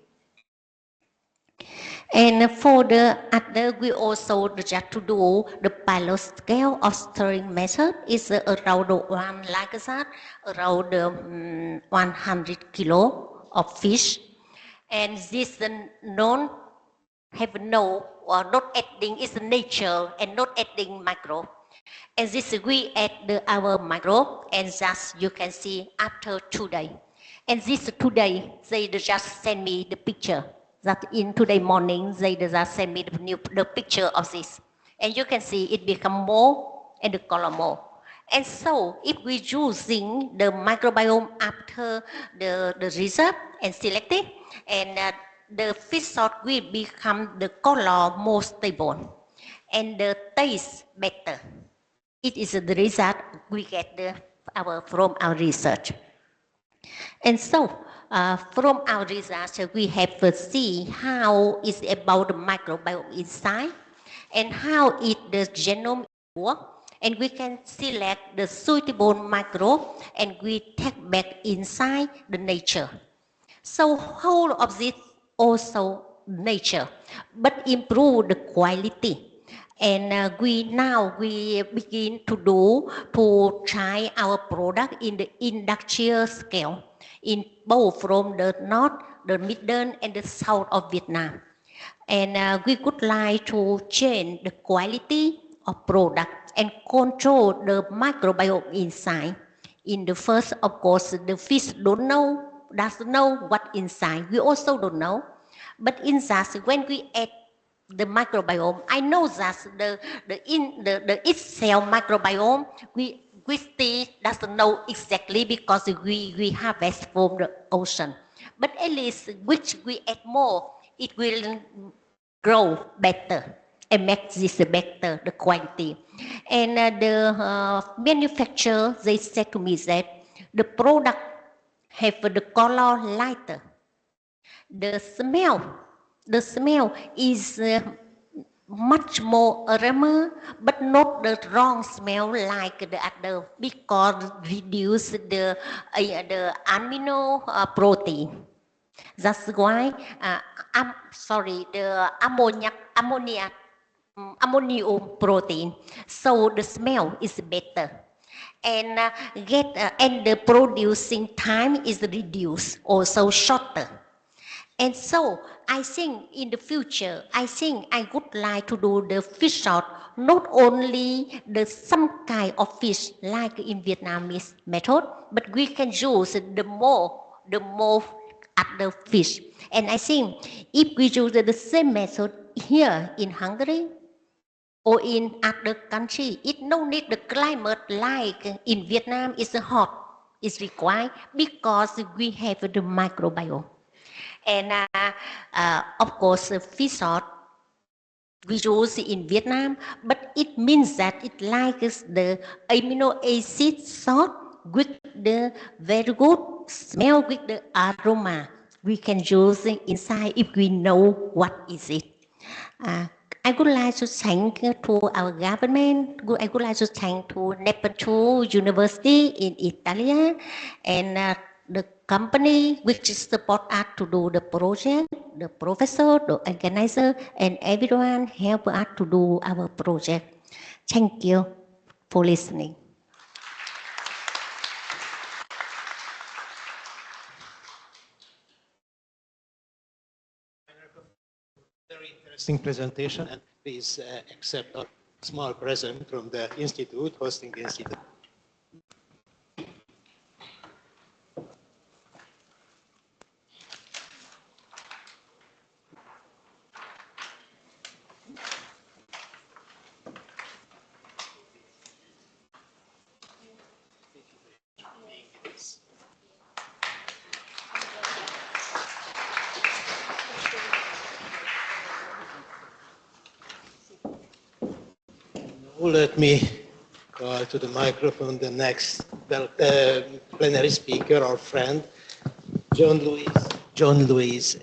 And for the other, we also just to do the pilot scale of stirring method is around one like that, around 100 kilo of fish. And this non have no or not adding is nature and not adding micro. And this we add our micro, and thus you can see after 2 days. And this today they just send me the picture. That in today morning they just send me the picture of this, and you can see it become more and the color more. And so if we using the microbiome after the reserve and selected, and the fish salt will become the color more stable and the taste better. It is the result we get from our research. And so from our research, we have to see how it's about the microbiome inside and how the genome works. And we can select the suitable micro and we take back inside the nature. So whole of this also nature, but improve the quality. And we begin to try our product in the industrial scale, in both from the north, the middle, and the south of Vietnam. And we would like to change the quality of product and control the microbiome inside. In the first, of course, the fish doesn't know what inside. We also don't know. But in that, when we add the microbiome, I know that the itself microbiome, we still doesn't know exactly because we harvest from the ocean. But at least which we add more, it will grow better and make this better, the quality. And the manufacturer, they said to me that the product have the color lighter. The smell is much more aroma, but not the wrong smell like the other, because reduce the amino protein. That's why the ammonium protein. So the smell is better, and and the producing time is reduced, also shorter. And so I think in the future, I would like to do the fish salt, not only some kind of fish like in Vietnamese method, but we can use the more other fish. And I think if we use the same method here in Hungary or in other country, it no need the climate like in Vietnam is hot, is required because we have the microbiome. And of course, fish salt we use in Vietnam, but it means that it likes the amino acid salt with the very good smell, with the aroma. We can use it inside if we know what is it. I would like to thank to our government. I would like to thank to Nepal University in Italy and the company which support us to do the project, the professor, the organizer, and everyone help us to do our project. Thank you for listening. Very interesting presentation, and please accept a small present from the institute, hosting the institute. let me call to the microphone the next plenary speaker, our friend, John Luis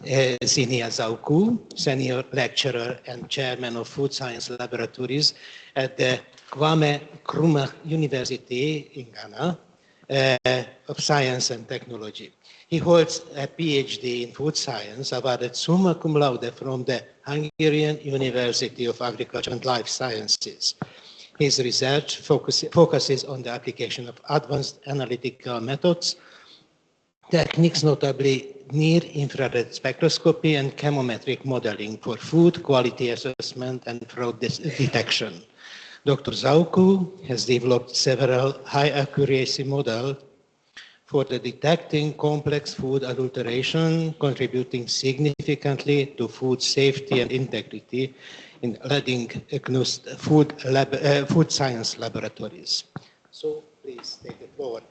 Ziniazauku, Senior Lecturer and Chairman of Food Science Laboratories at the Kwame Nkrumah University in Ghana of Science and Technology. He holds a PhD in food science, awarded summa cum laude from the Hungarian University of Agriculture and Life Sciences. His research focuses on the application of advanced analytical methods, techniques, notably near-infrared spectroscopy and chemometric modeling for food quality assessment and fraud detection. Dr. Zauku has developed several high-accuracy models for the detecting complex food adulteration, contributing significantly to food safety and integrity in leading food science laboratories. So please take it forward.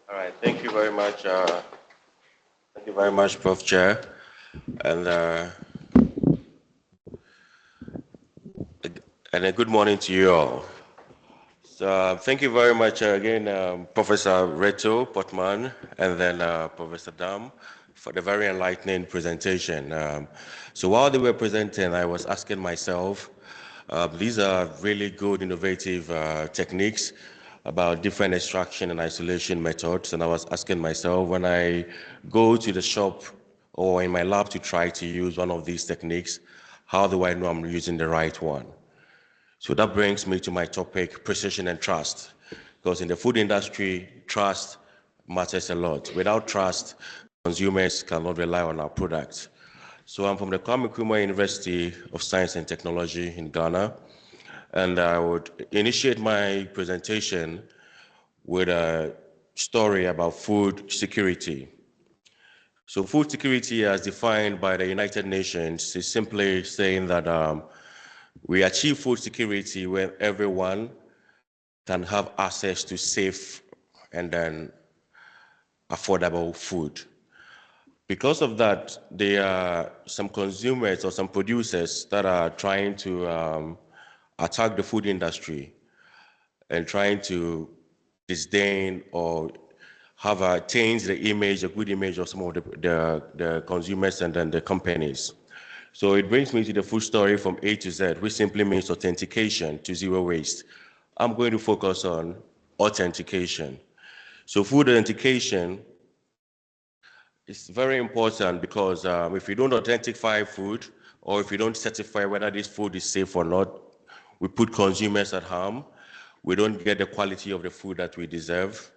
All right, thank you very much. Thank you very much, Prof. Chair. And a good morning to you all. So thank you very much again, Professor Reto Portman, and then Professor Dam, for the very enlightening presentation. So while they were presenting, I was asking myself, these are really good, innovative techniques about different extraction and isolation methods. And I was asking myself, when I go to the shop or in my lab to try to use one of these techniques, how do I know I'm using the right one? So that brings me to my topic, precision and trust. Because in the food industry, trust matters a lot. Without trust, consumers cannot rely on our products. So I'm from the Kwame Nkrumah University of Science and Technology in Ghana. And I would initiate my presentation with a story about food security. So food security, as defined by the United Nations, is simply saying that we achieve food security when everyone can have access to safe and then affordable food. Because of that, there are some consumers or some producers that are trying to attack the food industry and trying to disdain or have changed the image, a good image of some of the consumers and then the companies. So it brings me to the food story from A to Z, which simply means authentication to zero waste. I'm going to focus on authentication. So food authentication is very important because if you don't authentify food, or if you don't certify whether this food is safe or not, we put consumers at harm. We don't get the quality of the food that we deserve.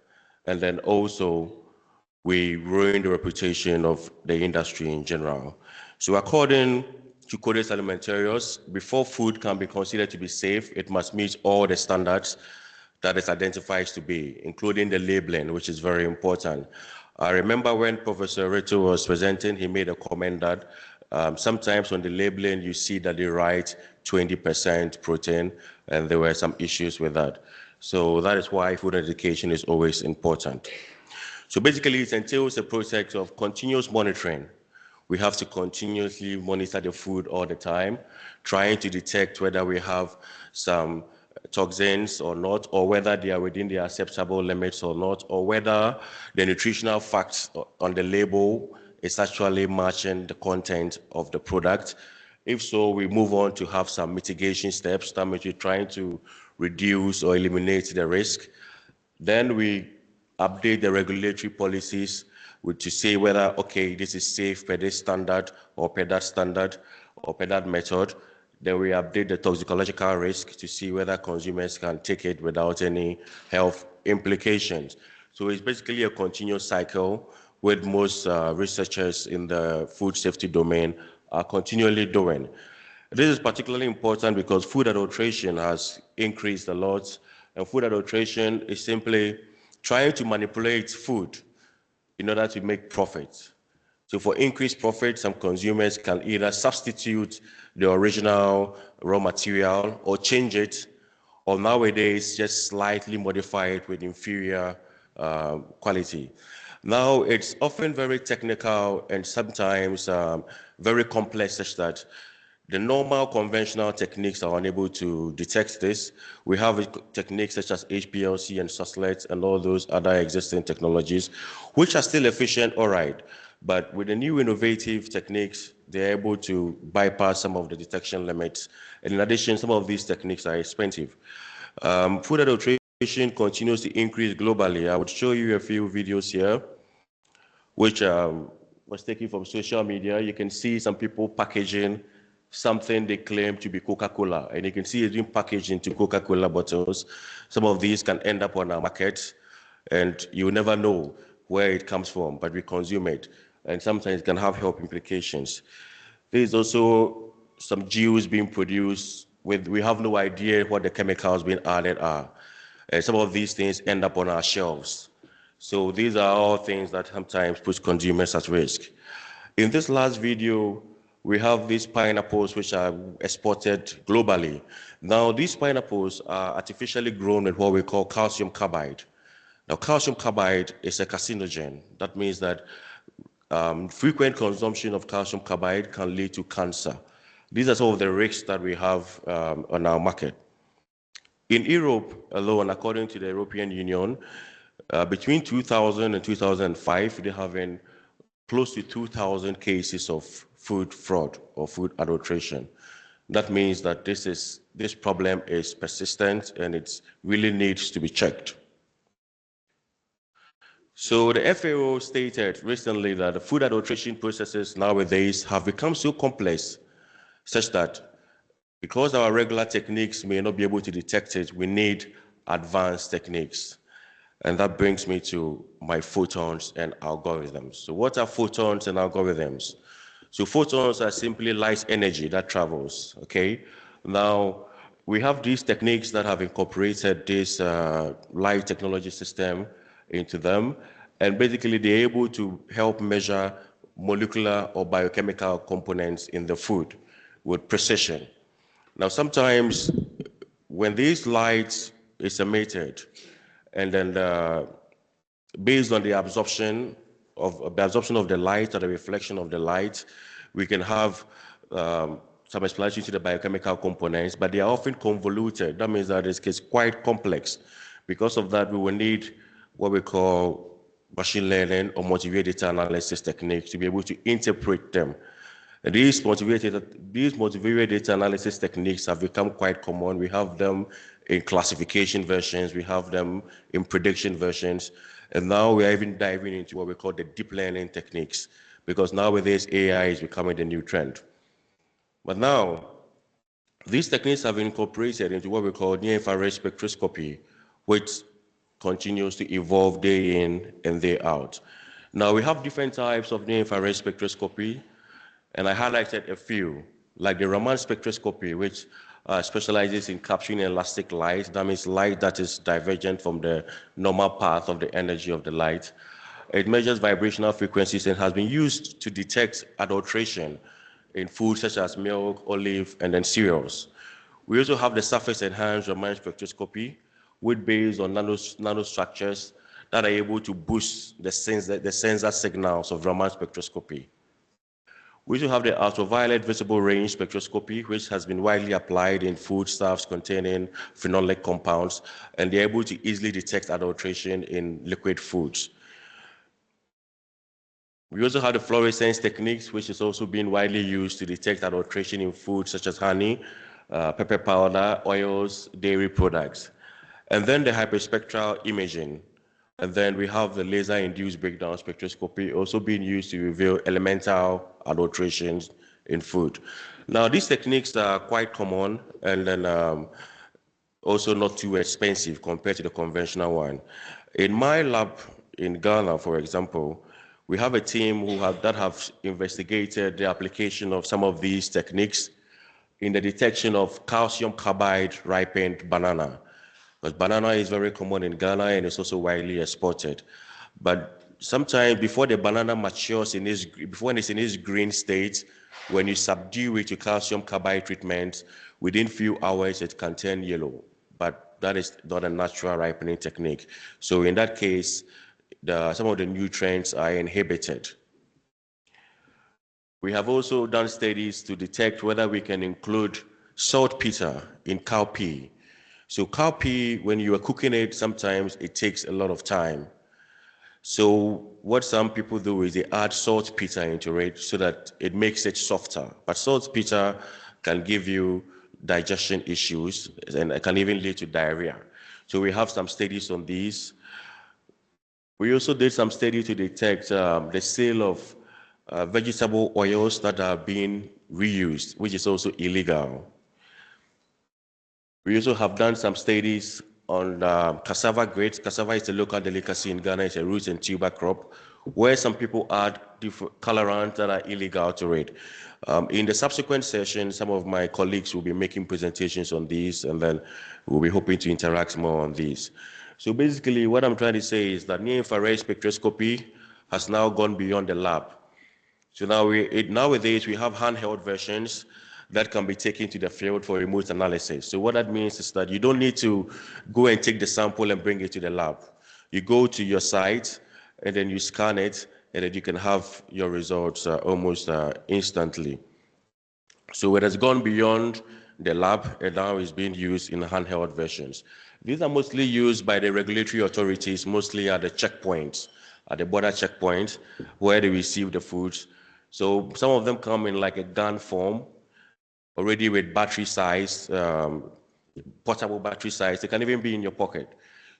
And then also, we ruin the reputation of the industry in general. So according to Codex Alimentarius, before food can be considered to be safe, it must meet all the standards that it identifies to be, including the labeling, which is very important. I remember when Professor Reto was presenting, he made a comment that sometimes on the labeling, you see that they write 20% protein, and there were some issues with that. So that is why food education is always important. So basically, it entails a process of continuous monitoring. We have to continuously monitor the food all the time, trying to detect whether we have some toxins or not, or whether they are within the acceptable limits or not, or whether the nutritional facts on the label is actually matching the content of the product. If so, we move on to have some mitigation steps, that means we're trying to reduce or eliminate the risk. Then we update the regulatory policies to say whether, okay, this is safe per this standard or per that standard or per that method. Then we update the toxicological risk to see whether consumers can take it without any health implications. So it's basically a continuous cycle with most researchers in the food safety domain are continually doing. This is particularly important because food adulteration has increased a lot, and food adulteration is simply trying to manipulate food in order to make profit. So for increased profit, some consumers can either substitute the original raw material or change it, or nowadays just slightly modify it with inferior quality. Now, it's often very technical and sometimes very complex, such that the normal conventional techniques are unable to detect this. We have techniques such as HPLC and SUSLET and all those other existing technologies, which are still efficient, all right. But with the new innovative techniques, they're able to bypass some of the detection limits. And in addition, some of these techniques are expensive. Food adulteration continues to increase globally. I would show you a few videos here, which was taken from social media. You can see some people packaging something they claim to be Coca-Cola, and you can see it being packaged into Coca-Cola bottles. Some of these can end up on our market, and you never know where it comes from, but we consume it, and sometimes it can have health implications. There's also some juice being produced with, we have no idea what the chemicals being added are. And some of these things end up on our shelves. So these are all things that sometimes put consumers at risk. In this last video, we have these pineapples which are exported globally. Now, these pineapples are artificially grown with what we call calcium carbide. Now, calcium carbide is a carcinogen. That means that frequent consumption of calcium carbide can lead to cancer. These are some of the risks that we have on our market. In Europe alone, according to the European Union, between 2000 and 2005, they're having close to 2,000 cases of food fraud or food adulteration. That means that this problem is persistent and it really needs to be checked. So the FAO stated recently that the food adulteration processes nowadays have become so complex such that because our regular techniques may not be able to detect it, we need advanced techniques. And that brings me to my photons and algorithms. So what are photons and algorithms? So photons are simply light energy that travels, okay? Now, we have these techniques that have incorporated this light technology system into them, and basically they're able to help measure molecular or biochemical components in the food with precision. Now, sometimes when these lights is emitted, and then based on the absorption of the light or the reflection of the light, we can have some explanation to the biochemical components, but they are often convoluted. That means that it's quite complex. Because of that, we will need what we call machine learning or motivated data analysis techniques to be able to interpret them. And these motivated data analysis techniques have become quite common. We have them in classification versions, we have them in prediction versions, and now we are even diving into what we call the deep learning techniques, because nowadays AI is becoming the new trend. But now, these techniques have been incorporated into what we call near-infrared spectroscopy, which continues to evolve day in and day out. Now, we have different types of near-infrared spectroscopy, and I highlighted a few, like the Raman spectroscopy, which specializes in capturing elastic light. That means light that is divergent from the normal path of the energy of the light. It measures vibrational frequencies and has been used to detect adulteration in foods such as milk, olive, and then cereals. We also have the surface-enhanced Raman spectroscopy, which based on nanostructures that are able to boost the sensor signals of Raman spectroscopy. We also have the ultraviolet visible range spectroscopy, which has been widely applied in foodstuffs containing phenolic compounds, and they're able to easily detect adulteration in liquid foods. We also have the fluorescence techniques, which is also being widely used to detect adulteration in foods such as honey, pepper powder, oils, dairy products. And then the hyperspectral imaging. And then we have the laser-induced breakdown spectroscopy also being used to reveal elemental adulterations in food. Now, these techniques are quite common and then also not too expensive compared to the conventional one. In my lab in Ghana, for example, we have a team that have investigated the application of some of these techniques in the detection of calcium carbide ripened banana. Because banana is very common in Ghana and it's also widely exported. But sometimes before the banana matures before it's in its green state, when you subdue it to calcium carbide treatment, within few hours it can turn yellow. But that is not a natural ripening technique. So in that case, some of the nutrients are inhibited. We have also done studies to detect whether we can include saltpeter in cowpea. So cowpea, when you are cooking it, sometimes it takes a lot of time. So what some people do is they add saltpeter into it so that it makes it softer. But saltpeter can give you digestion issues and it can even lead to diarrhea. So we have some studies on these. We also did some studies to detect the sale of vegetable oils that are being reused, which is also illegal. We also have done some studies on cassava grades. Cassava is a local delicacy in Ghana. It's a root and tuber crop, where some people add different colorants that are illegal to it. In the subsequent session, some of my colleagues will be making presentations on these, and then we'll be hoping to interact more on these. So basically, what I'm trying to say is that near-infrared spectroscopy has now gone beyond the lab. So now nowadays we have handheld versions that can be taken to the field for remote analysis. So what that means is that you don't need to go and take the sample and bring it to the lab. You go to your site and then you scan it, and then you can have your results almost instantly. So it has gone beyond the lab and now is being used in handheld versions. These are mostly used by the regulatory authorities, mostly at the checkpoints, at the border checkpoints, where they receive the foods. So some of them come in like a gun form, already with battery size, portable battery size. They can even be in your pocket.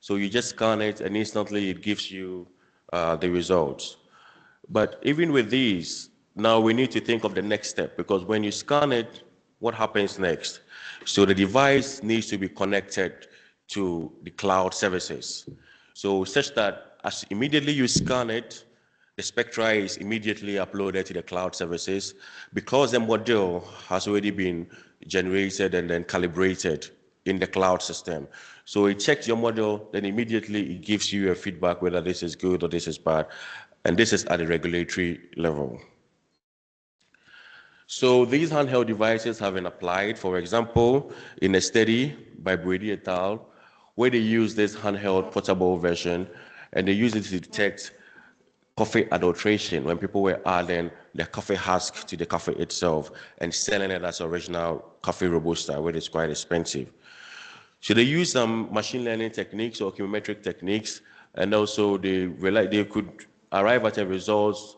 So you just scan it and instantly it gives you the results. But even with these, now we need to think of the next step, because when you scan it, what happens next? So the device needs to be connected to the cloud services. So such that as immediately you scan it, the spectra is immediately uploaded to the cloud services, because the model has already been generated and then calibrated in the cloud system. So it checks your model, then immediately it gives you a feedback whether this is good or this is bad. And this is at the regulatory level. So these handheld devices have been applied, for example, in a study by Brady et al., where they use this handheld portable version, and they use it to detect coffee adulteration, when people were adding the coffee husk to the coffee itself and selling it as original coffee Robusta, which is quite expensive. So they use some machine learning techniques or chemometric techniques, and also they could arrive at a result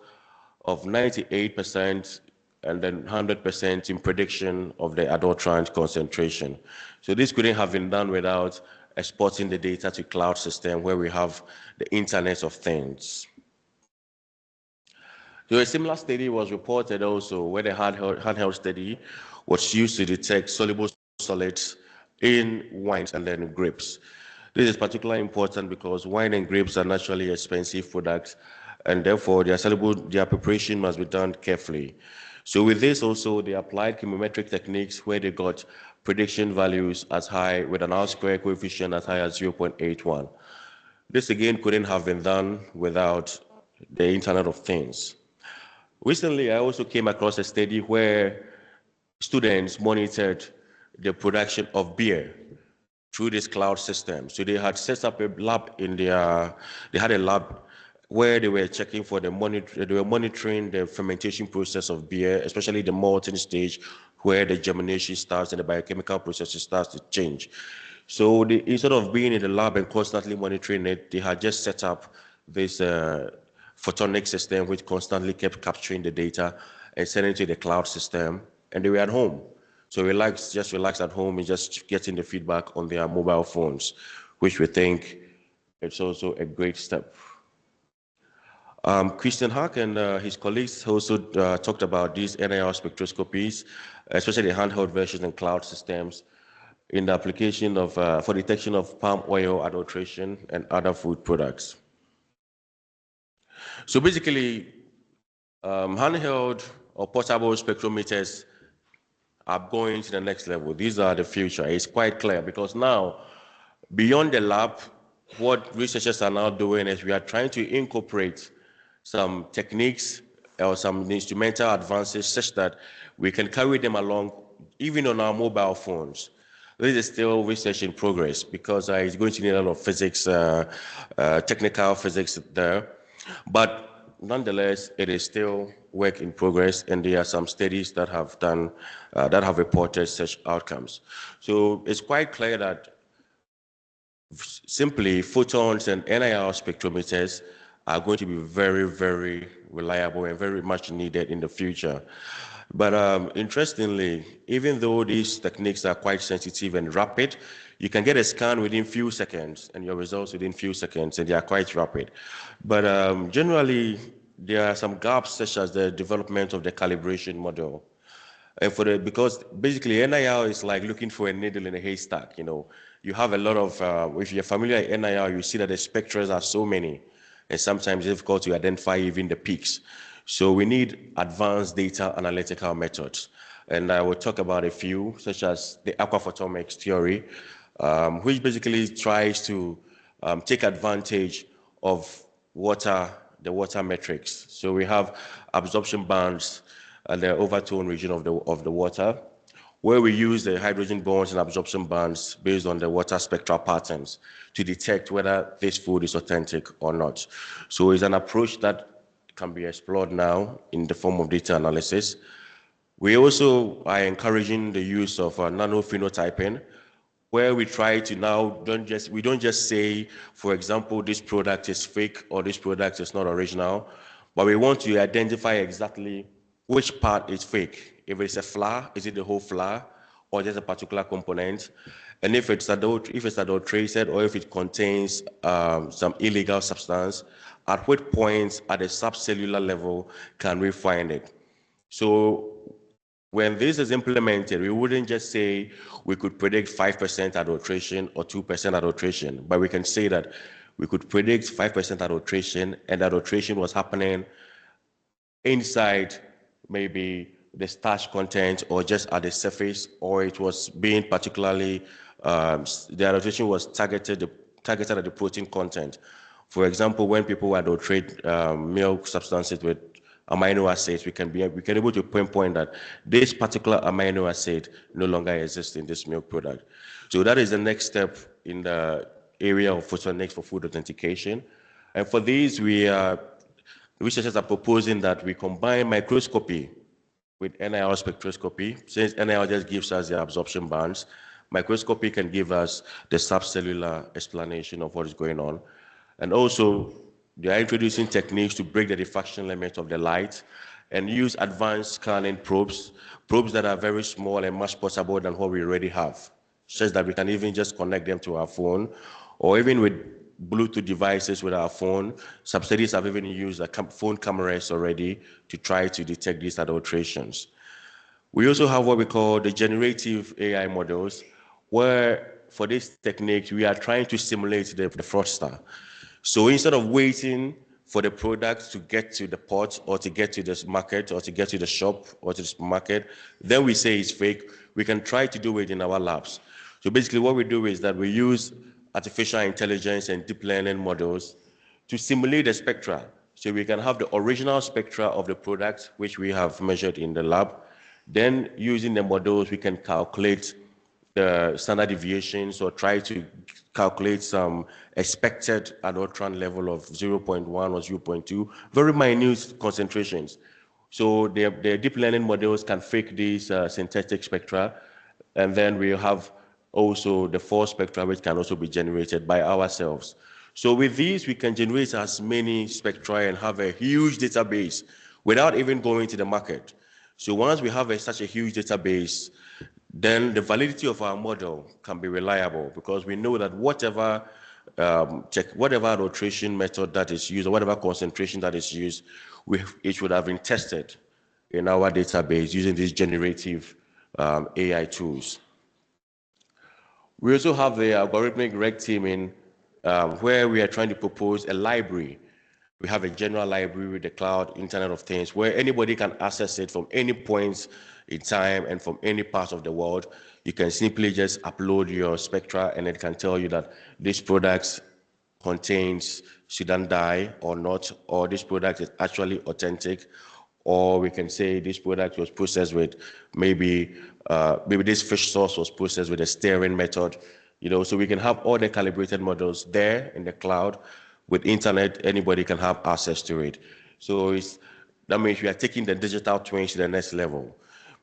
of 98% and then 100% in prediction of the adulterant concentration. So this couldn't have been done without exporting the data to cloud system, where we have the Internet of Things. So a similar study was reported also, where the handheld study was used to detect soluble solids in wines and then grapes. This is particularly important because wine and grapes are naturally expensive products, and therefore their preparation must be done carefully. So with this also, they applied chemometric techniques where they got prediction values as high, with an R-square coefficient as high as 0.81. This again couldn't have been done without the Internet of Things. Recently, I also came across a study where students monitored the production of beer through this cloud system. So they had set up a lab they had a lab where they were checking for they were monitoring the fermentation process of beer, especially the malting stage, where the germination starts and the biochemical process starts to change. So instead of being in the lab and constantly monitoring it, they had just set up this photonic system which constantly kept capturing the data and sending it to the cloud system, and they were at home. So just relax at home and just getting the feedback on their mobile phones, which we think it's also a great step. Christian Hack and his colleagues also talked about these NIR spectroscopies, especially the handheld versions and cloud systems, in the application of for detection of palm oil adulteration and other food products. So basically, handheld or portable spectrometers are going to the next level. These are the future. It's quite clear because now, beyond the lab, what researchers are now doing is we are trying to incorporate some techniques or some instrumental advances such that we can carry them along even on our mobile phones. This is still research in progress because it's going to need a lot of physics, technical physics there. But nonetheless, it is still work in progress, and there are some studies that have done, that have reported such outcomes. So it's quite clear that simply photons and NIR spectrometers are going to be very, very reliable and very much needed in the future. But interestingly, even though these techniques are quite sensitive and rapid, you can get a scan within few seconds and your results within few seconds, and they are quite rapid. But generally, there are some gaps such as the development of the calibration model. And because basically NIR is like looking for a needle in a haystack, you know. You have a lot of, if you're familiar with NIR, you see that the spectra are so many, and sometimes it's difficult to identify even the peaks. So we need advanced data analytical methods. And I will talk about a few, such as the aquaphotomics theory, which basically tries to take advantage of the water metrics. So we have absorption bands and the overtone region of the water, where we use the hydrogen bonds and absorption bands based on the water spectral patterns to detect whether this food is authentic or not. So it's an approach that can be explored now in the form of data analysis. We also are encouraging the use of nanophenotyping, where we try to now we don't just say, for example, this product is fake or this product is not original, but we want to identify exactly which part is fake. If it's a flour, is it the whole flour or just a particular component? And if it's adulterated or if it contains some illegal substance, at what point at the subcellular level can we find it? So when this is implemented, we wouldn't just say we could predict 5% adulteration or 2% adulteration, but we can say that we could predict 5% adulteration, and adulteration was happening inside maybe the starch content or just at the surface, or it was being particularly, the adulteration was targeted at the protein content. For example, when people adulterate milk substances with amino acids, we can be able to pinpoint that this particular amino acid no longer exists in this milk product. So that is the next step in the area of photonics for food authentication. And for these, researchers are proposing that we combine microscopy with NIR spectroscopy. Since NIR just gives us the absorption bands, microscopy can give us the subcellular explanation of what is going on. And also, they are introducing techniques to break the diffraction limit of the light and use advanced scanning probes that are very small and much portable than what we already have, such that we can even just connect them to our phone, or even with Bluetooth devices with our phone. Some studies have even used phone cameras already to try to detect these adulterations. We also have what we call the generative AI models, where for this technique, we are trying to simulate the fraudster. So instead of waiting for the product to get to the port or to get to this market or to get to the shop or to the market, then we say it's fake, we can try to do it in our labs. So basically what we do is that we use artificial intelligence and deep learning models to simulate the spectra. So we can have the original spectra of the product, which we have measured in the lab. Then using the models, we can calculate the standard deviations or try to calculate some expected adulterant level of 0.1 or 0.2, very minute concentrations. So the deep learning models can fake these synthetic spectra, and then we have also the false spectra, which can also be generated by ourselves. So with these, we can generate as many spectra and have a huge database without even going to the market. So once we have such a huge database, then the validity of our model can be reliable, because we know that whatever adulteration method that is used or whatever concentration that is used, it should have been tested in our database using these generative AI tools. We also have the algorithmic reg teaming, where we are trying to propose a library We have a general library with the cloud, Internet of Things, where anybody can access it from any point in time and from any part of the world. You can simply just upload your spectra and it can tell you that this product contains Sudan dye or not, or this product is actually authentic, or we can say this product was processed with maybe this fish sauce was processed with a stirring method, so we can have all the calibrated models there in the cloud. With internet, anybody can have access to it. So that means we are taking the digital twins to the next level,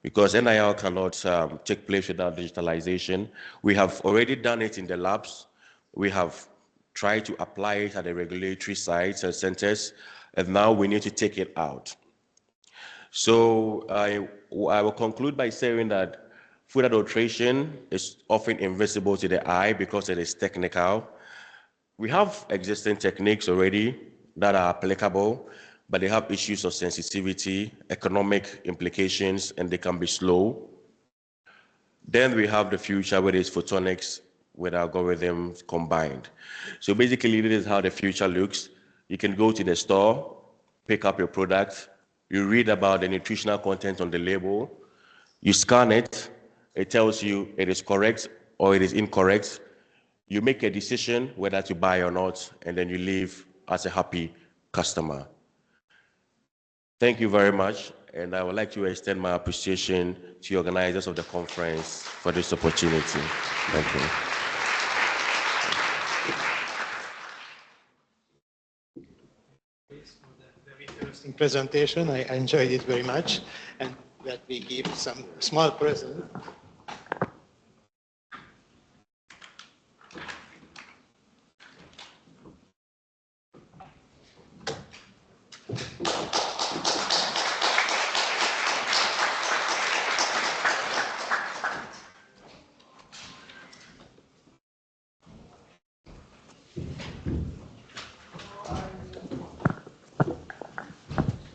because NIL cannot take place without digitalization. We have already done it in the labs. We have tried to apply it at the regulatory sites and centers, and now we need to take it out. So I will conclude by saying that food adulteration is often invisible to the eye because it is technical. We have existing techniques already that are applicable, but they have issues of sensitivity, economic implications, and they can be slow. Then we have the future, where it's photonics with algorithms combined. So basically, this is how the future looks. You can go to the store, pick up your product, you read about the nutritional content on the label, you scan it, it tells you it is correct or it is incorrect. You make a decision whether to buy or not, and then you leave as a happy customer. Thank you very much, and I would like to extend my appreciation to the organizers of the conference for this opportunity. Thank you. Very interesting presentation. I enjoyed it very much, and let me give some small present.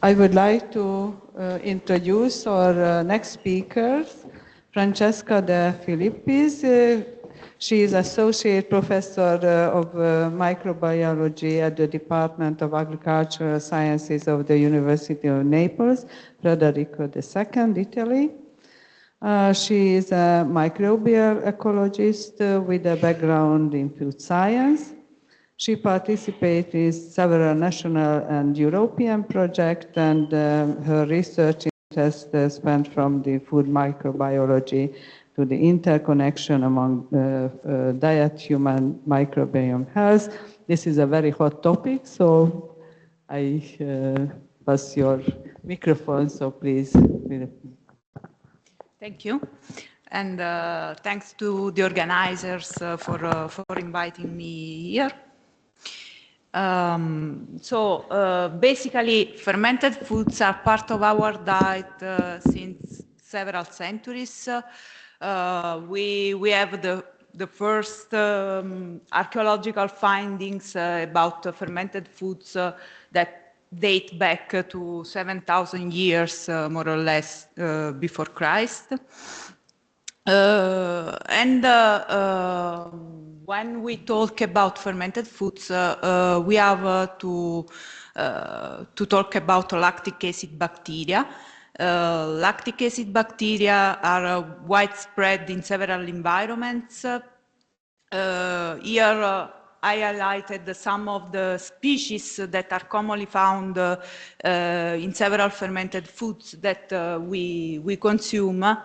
I would like to introduce our next speaker, Francesca De Filippis. She is Associate Professor of Microbiology at the Department of Agricultural Sciences of the University of Naples, Federico II, Italy. She is a microbial ecologist with a background in food science. She participated in several national and European projects, and her research interest spanned from the food microbiology to the interconnection among diet, human microbiome health. This is a very hot topic, so I pass your microphone, so please. Thank you. And thanks to the organizers for inviting me here. Basically, fermented foods are part of our diet since several centuries. We have the first archaeological findings about fermented foods that date back to 7,000 years, more or less, before Christ. When we talk about fermented foods, we have to talk about lactic acid bacteria. Lactic acid bacteria are widespread in several environments. Here I highlighted some of the species that are commonly found in several fermented foods that we consume.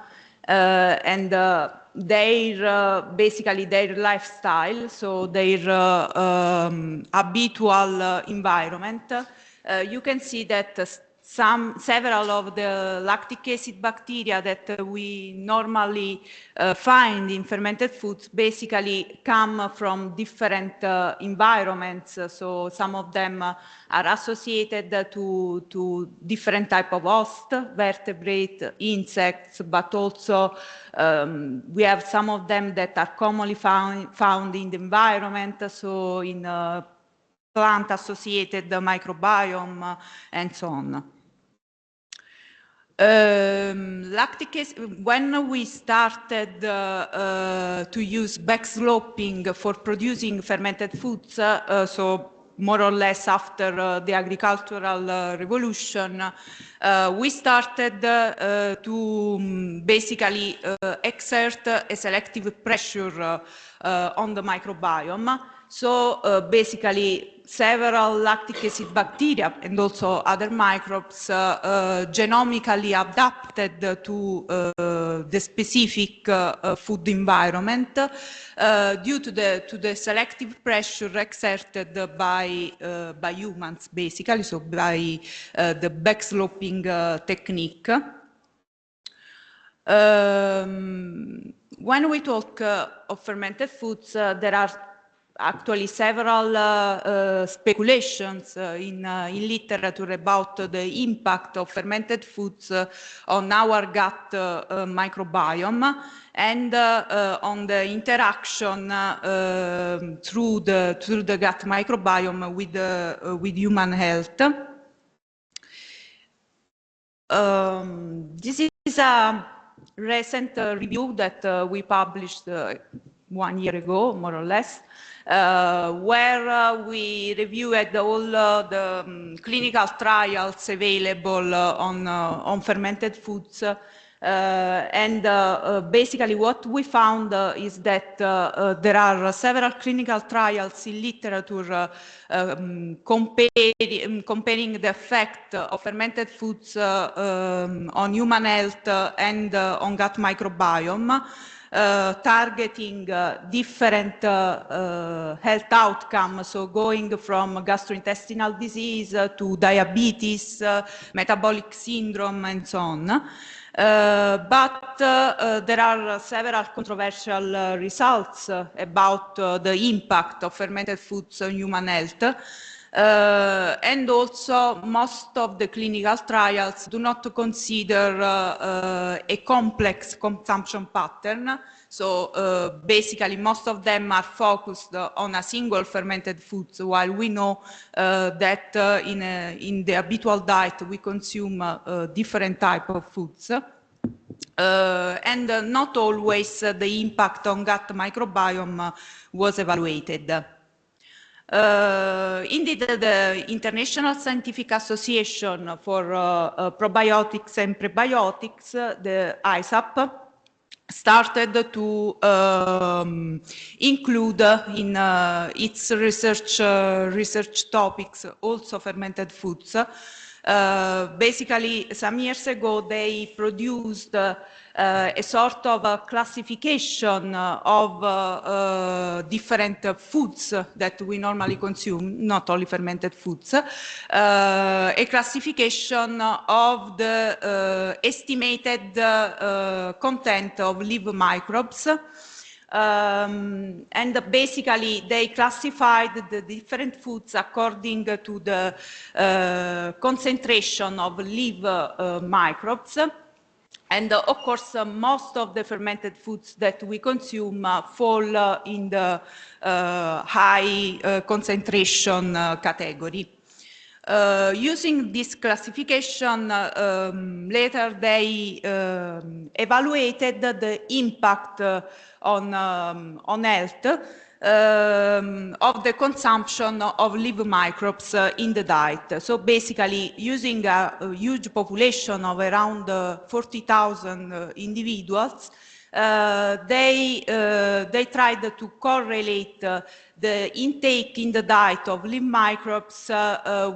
And basically their lifestyle, so their habitual environment. You can see that several of the lactic acid bacteria that we normally find in fermented foods basically come from different environments. So some of them are associated to different type of host, vertebrate, insects, but also we have some of them that are commonly found in the environment, so in plant-associated microbiome and so on. Lactic acid, when we started to use backsloping for producing fermented foods, so more or less after the agricultural revolution, we started to basically exert a selective pressure on the microbiome. So basically several lactic acid bacteria and also other microbes genomically adapted to the specific food environment due to the selective pressure exerted by humans, basically, so by the backsloping technique. When we talk of fermented foods, there are actually several speculations in literature about the impact of fermented foods on our gut microbiome and on the interaction through the gut microbiome with human health. This is a recent review that we published 1 year ago, more or less, where we reviewed all the clinical trials available on fermented foods. And basically what we found is that there are several clinical trials in literature comparing the effect of fermented foods on human health and on gut microbiome. Targeting different health outcomes, so going from gastrointestinal disease to diabetes, metabolic syndrome, and so on. But there are several controversial results about the impact of fermented foods on human health. And also most of the clinical trials do not consider a complex consumption pattern. So basically most of them are focused on a single fermented food, while we know that in the habitual diet we consume different type of foods. And not always the impact on gut microbiome was evaluated. Indeed, the International Scientific Association for Probiotics and Prebiotics, the ISAP, started to include in its research topics also fermented foods. Basically, some years ago, they produced a sort of a classification of different foods that we normally consume, not only fermented foods, a classification of the estimated content of live microbes. And basically they classified the different foods according to the concentration of live microbes. And of course, most of the fermented foods that we consume fall in the high concentration category. Using this classification, later they evaluated the impact on health of the consumption of live microbes in the diet. So basically, using a huge population of around 40,000 individuals, they tried to correlate the intake in the diet of live microbes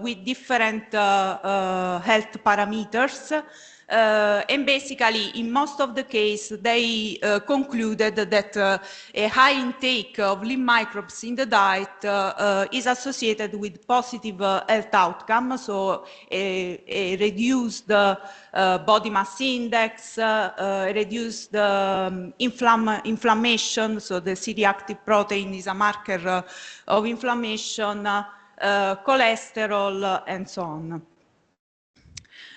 with different health parameters. And basically, in most of the case, they concluded that a high intake of live microbes in the diet is associated with positive health outcomes, so a reduced body mass index, reduced inflammation, so the C-reactive protein is a marker of inflammation, cholesterol, and so on.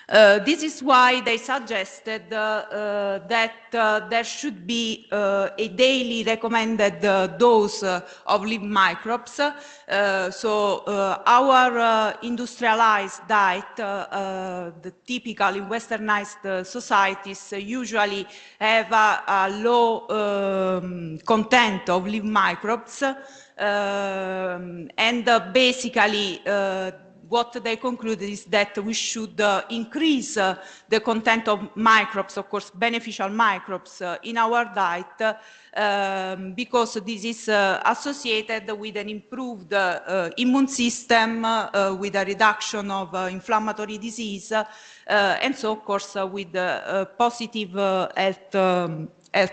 This is why they suggested that there should be a daily recommended dose of live microbes. Our industrialized diet, the typical in westernized societies, usually have a low content of live microbes, and basically what they concluded is that we should increase the content of microbes, of course, beneficial microbes in our diet, because this is associated with an improved immune system, with a reduction of inflammatory disease, and so, of course, with a positive health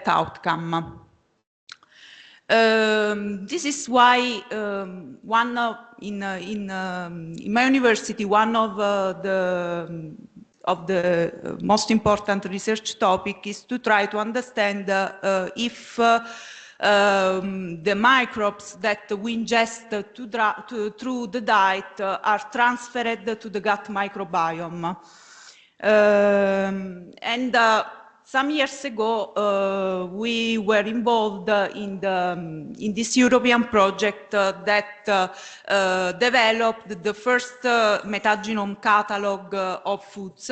outcome. This is why in my university, one of the most important research topic is to try to understand if the microbes that we ingest through the diet are transferred to the gut microbiome. Some years ago, we were involved in this European project that developed the first metagenome catalog of foods,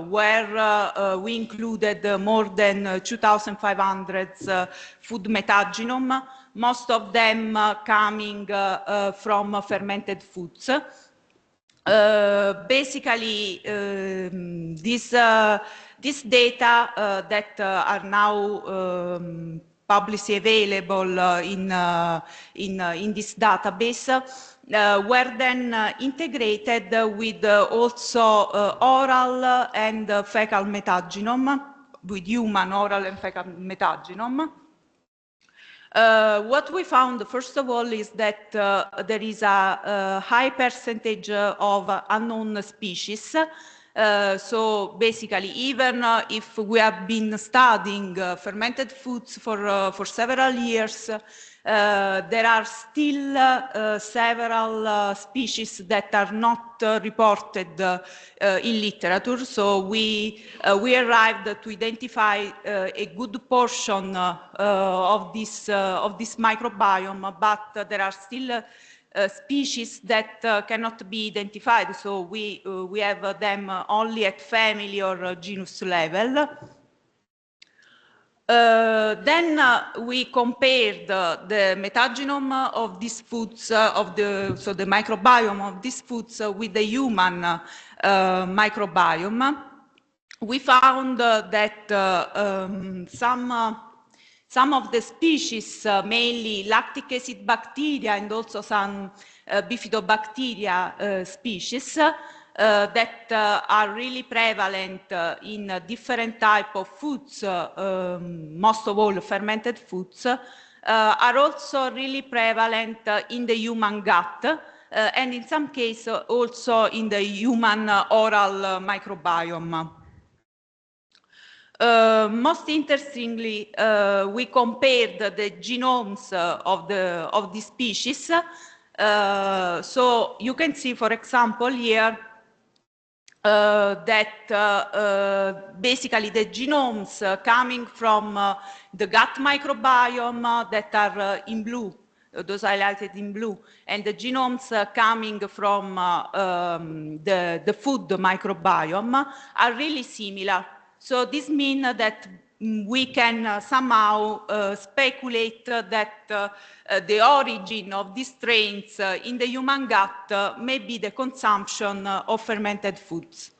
where we included more than 2,500 food metagenome, most of them coming from fermented foods. Basically, these data that are now publicly available in this database were then integrated with also oral and fecal metagenome, with human oral and fecal metagenome. What we found, first of all, is that there is a high percentage of unknown species. So basically, even if we have been studying fermented foods for several years, there are still several species that are not reported in literature. So we arrived to identify a good portion of this microbiome, but there are still species that cannot be identified, so we have them only at family or genus level. Then we compared the metagenome of these foods, so the microbiome of these foods with the human microbiome. We found that some of the species, mainly lactic acid bacteria and also some bifidobacteria species that are really prevalent in different types of foods, most of all fermented foods, are also really prevalent in the human gut, and in some cases also in the human oral microbiome. Most interestingly, we compared the genomes of the species. So you can see, for example, here that basically the genomes coming from the gut microbiome that are in blue, those highlighted in blue, and the genomes coming from the food microbiome are really similar. So this means that we can somehow speculate that the origin of these strains in the human gut may be the consumption of fermented foods.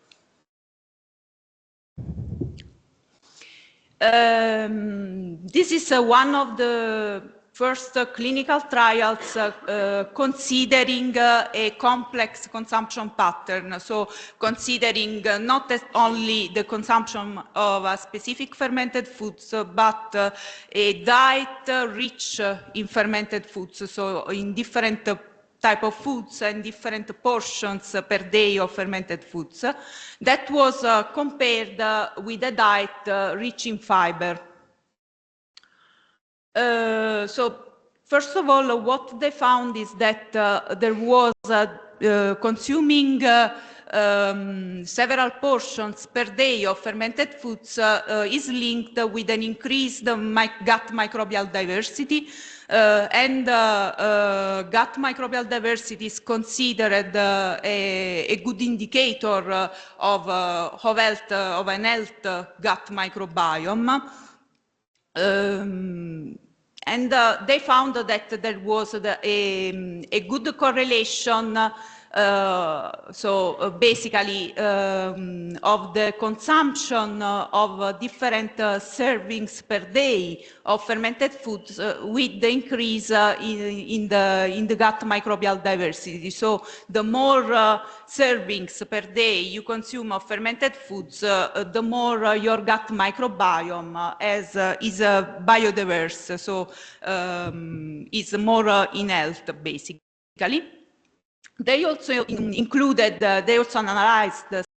This is one of the first clinical trials considering a complex consumption pattern, so considering not only the consumption of a specific fermented foods, but a diet rich in fermented foods, so in different type of foods and different portions per day of fermented foods. That was compared with a diet rich in fiber. So first of all, what they found is that there was consuming several portions per day of fermented foods is linked with an increased gut microbial diversity, and gut microbial diversity is considered a good indicator of health, of an health gut microbiome. And they found that there was a good correlation, basically of the consumption of different servings per day of fermented foods with the increase in the gut microbial diversity. So the more servings per day you consume of fermented foods, the more your gut microbiome is biodiverse, so is more in health, basically. They also included, they also analyzed